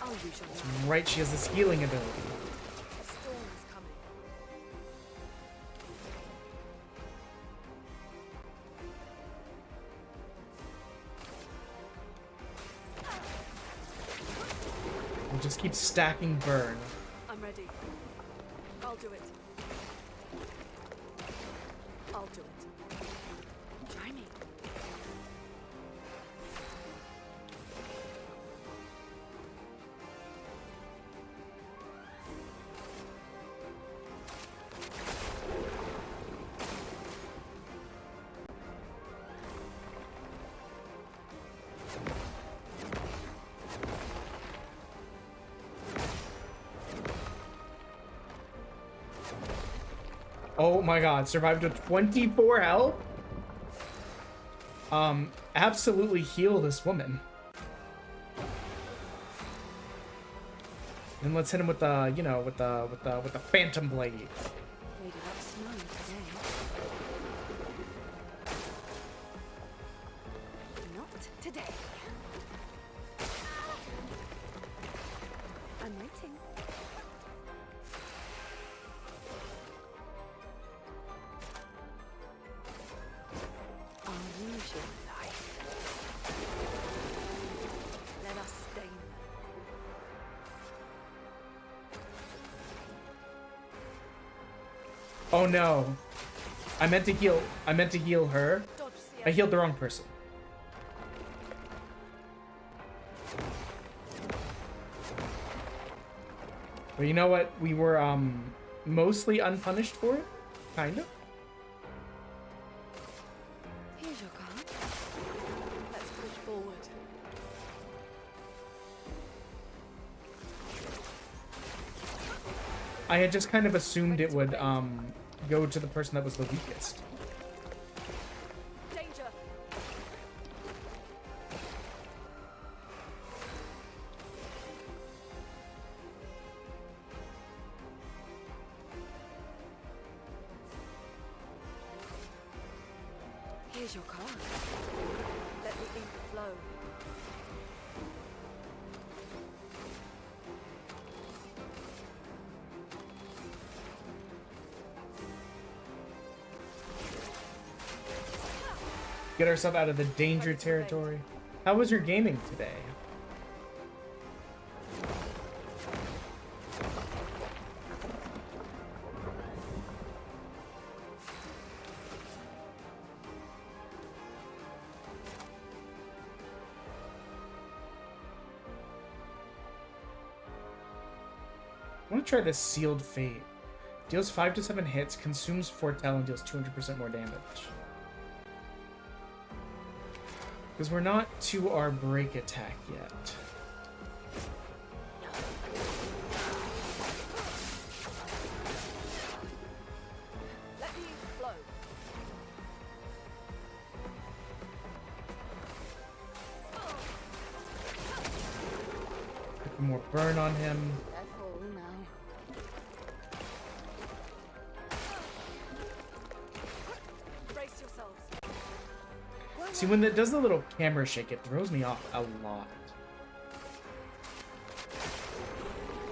[SPEAKER 8] I'll use your
[SPEAKER 1] That's right, she has this healing ability.
[SPEAKER 8] A storm is coming.
[SPEAKER 1] We'll just keep stacking burn.
[SPEAKER 8] I'm ready. I'll do it. I'll do it. Try me.
[SPEAKER 1] Oh my god, survived with 24 health? Absolutely heal this woman. And let's hit him with the, you know, with the Phantom Blade.
[SPEAKER 8] Made it up snow today. Not today. I'm waiting. I'll use your life. Let us stain them.
[SPEAKER 1] Oh no. I meant to heal her. I healed the wrong person. But you know what? We were mostly unpunished for it. Kinda.
[SPEAKER 8] Here's your card. Let's push forward.
[SPEAKER 1] I had just kind of assumed it would go to the person that was the weakest.
[SPEAKER 8] Danger. Here's your card. Let the ink flow.
[SPEAKER 1] Get ourselves out of the danger territory. How was your gaming today? I want to try this Sealed Fate. Deals 5 to 7 hits, consumes Foretell, and deals 200% more damage. Because we're not to our break attack yet. More burn on him.
[SPEAKER 5] Careful now.
[SPEAKER 8] Brace yourselves.
[SPEAKER 1] See, when it does the little camera shake, it throws me off a lot.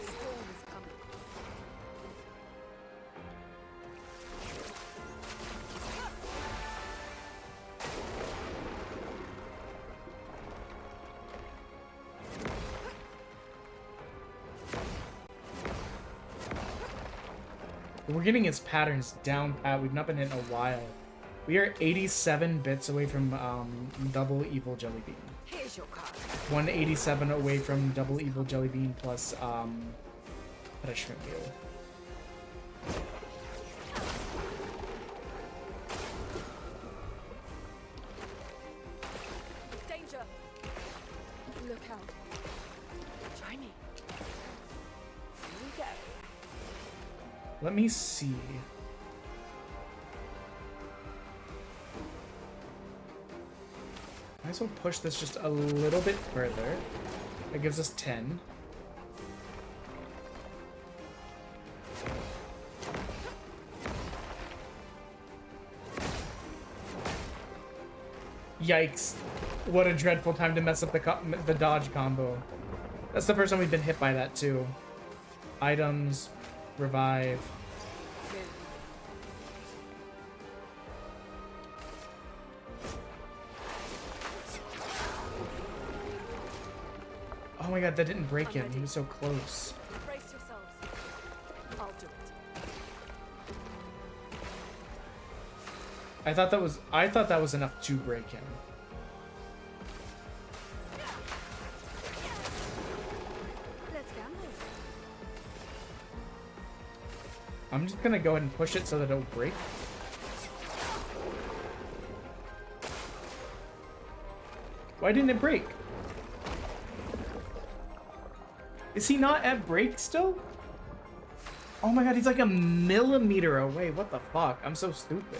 [SPEAKER 8] Storm is coming.
[SPEAKER 1] We're getting his patterns down pat. We've not been hit in a while. We are 87 bits away from double evil jelly bean.
[SPEAKER 8] Here's your card.
[SPEAKER 1] 187 away from double evil jelly bean plus punishment wheel.
[SPEAKER 8] Danger. Look out. Try me. Here we go.
[SPEAKER 1] Let me see. Might as well push this just a little bit further. That gives us 10. Yikes. What a dreadful time to mess up the dodge combo. That's the first time we've been hit by that too. Items, revive. Oh my god, that didn't break him. He was so close.
[SPEAKER 8] Brace yourselves. I'll do it.
[SPEAKER 1] I thought that was enough to break him.
[SPEAKER 8] Let's gamble.
[SPEAKER 1] I'm just gonna go ahead and push it so that it'll break. Why didn't it break? Is he not at break still? Oh my god, he's like a millimeter away. What the fuck? I'm so stupid.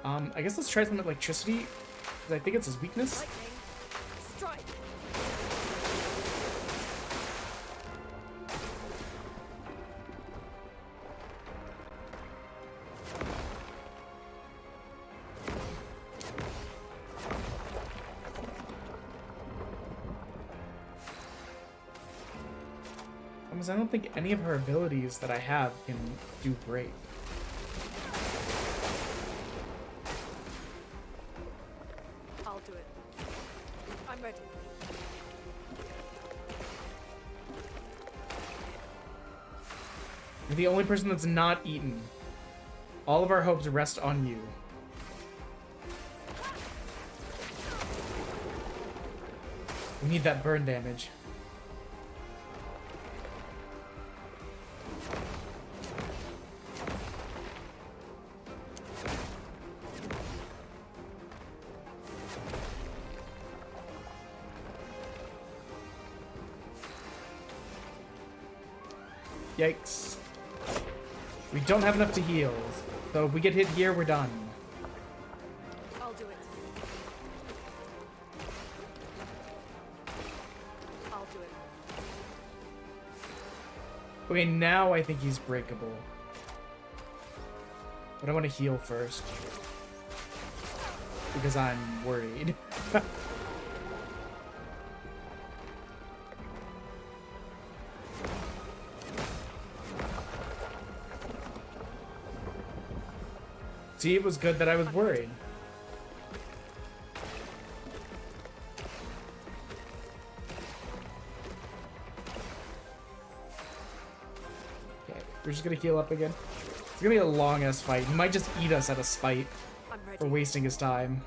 [SPEAKER 1] I guess let's try some electricity, because I think it's his weakness.
[SPEAKER 8] Lightning. Strike.
[SPEAKER 1] I don't think any of her abilities that I have can do break.
[SPEAKER 8] I'll do it. I'm ready.
[SPEAKER 1] You're the only person that's not eaten. All of our hopes rest on you. We need that burn damage. Yikes. We don't have enough to heal. So if we get hit here, we're done.
[SPEAKER 8] I'll do it. I'll do it.
[SPEAKER 1] Okay, now I think he's breakable. But I want to heal first. Because I'm worried. See, it was good that I was worried. Okay, we're just gonna heal up again. It's gonna be a long-ass fight. He might just eat us out of spite for wasting his time.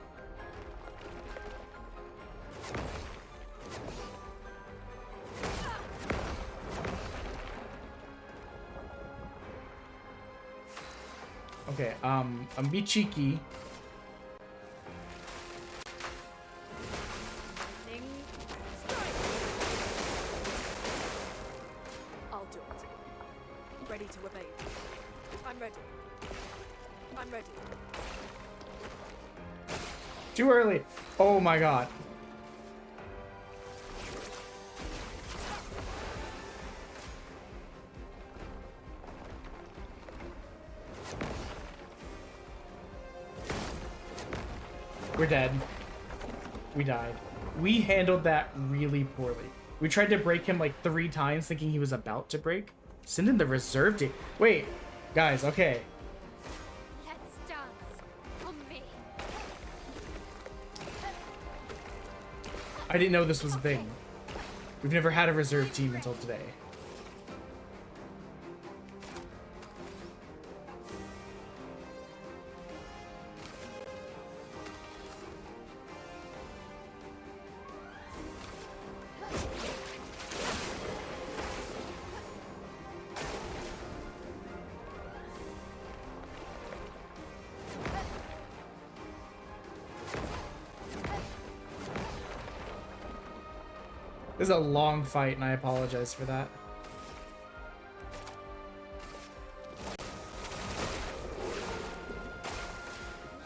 [SPEAKER 1] Okay, I'm gonna be cheeky.
[SPEAKER 8] Lightning. Strike. I'll do it. Ready to evade. I'm ready. I'm ready.
[SPEAKER 1] Too early. Oh my god. We're dead. We died. We handled that really poorly. We tried to break him like 3 times thinking he was about to break. Send in the reserve team. Wait, guys, okay.
[SPEAKER 2] Let's dance on me.
[SPEAKER 1] I didn't know this was a thing. We've never had a reserve team until today. This is a long fight, and I apologize for that.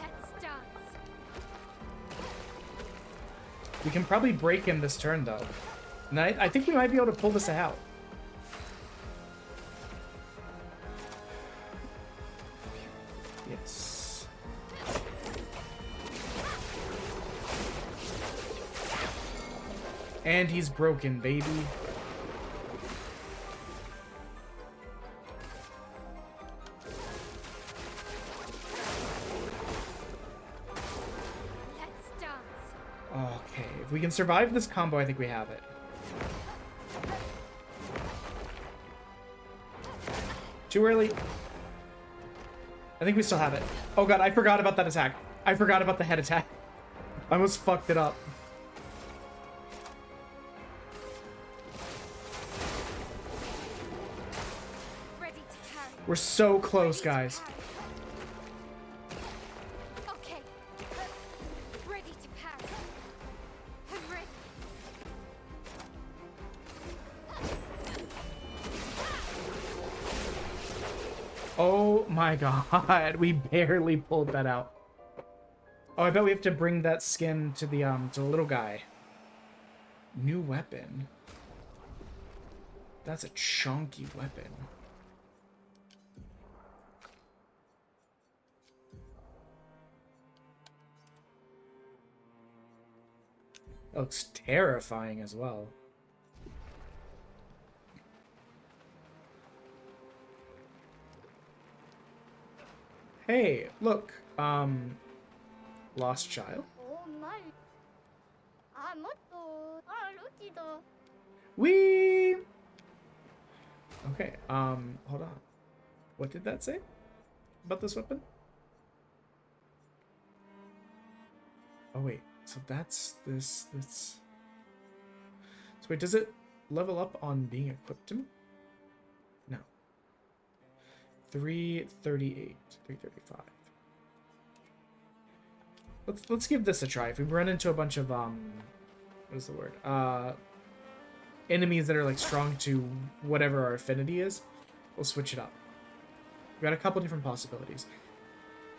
[SPEAKER 2] Let's dance.
[SPEAKER 1] We can probably break him this turn, though. And I think we might be able to pull this out. Yes. And he's broken, baby.
[SPEAKER 2] Let's dance.
[SPEAKER 1] Okay, if we can survive this combo, I think we have it. Too early. I think we still have it. Oh god, I forgot about that attack. I forgot about the head attack. I almost fucked it up. We're so close, guys.
[SPEAKER 2] Okay. Ready to parry. I'm ready.
[SPEAKER 1] Oh my god, we barely pulled that out. Oh, I bet we have to bring that skin to the little guy. New weapon. That's a chunky weapon. That looks terrifying as well. Hey, look, lost child. Wee. Okay, hold on. What did that say about this weapon? Oh wait, so that's this. So wait, does it level up on being equipped to me? No. 338, 335. Let's give this a try. If we run into a bunch of what is the word? Enemies that are like strong to whatever our affinity is, we'll switch it up. We've got a couple different possibilities.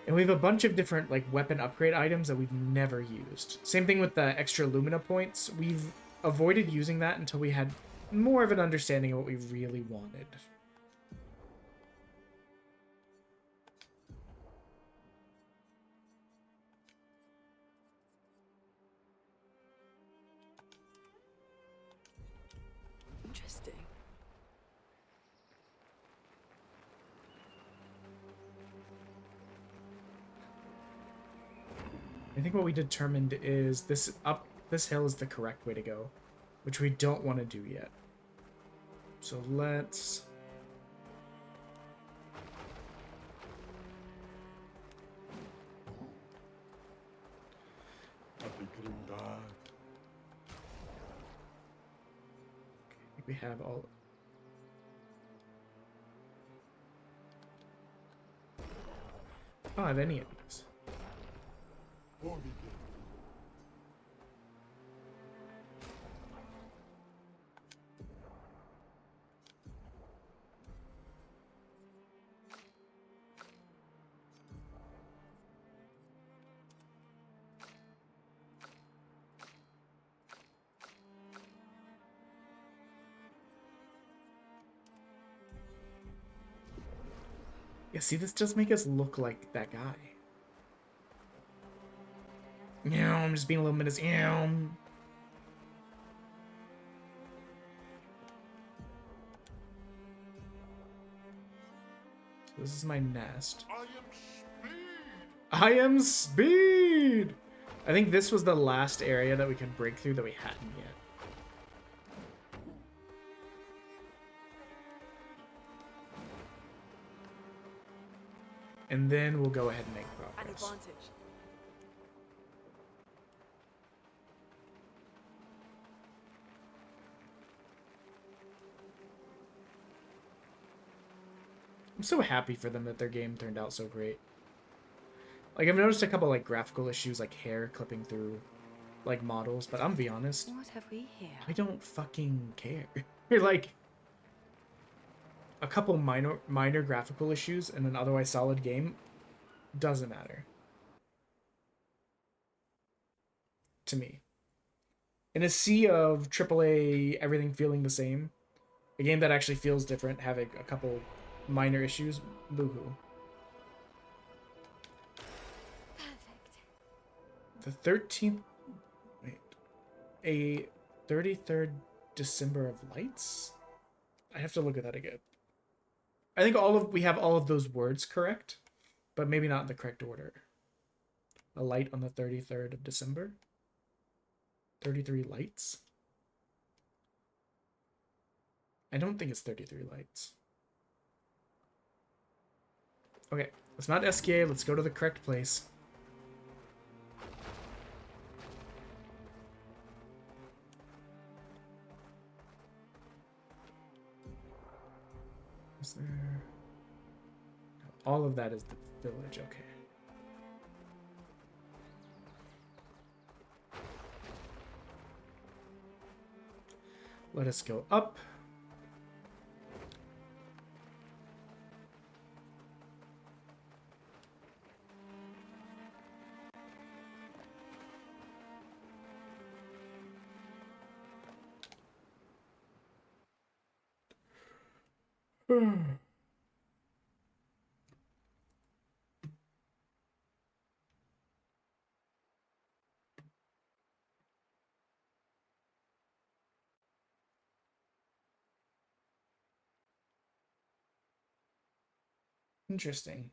[SPEAKER 1] And we have a bunch of different like weapon upgrade items that we've never used. Same thing with the extra Lumina points. We've avoided using that until we had more of an understanding of what we really wanted.
[SPEAKER 8] Interesting.
[SPEAKER 1] I think what we determined is this hill is the correct way to go, which we don't want to do yet. So let's we have all. I don't have any of these. Yeah, see, this does make us look like that guy. I'm just being a little menace. This is my nest. I am Speed! I think this was the last area that we could break through that we hadn't yet. And then we'll go ahead and make
[SPEAKER 8] An
[SPEAKER 1] progress.
[SPEAKER 8] advantage.
[SPEAKER 1] I'm so happy for them that their game turned out so great. Like, I've noticed a couple, like, graphical issues, like hair clipping through, like, models, but I'm gonna be honest,
[SPEAKER 5] What have we here?
[SPEAKER 1] I don't fucking care. Like, a couple minor graphical issues and an otherwise solid game doesn't matter. To me. In a sea of AAA, everything feeling the same, a game that actually feels different, having a couple minor issues, boo-hoo. The 13th... Wait. A 33rd December of Lights? I have to look at that again. I think we have all of those words correct, but maybe not in the correct order. A light on the 33rd of December? 33 lights? I don't think it's 33 lights. Okay, let's not SKA, let's go to the correct place. Is there... No, all of that is the village, okay. Let us go up. Interesting.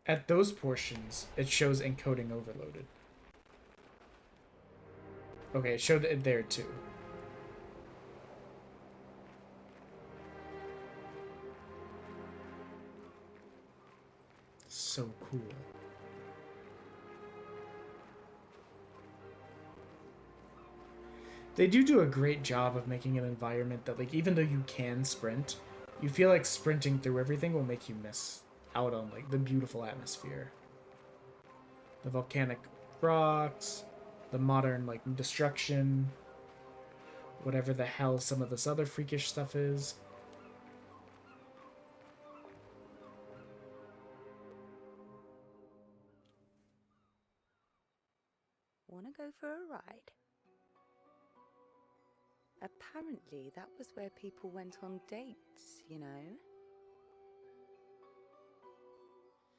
[SPEAKER 1] At those portions, it shows encoding overloaded. Okay, it showed it there too. So cool. They do a great job of making an environment that, like, even though you can sprint, you feel like sprinting through everything will make you miss out on, like, the beautiful atmosphere. The volcanic rocks, the modern, like, destruction, whatever the hell some of this other freakish stuff is.
[SPEAKER 5] Wanna go for a ride? Apparently, that was where people went on dates, you know?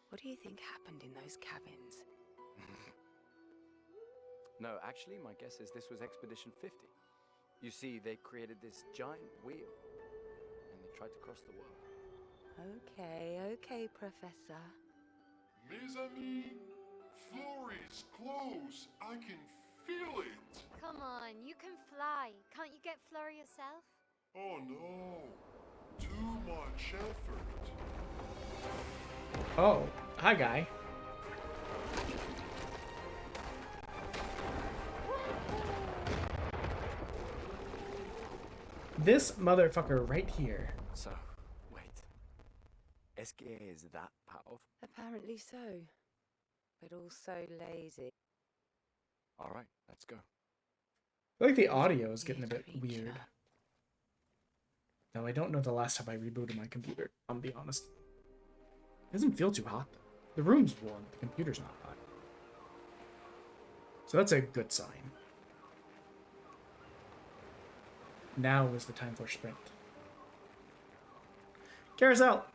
[SPEAKER 5] What do you think happened in those cabins?
[SPEAKER 6] No, actually, my guess is this was Expedition 50. You see, they created this giant wheel, and they tried to cross the world.
[SPEAKER 5] Okay, Professor.
[SPEAKER 11] Mes amis, Florey's close. I can feel it.
[SPEAKER 2] Come on, you can fly. Can't you get Florey yourself?
[SPEAKER 11] Oh no, too much effort.
[SPEAKER 1] Oh, hi, guy. This motherfucker right here.
[SPEAKER 6] So, wait. SKA is that powerful?
[SPEAKER 5] Apparently so. But also lazy.
[SPEAKER 6] Alright, let's go.
[SPEAKER 1] I feel like the audio is getting a bit weird. Now, I don't know the last time I rebooted my computer, I'll be honest. It doesn't feel too hot, though. The room's warm, the computer's not hot. So that's a good sign. Now is the time for sprint. Carousel!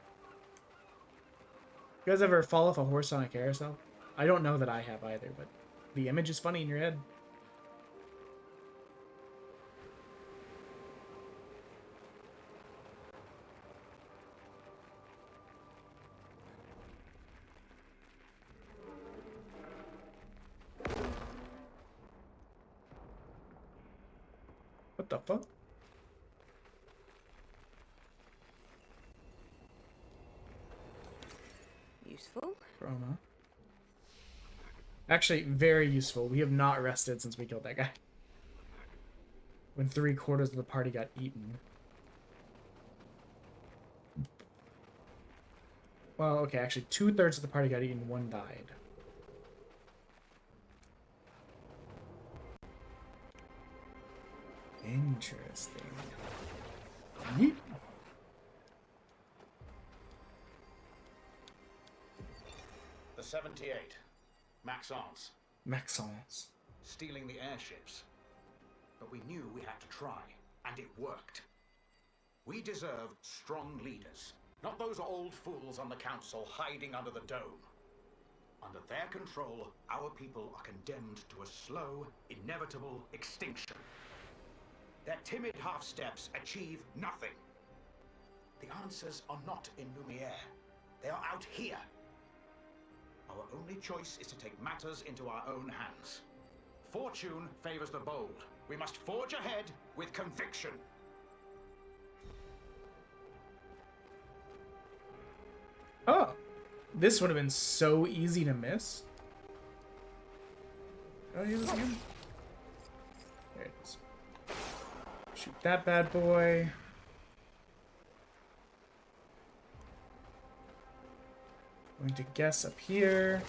[SPEAKER 1] You guys ever fall off a horse on a carousel? I don't know that I have either, but the image is funny in your head. What the fuck?
[SPEAKER 5] Useful.
[SPEAKER 1] Promo. Actually, very useful. We have not rested since we killed that guy. When 3/4 of the party got eaten. Well, okay, actually 2/3 of the party got eaten, 1 died. Interesting. Yeet.
[SPEAKER 15] The 78. Maxence.
[SPEAKER 1] Maxence.
[SPEAKER 15] Stealing the airships. But we knew we had to try, and it worked. We deserve strong leaders, not those old fools on the council hiding under the dome. Under their control, our people are condemned to a slow, inevitable extinction. Their timid half-steps achieve nothing. The answers are not in Lumiere. They are out here. Our only choice is to take matters into our own hands. Fortune favors the bold. We must forge ahead with conviction.
[SPEAKER 1] Oh, this would have been so easy to miss. Oh, use this again. There it is. Shoot that bad boy. Going to guess up here.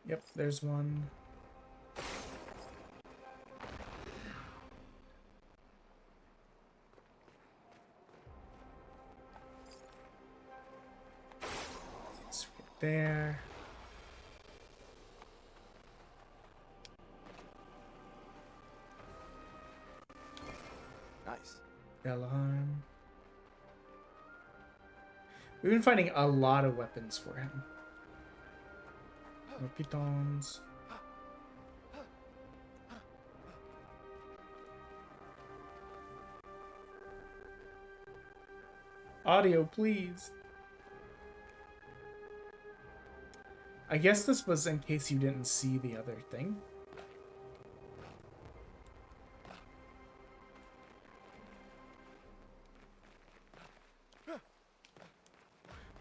[SPEAKER 1] Yep, there's one. It's right there.
[SPEAKER 6] Nice.
[SPEAKER 1] Alarm. We've been finding a lot of weapons for him. No pitons. Audio, please. I guess this was in case you didn't see the other thing.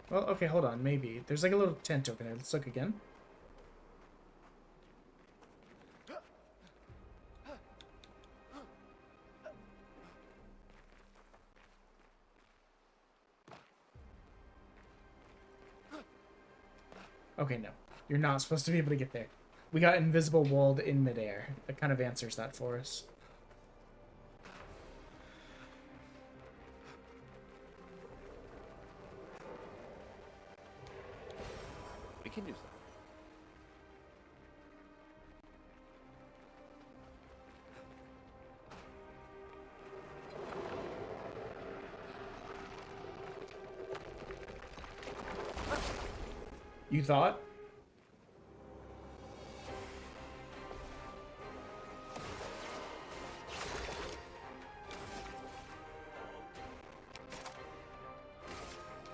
[SPEAKER 1] Well, okay, hold on, maybe. There's like a little tent over there. Let's look again. Okay, no. You're not supposed to be able to get there. We got invisible walled in midair. That kind of answers that for us.
[SPEAKER 6] We can use that.
[SPEAKER 1] You thought?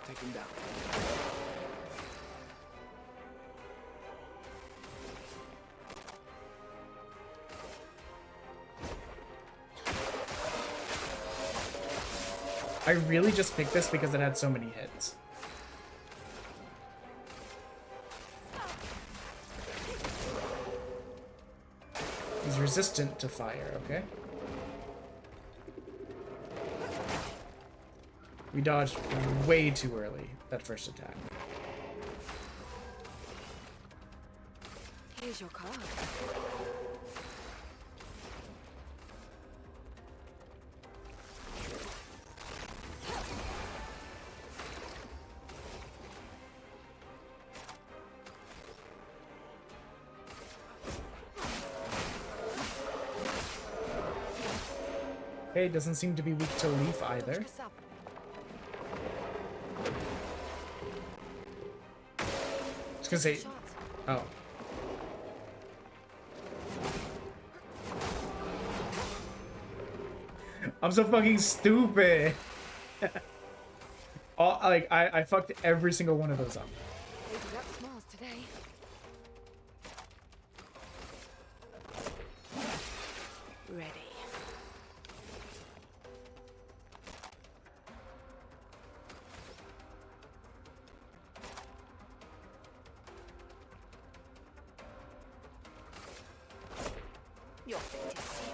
[SPEAKER 6] Take him down.
[SPEAKER 1] I really just picked this because it had so many hits. He's resistant to fire, okay? We dodged way too early that first attack.
[SPEAKER 5] Here's your card.
[SPEAKER 1] Okay, doesn't seem to be weak to leaf either. gonna say, oh. I'm so fucking stupid. I fucked every single one of those up.
[SPEAKER 5] Maybe up smiles today. Ready. Your fate is sealed.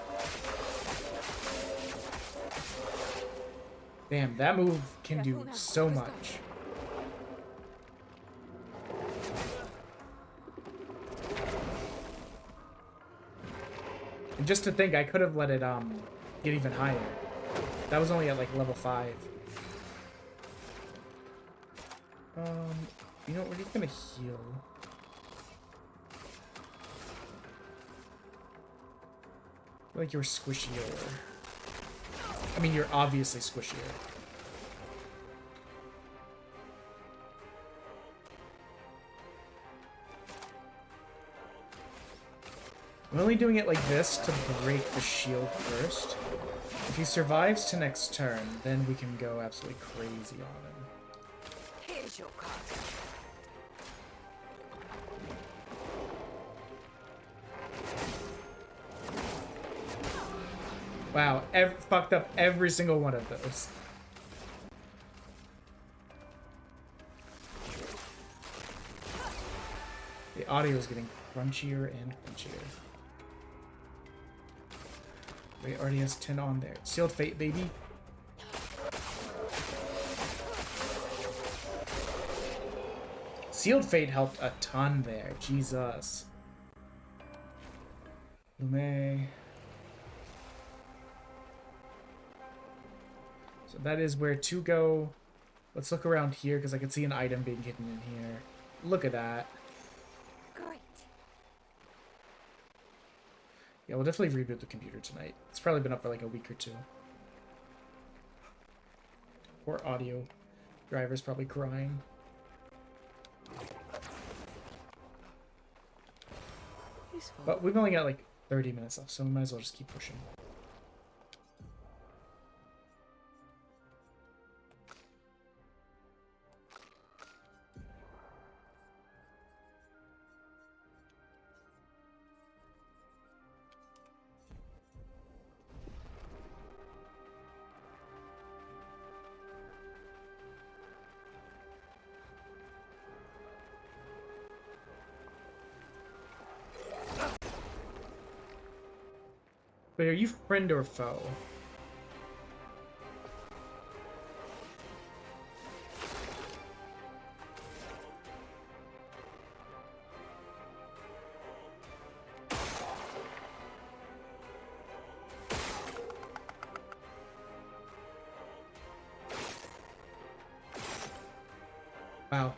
[SPEAKER 1] Damn, that move can do so much. And just to think, I could have let it get even higher. That was only at like level 5. You know, we're just gonna heal. I feel like you're squishier. I mean, you're obviously squishier. I'm only doing it like this to break the shield first. If he survives to next turn, then we can go absolutely crazy on him.
[SPEAKER 5] Here's your card.
[SPEAKER 1] Wow, fucked up every single one of those. The audio is getting crunchier and crunchier. Wait, already has 10 on there. Sealed Fate, baby. Sealed Fate helped a ton there. Jesus. Lume. So that is where to go. Let's look around here because I can see an item being hidden in here. Look at that.
[SPEAKER 2] Great.
[SPEAKER 1] Yeah, we'll definitely reboot the computer tonight. It's probably been up for like a week or two. Poor audio. Driver's probably crying.
[SPEAKER 5] Useful.
[SPEAKER 1] But we've only got like 30 minutes left, so we might as well just keep pushing. But are you friend or foe? Wow.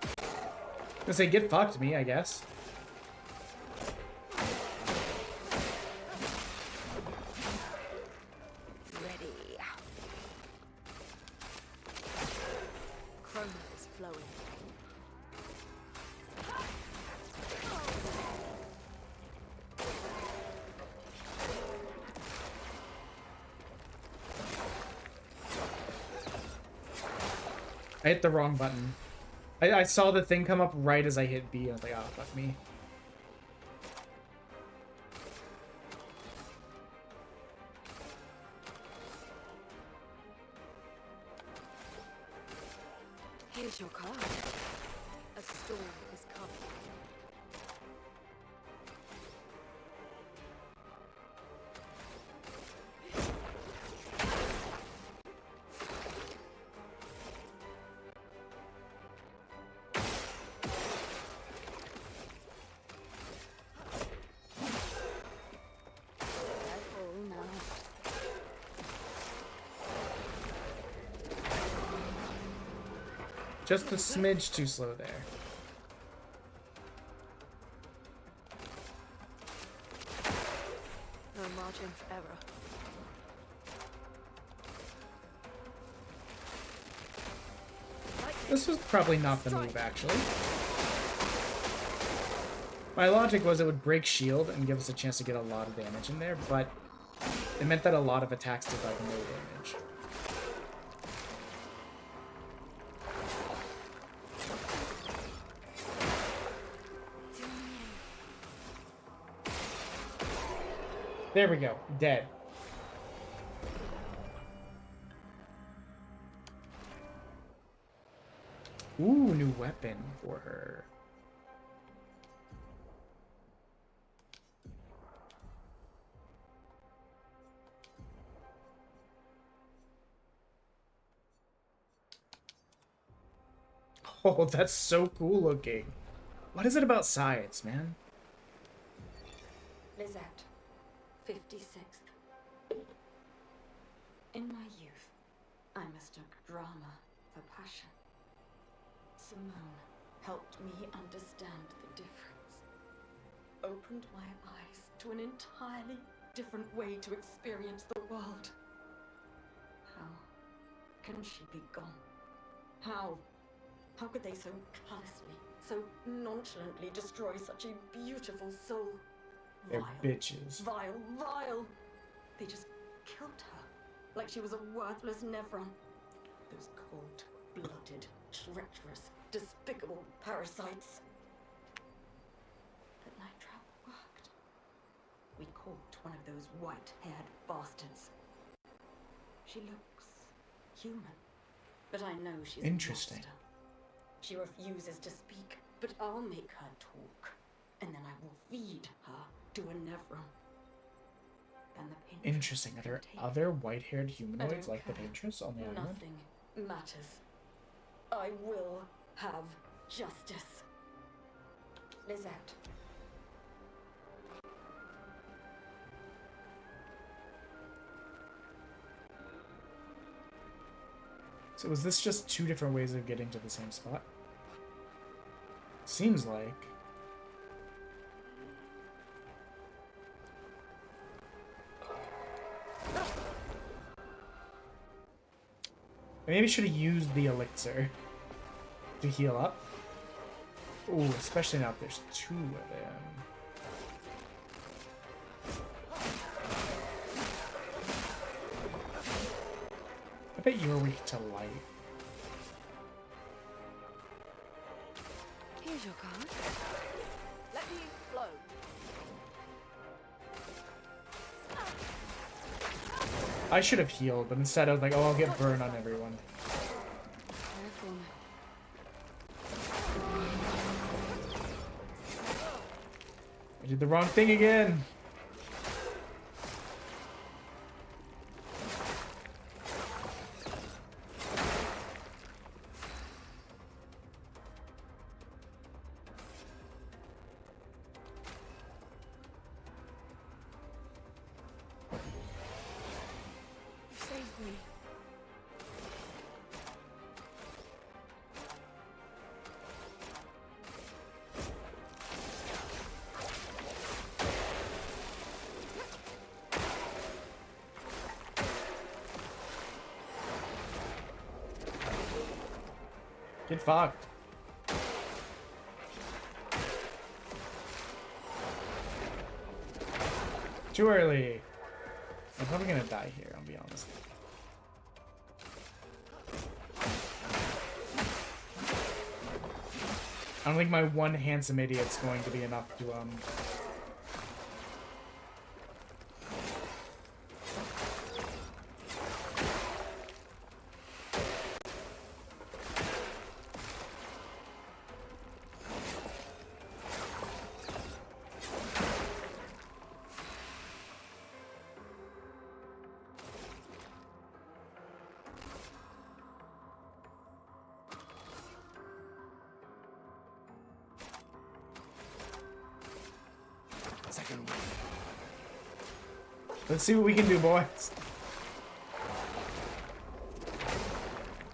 [SPEAKER 1] I was gonna say, get fucked me, I guess. I hit the wrong button. I saw the thing come up right as I hit B. I was like, oh, fuck me.
[SPEAKER 5] Here's your card. A storm is coming.
[SPEAKER 1] Just a smidge too slow there.
[SPEAKER 8] No margin for error. Lightning.
[SPEAKER 1] This was probably not the move, actually. My logic was it would break shield and give us a chance to get a lot of damage in there, but it meant that a lot of attacks did like no damage. There we go. Dead. Ooh, new weapon for her. Oh, that's so cool looking. What is it about science, man?
[SPEAKER 9] Lizette, 56th. In my youth, I mistook drama for passion. Simone helped me understand the difference. Opened my eyes to an entirely different way to experience the world. How can she be gone? How could they so callously, so nonchalantly destroy such a beautiful soul?
[SPEAKER 1] They're bitches.
[SPEAKER 9] Vile. They just killed her like she was a worthless Nevron. Those cold-blooded, treacherous, despicable parasites. But night trap worked. We caught one of those white-haired bastards. She looks human, but I know she's
[SPEAKER 1] interesting.
[SPEAKER 9] A monster. She refuses to speak, but I'll make her talk, and then I will feed her to a Nevron. Then the Pintress.
[SPEAKER 1] Interesting. Are there other white-haired humanoids like the Pintress on the island?
[SPEAKER 9] Nothing matters. I will have justice. Lizette.
[SPEAKER 1] So was this just two different ways of getting to the same spot? Seems like. I maybe should have used the elixir to heal up. Ooh, especially now if there's two of them. I bet you're weak to light.
[SPEAKER 8] Here's your card. Let me flow.
[SPEAKER 1] I should have healed, but instead I was like, oh, I'll get burn on everyone. I did the wrong thing again. Get fucked. Too early. I'm probably gonna die here, I'll be honest. I don't think my one handsome idiot's going to be enough to Let's see what we can do, boys.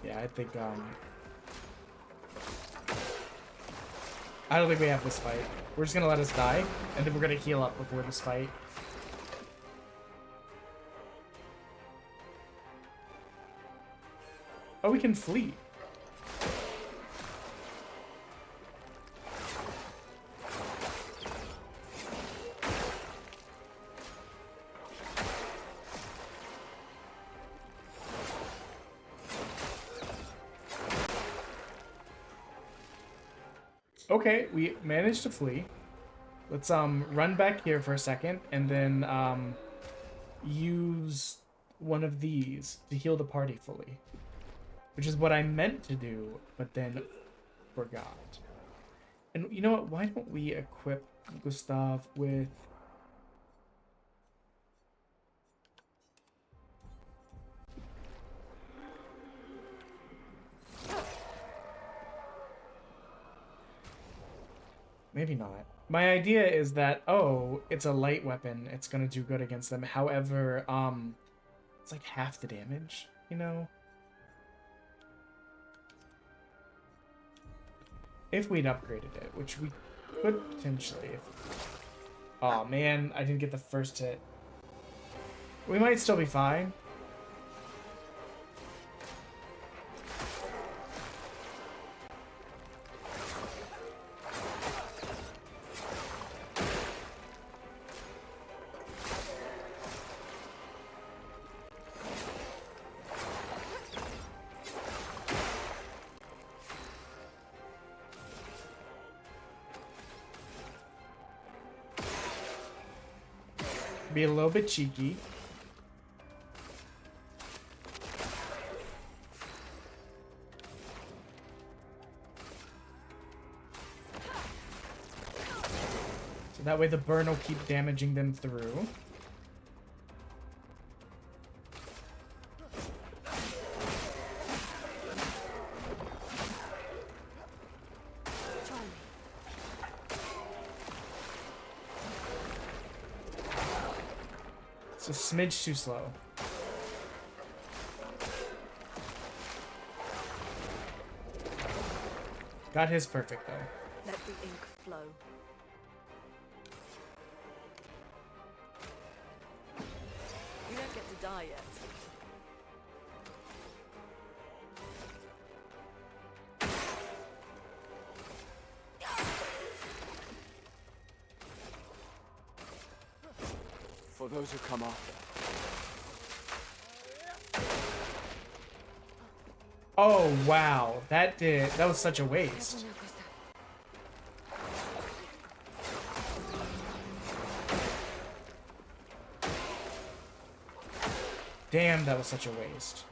[SPEAKER 1] Yeah, I think, I don't think we have this fight. We're just gonna let us die, and then we're gonna heal up before this fight. Oh, we can flee. Okay, we managed to flee. Let's run back here for a second and then use one of these to heal the party fully. Which is what I meant to do, but then forgot. And you know what? Why don't we equip Gustav with... Maybe not. My idea is that, oh, it's a light weapon. It's gonna do good against them. However, it's like half the damage, you know? If we'd upgraded it, which we could potentially. Oh man, I didn't get the first hit. We might still be fine. Be a little bit cheeky. So that way the burn will keep damaging them through. It's a smidge too slow. Got his perfect though.
[SPEAKER 8] Let the ink flow. You don't get to die yet.
[SPEAKER 4] For those who come after.
[SPEAKER 1] Oh wow, that was such a waste. Damn, that was such a waste.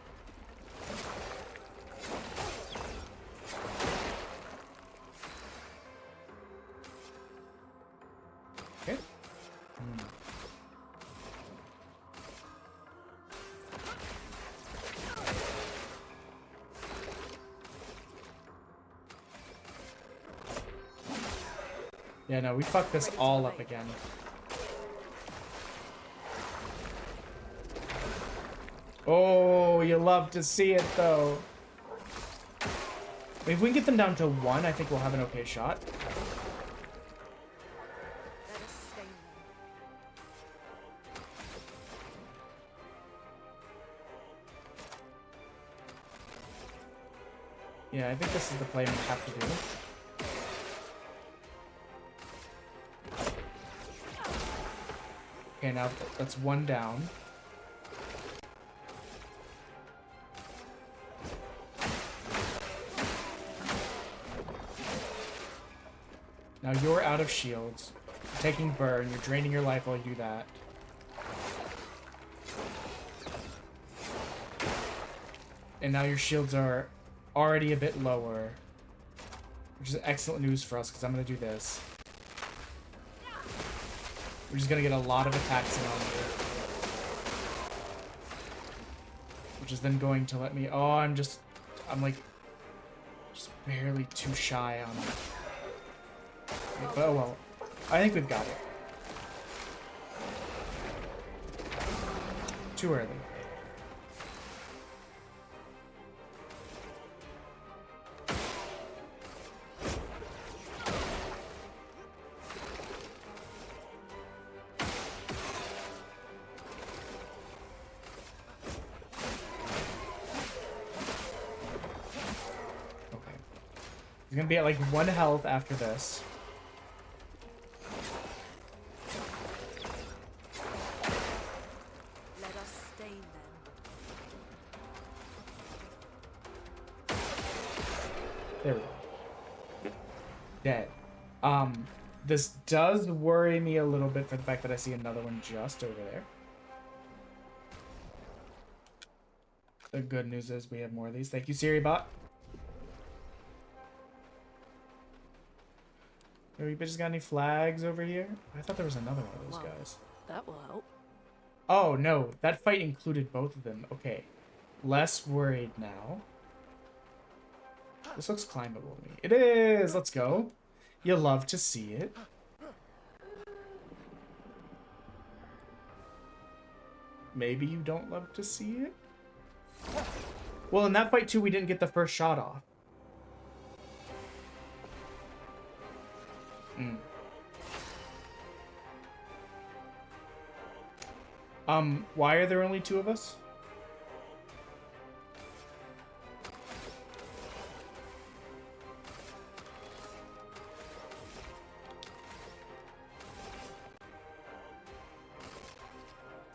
[SPEAKER 1] Okay. Yeah, no, we fucked this all up again. Oh, you love to see it, though. If we can get them down to 1, I think we'll have an okay shot. Yeah, I think this is the play we have to do. Okay, now that's 1 down. Now you're out of shields. You're taking burn. You're draining your life while you do that. And now your shields are already a bit lower. Which is excellent news for us, because I'm going to do this. We're just going to get a lot of attacks in on you. Which is then going to let me... Oh, I'm like... Just barely too shy on it. But oh well. I think we've got it. Too early. He's gonna be at like 1 health after this.
[SPEAKER 8] Let us stain them.
[SPEAKER 1] There we go. dead. This does worry me a little bit for the fact that I see another one just over there. The good news is we have more of these. Thank you, SiriBot. Have you bitches got any flags over here? I thought there was another one of those guys.
[SPEAKER 8] That will help.
[SPEAKER 1] Oh, no. That fight included both of them. Okay. Less worried now. This looks climbable to me. It is! Let's go. You'll love to see it. Maybe you don't love to see it? Well, in that fight, too, we didn't get the first shot off. Why are there only 2 of us?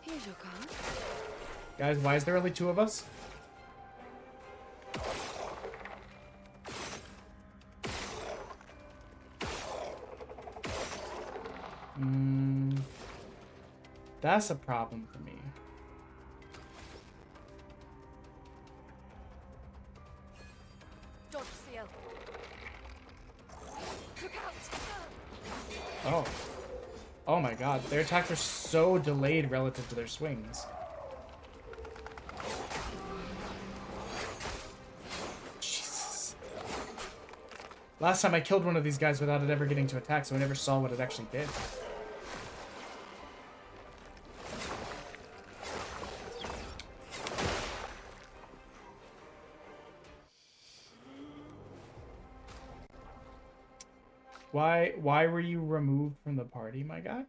[SPEAKER 5] Here's your card.
[SPEAKER 1] Guys, why is there only 2 of us? That's a problem for me.
[SPEAKER 8] Dodge CL. Look out!
[SPEAKER 1] Oh. Oh my god, their attacks are so delayed relative to their swings. Jesus. Last time I killed one of these guys without it ever getting to attack, so I never saw what it actually did. Why were you removed from the party, my guy?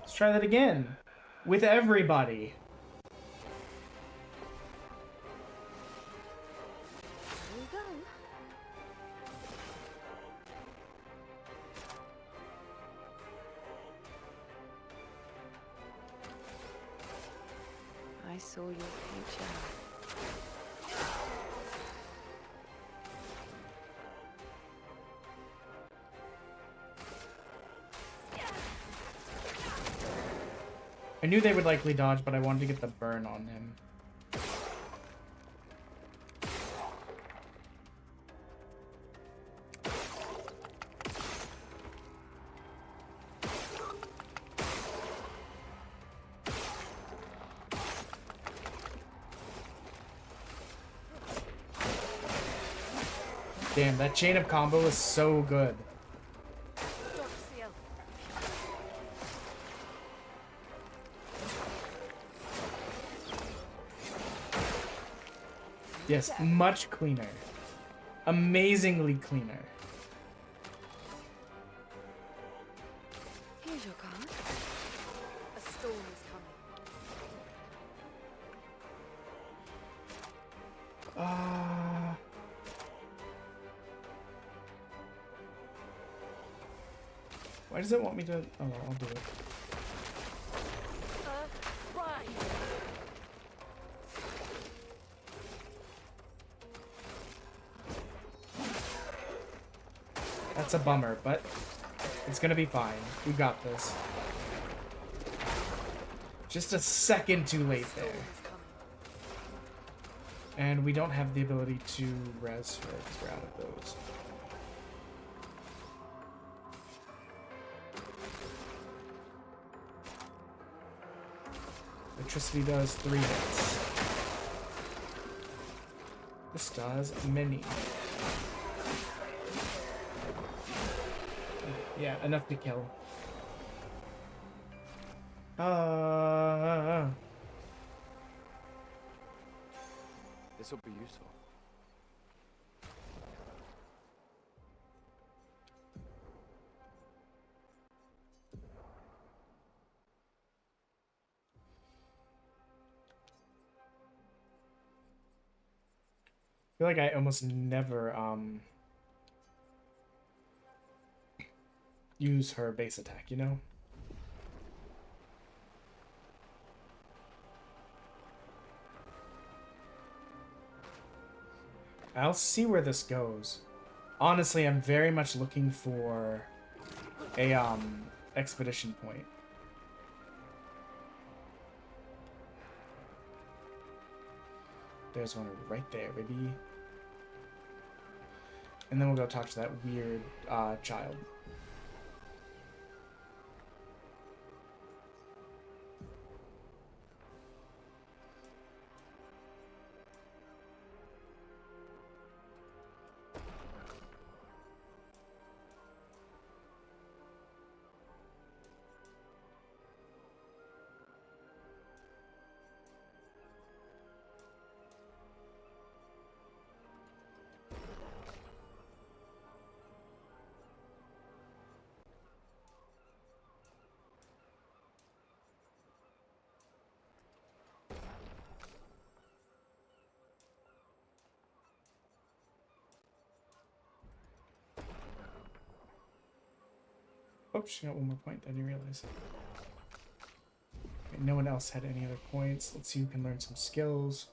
[SPEAKER 1] Let's try that again. With everybody.
[SPEAKER 5] Here we go. I saw your future.
[SPEAKER 1] I knew they would likely dodge, but I wanted to get the burn on him. Damn, that chain of combo is so good.
[SPEAKER 8] Dodge CL.
[SPEAKER 1] Yes, much cleaner. Amazingly cleaner.
[SPEAKER 5] Here's your card.
[SPEAKER 8] A storm is coming.
[SPEAKER 1] Why does it want me to... Oh, well, I'll do it.
[SPEAKER 8] Right.
[SPEAKER 1] That's a bummer, but it's gonna be fine. We got this. Just a second too late there. And we don't have the ability to res her because we're out of those. Electricity does 3 hits. This does many. Yeah, enough to kill.
[SPEAKER 6] This will be useful.
[SPEAKER 1] I feel like I almost never use her base attack, you know? I'll see where this goes. Honestly, I'm very much looking for a expedition point. There's one right there, baby. And then we'll go talk to that weird child. Oh, she got one more point. I didn't realize. Okay, no one else had any other points. Let's see who can learn some skills.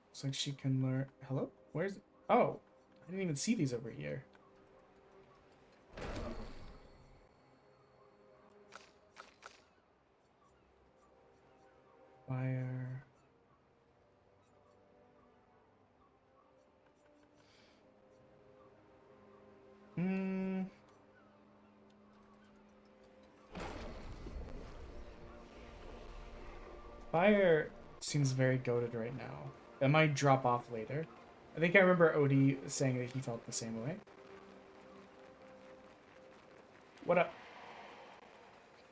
[SPEAKER 1] Looks like she can learn. Hello? Where's? Oh, I didn't even see these over here. Fire. Fire seems very goated right now. It might drop off later. I think I remember Odie saying that he felt the same way. What up?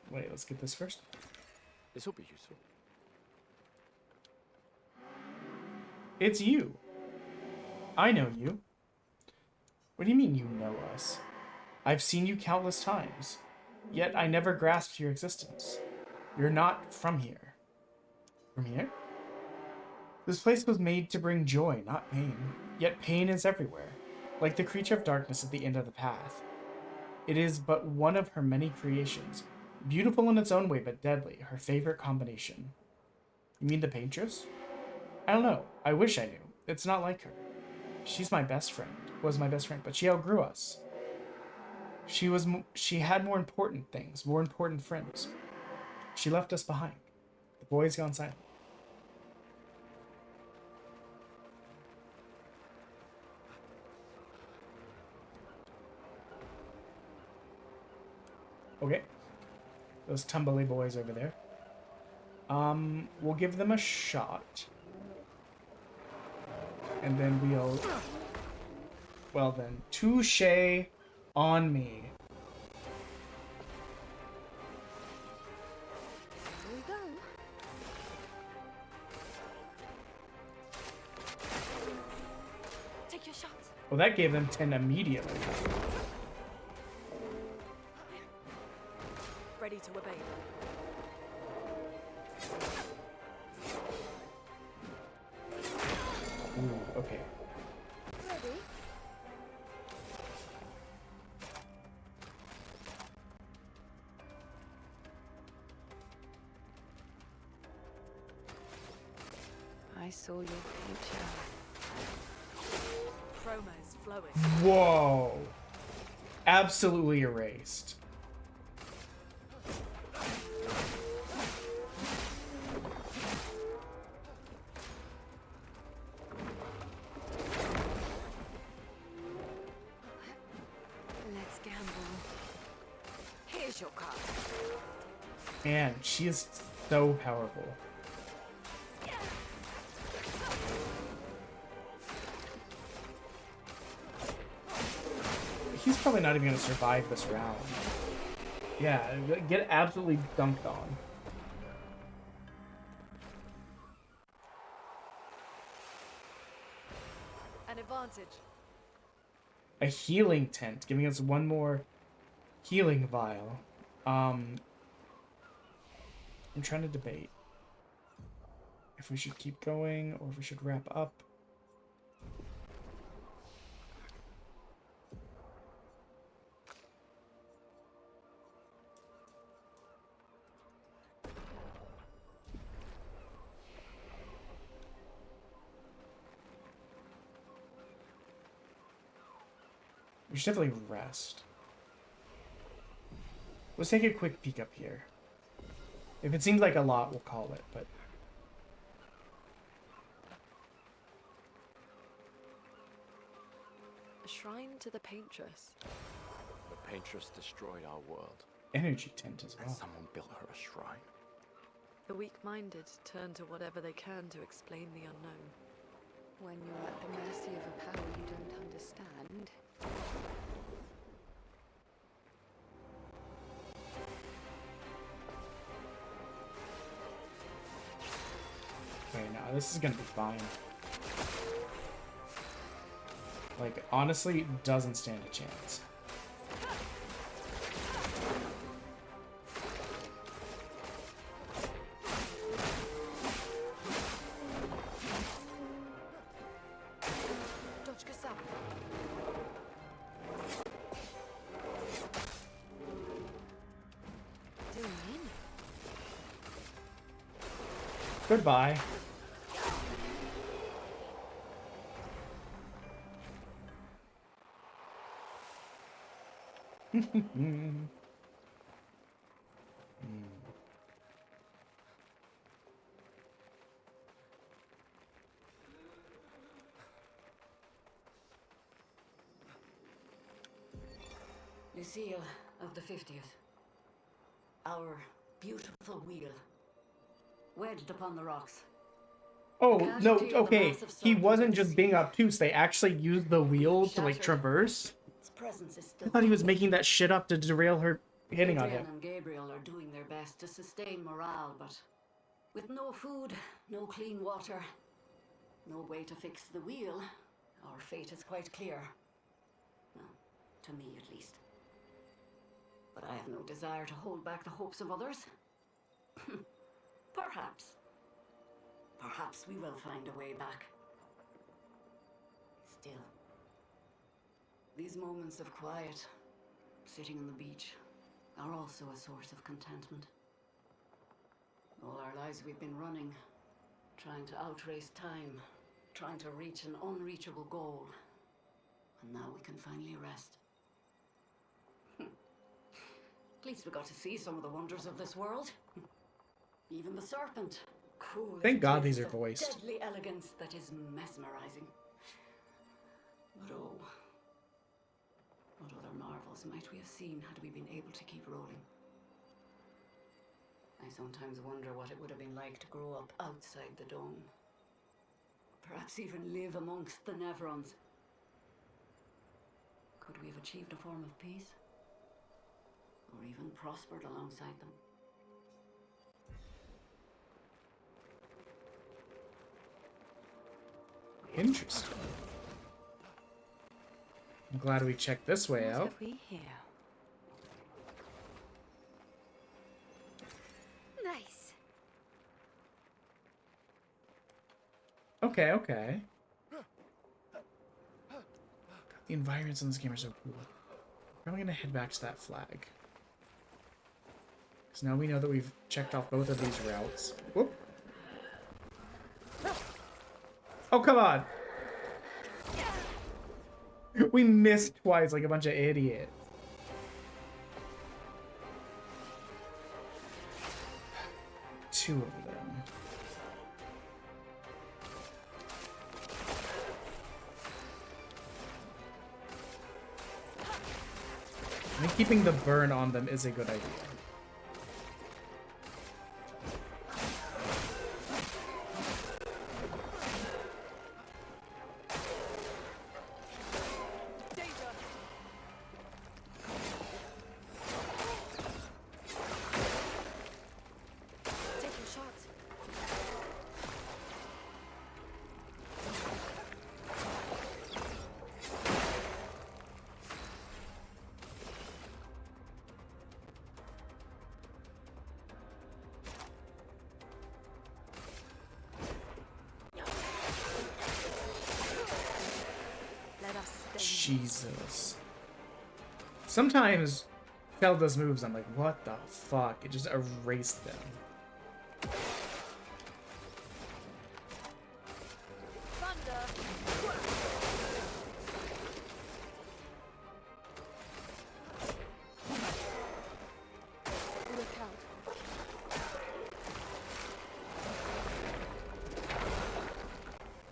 [SPEAKER 1] Wait, let's get this first.
[SPEAKER 6] This will be useful.
[SPEAKER 1] It's you. I know you. What do you mean you know us? I've seen you countless times, yet I never grasped your existence. You're not from here. From here? This place was made to bring joy, not pain. Yet pain is everywhere, like the creature of darkness at the end of the path. It is but one of her many creations, beautiful in its own way but deadly, her favorite combination. You mean the paintress? I don't know. I wish I knew. It's not like her. She's my best friend. Was my best friend, but she outgrew us. She had more important things, more important friends. She left us behind. The boy's gone silent. Okay. Those tumbly boys over there. We'll give them a shot. And then we'll... Well then, touche on me.
[SPEAKER 8] Here we go. Take your shot.
[SPEAKER 1] Well, that gave them 10 immediately.
[SPEAKER 8] Ready to obey.
[SPEAKER 1] Ooh, okay.
[SPEAKER 8] Ready?
[SPEAKER 5] I saw your future.
[SPEAKER 8] Chroma is flowing.
[SPEAKER 1] Whoa. Absolutely erased.
[SPEAKER 5] Let's gamble. Here's your card.
[SPEAKER 1] Man, she is so powerful. He's probably not even going to survive this round. Yeah, get absolutely dunked on.
[SPEAKER 8] An advantage.
[SPEAKER 1] A healing tent, giving us one more healing vial. I'm trying to debate if we should keep going or if we should wrap up. We should definitely rest. Let's take a quick peek up here. If it seems like a lot, we'll call it, but...
[SPEAKER 8] A shrine to the Paintress.
[SPEAKER 6] The Paintress destroyed our world.
[SPEAKER 1] Energy tent as well.
[SPEAKER 6] And someone built her a shrine.
[SPEAKER 8] The weak-minded turn to whatever they can to explain the unknown.
[SPEAKER 5] When you're at the mercy of a power you don't understand.
[SPEAKER 1] Okay, now this is gonna be fine. Like, honestly, doesn't stand a chance. Goodbye.
[SPEAKER 16] Lucille of the 50th. Our beautiful wheel. Wedged upon the rocks.
[SPEAKER 1] Oh, no, okay. He wasn't just being obtuse. They actually used the wheel to, like, traverse.
[SPEAKER 16] Its presence is
[SPEAKER 1] I
[SPEAKER 16] still
[SPEAKER 1] thought he was making that shit up to derail her hitting on him.
[SPEAKER 16] Adrian and Gabriel are doing their best to sustain morale, but with no food, no clean water, no way to fix the wheel, our fate is quite clear. Well, to me at least. But I have no desire to hold back the hopes of others. Perhaps we will find a way back. Still, these moments of quiet, sitting on the beach, are also a source of contentment. All our lives we've been running, trying to outrace time, trying to reach an unreachable goal. And now we can finally rest. At least we got to see some of the wonders of this world. Even the serpent. Cool.
[SPEAKER 1] Thank God these are voiced.
[SPEAKER 16] Deadly elegance that is mesmerizing. But oh, what other marvels might we have seen had we been able to keep rolling? I sometimes wonder what it would have been like to grow up outside the dome. Perhaps even live amongst the Nevrons. Could we have achieved a form of peace? Or even prospered alongside them?
[SPEAKER 1] Interesting. I'm glad we checked this way out.
[SPEAKER 5] What have we here?
[SPEAKER 2] Nice.
[SPEAKER 1] Okay, okay. The environments in this game are so cool. We're probably gonna head back to that flag. Because now we know that we've checked off both of these routes. Whoop. Oh, come on! We missed twice like a bunch of idiots. Two of them. I think keeping the burn on them is a good idea. Jesus. Sometimes Felda's moves, I'm like, what the fuck? It just erased them.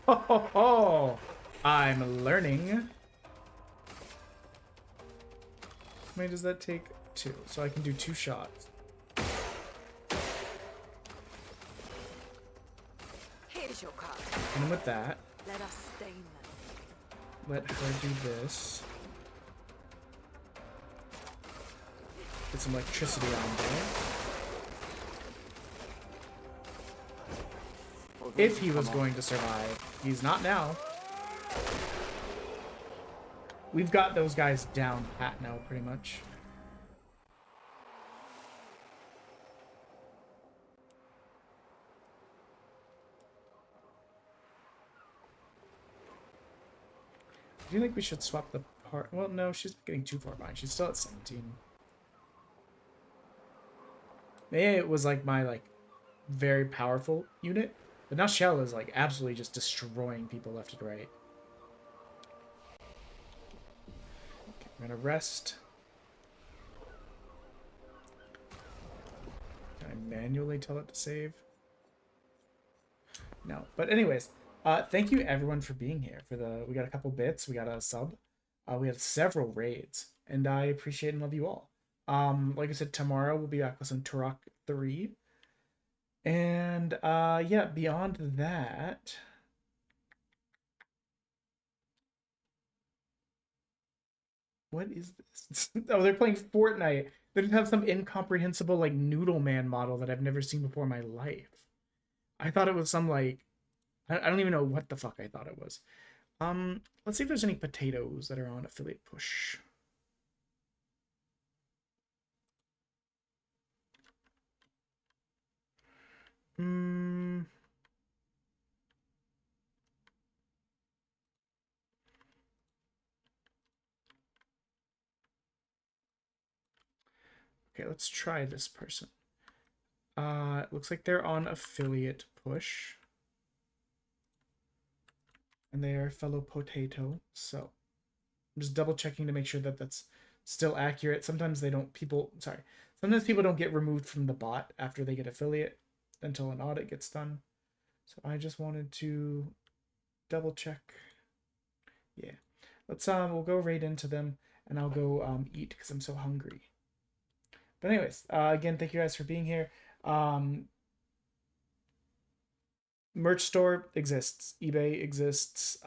[SPEAKER 1] Ho ho ho! I'm learning. How many does that take? 2. So I can do 2 shots.
[SPEAKER 8] Here's your card.
[SPEAKER 1] And with that,
[SPEAKER 8] Let us stain them.
[SPEAKER 1] let her do this. Get some electricity on there. If he was going to survive. He's not now. We've got those guys down pat now, pretty much. Do you think we should swap the part? Well, no, she's getting too far behind. She's still at 17. Maybe it was like my very powerful unit, but now Shell is like absolutely just destroying people left and right. Okay, we're gonna rest. Can I manually tell it to save? No, but anyways, thank you everyone for being here. We got a couple bits, we got a sub, we had several raids, and I appreciate and love you all. Like I said, tomorrow we'll be back with some Turok 3. And yeah, beyond that, what is this? Oh, they're playing Fortnite. They just have some incomprehensible like Noodle Man model that I've never seen before in my life. I thought it was some like I don't even know what the fuck I thought it was. Let's see if there's any potatoes that are on affiliate push. Okay, let's try this person. It looks like they're on affiliate push. And they are fellow potato, so I'm just double checking to make sure that that's still accurate. Sometimes sometimes people don't get removed from the bot after they get affiliate until an audit gets done. So I just wanted to double check. Yeah, let's we'll go right into them, and I'll go eat because I'm so hungry. But anyways, again, thank you guys for being here. Merch store exists, eBay exists,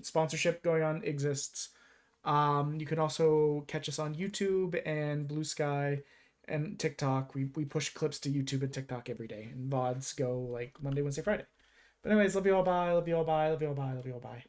[SPEAKER 1] sponsorship going on exists. You can also catch us on YouTube and Blue Sky and TikTok. We push clips to YouTube and TikTok every day, and VODs go like Monday, Wednesday, Friday. But anyways, love you all, bye, love you all, bye, love you all, bye, love you all, bye.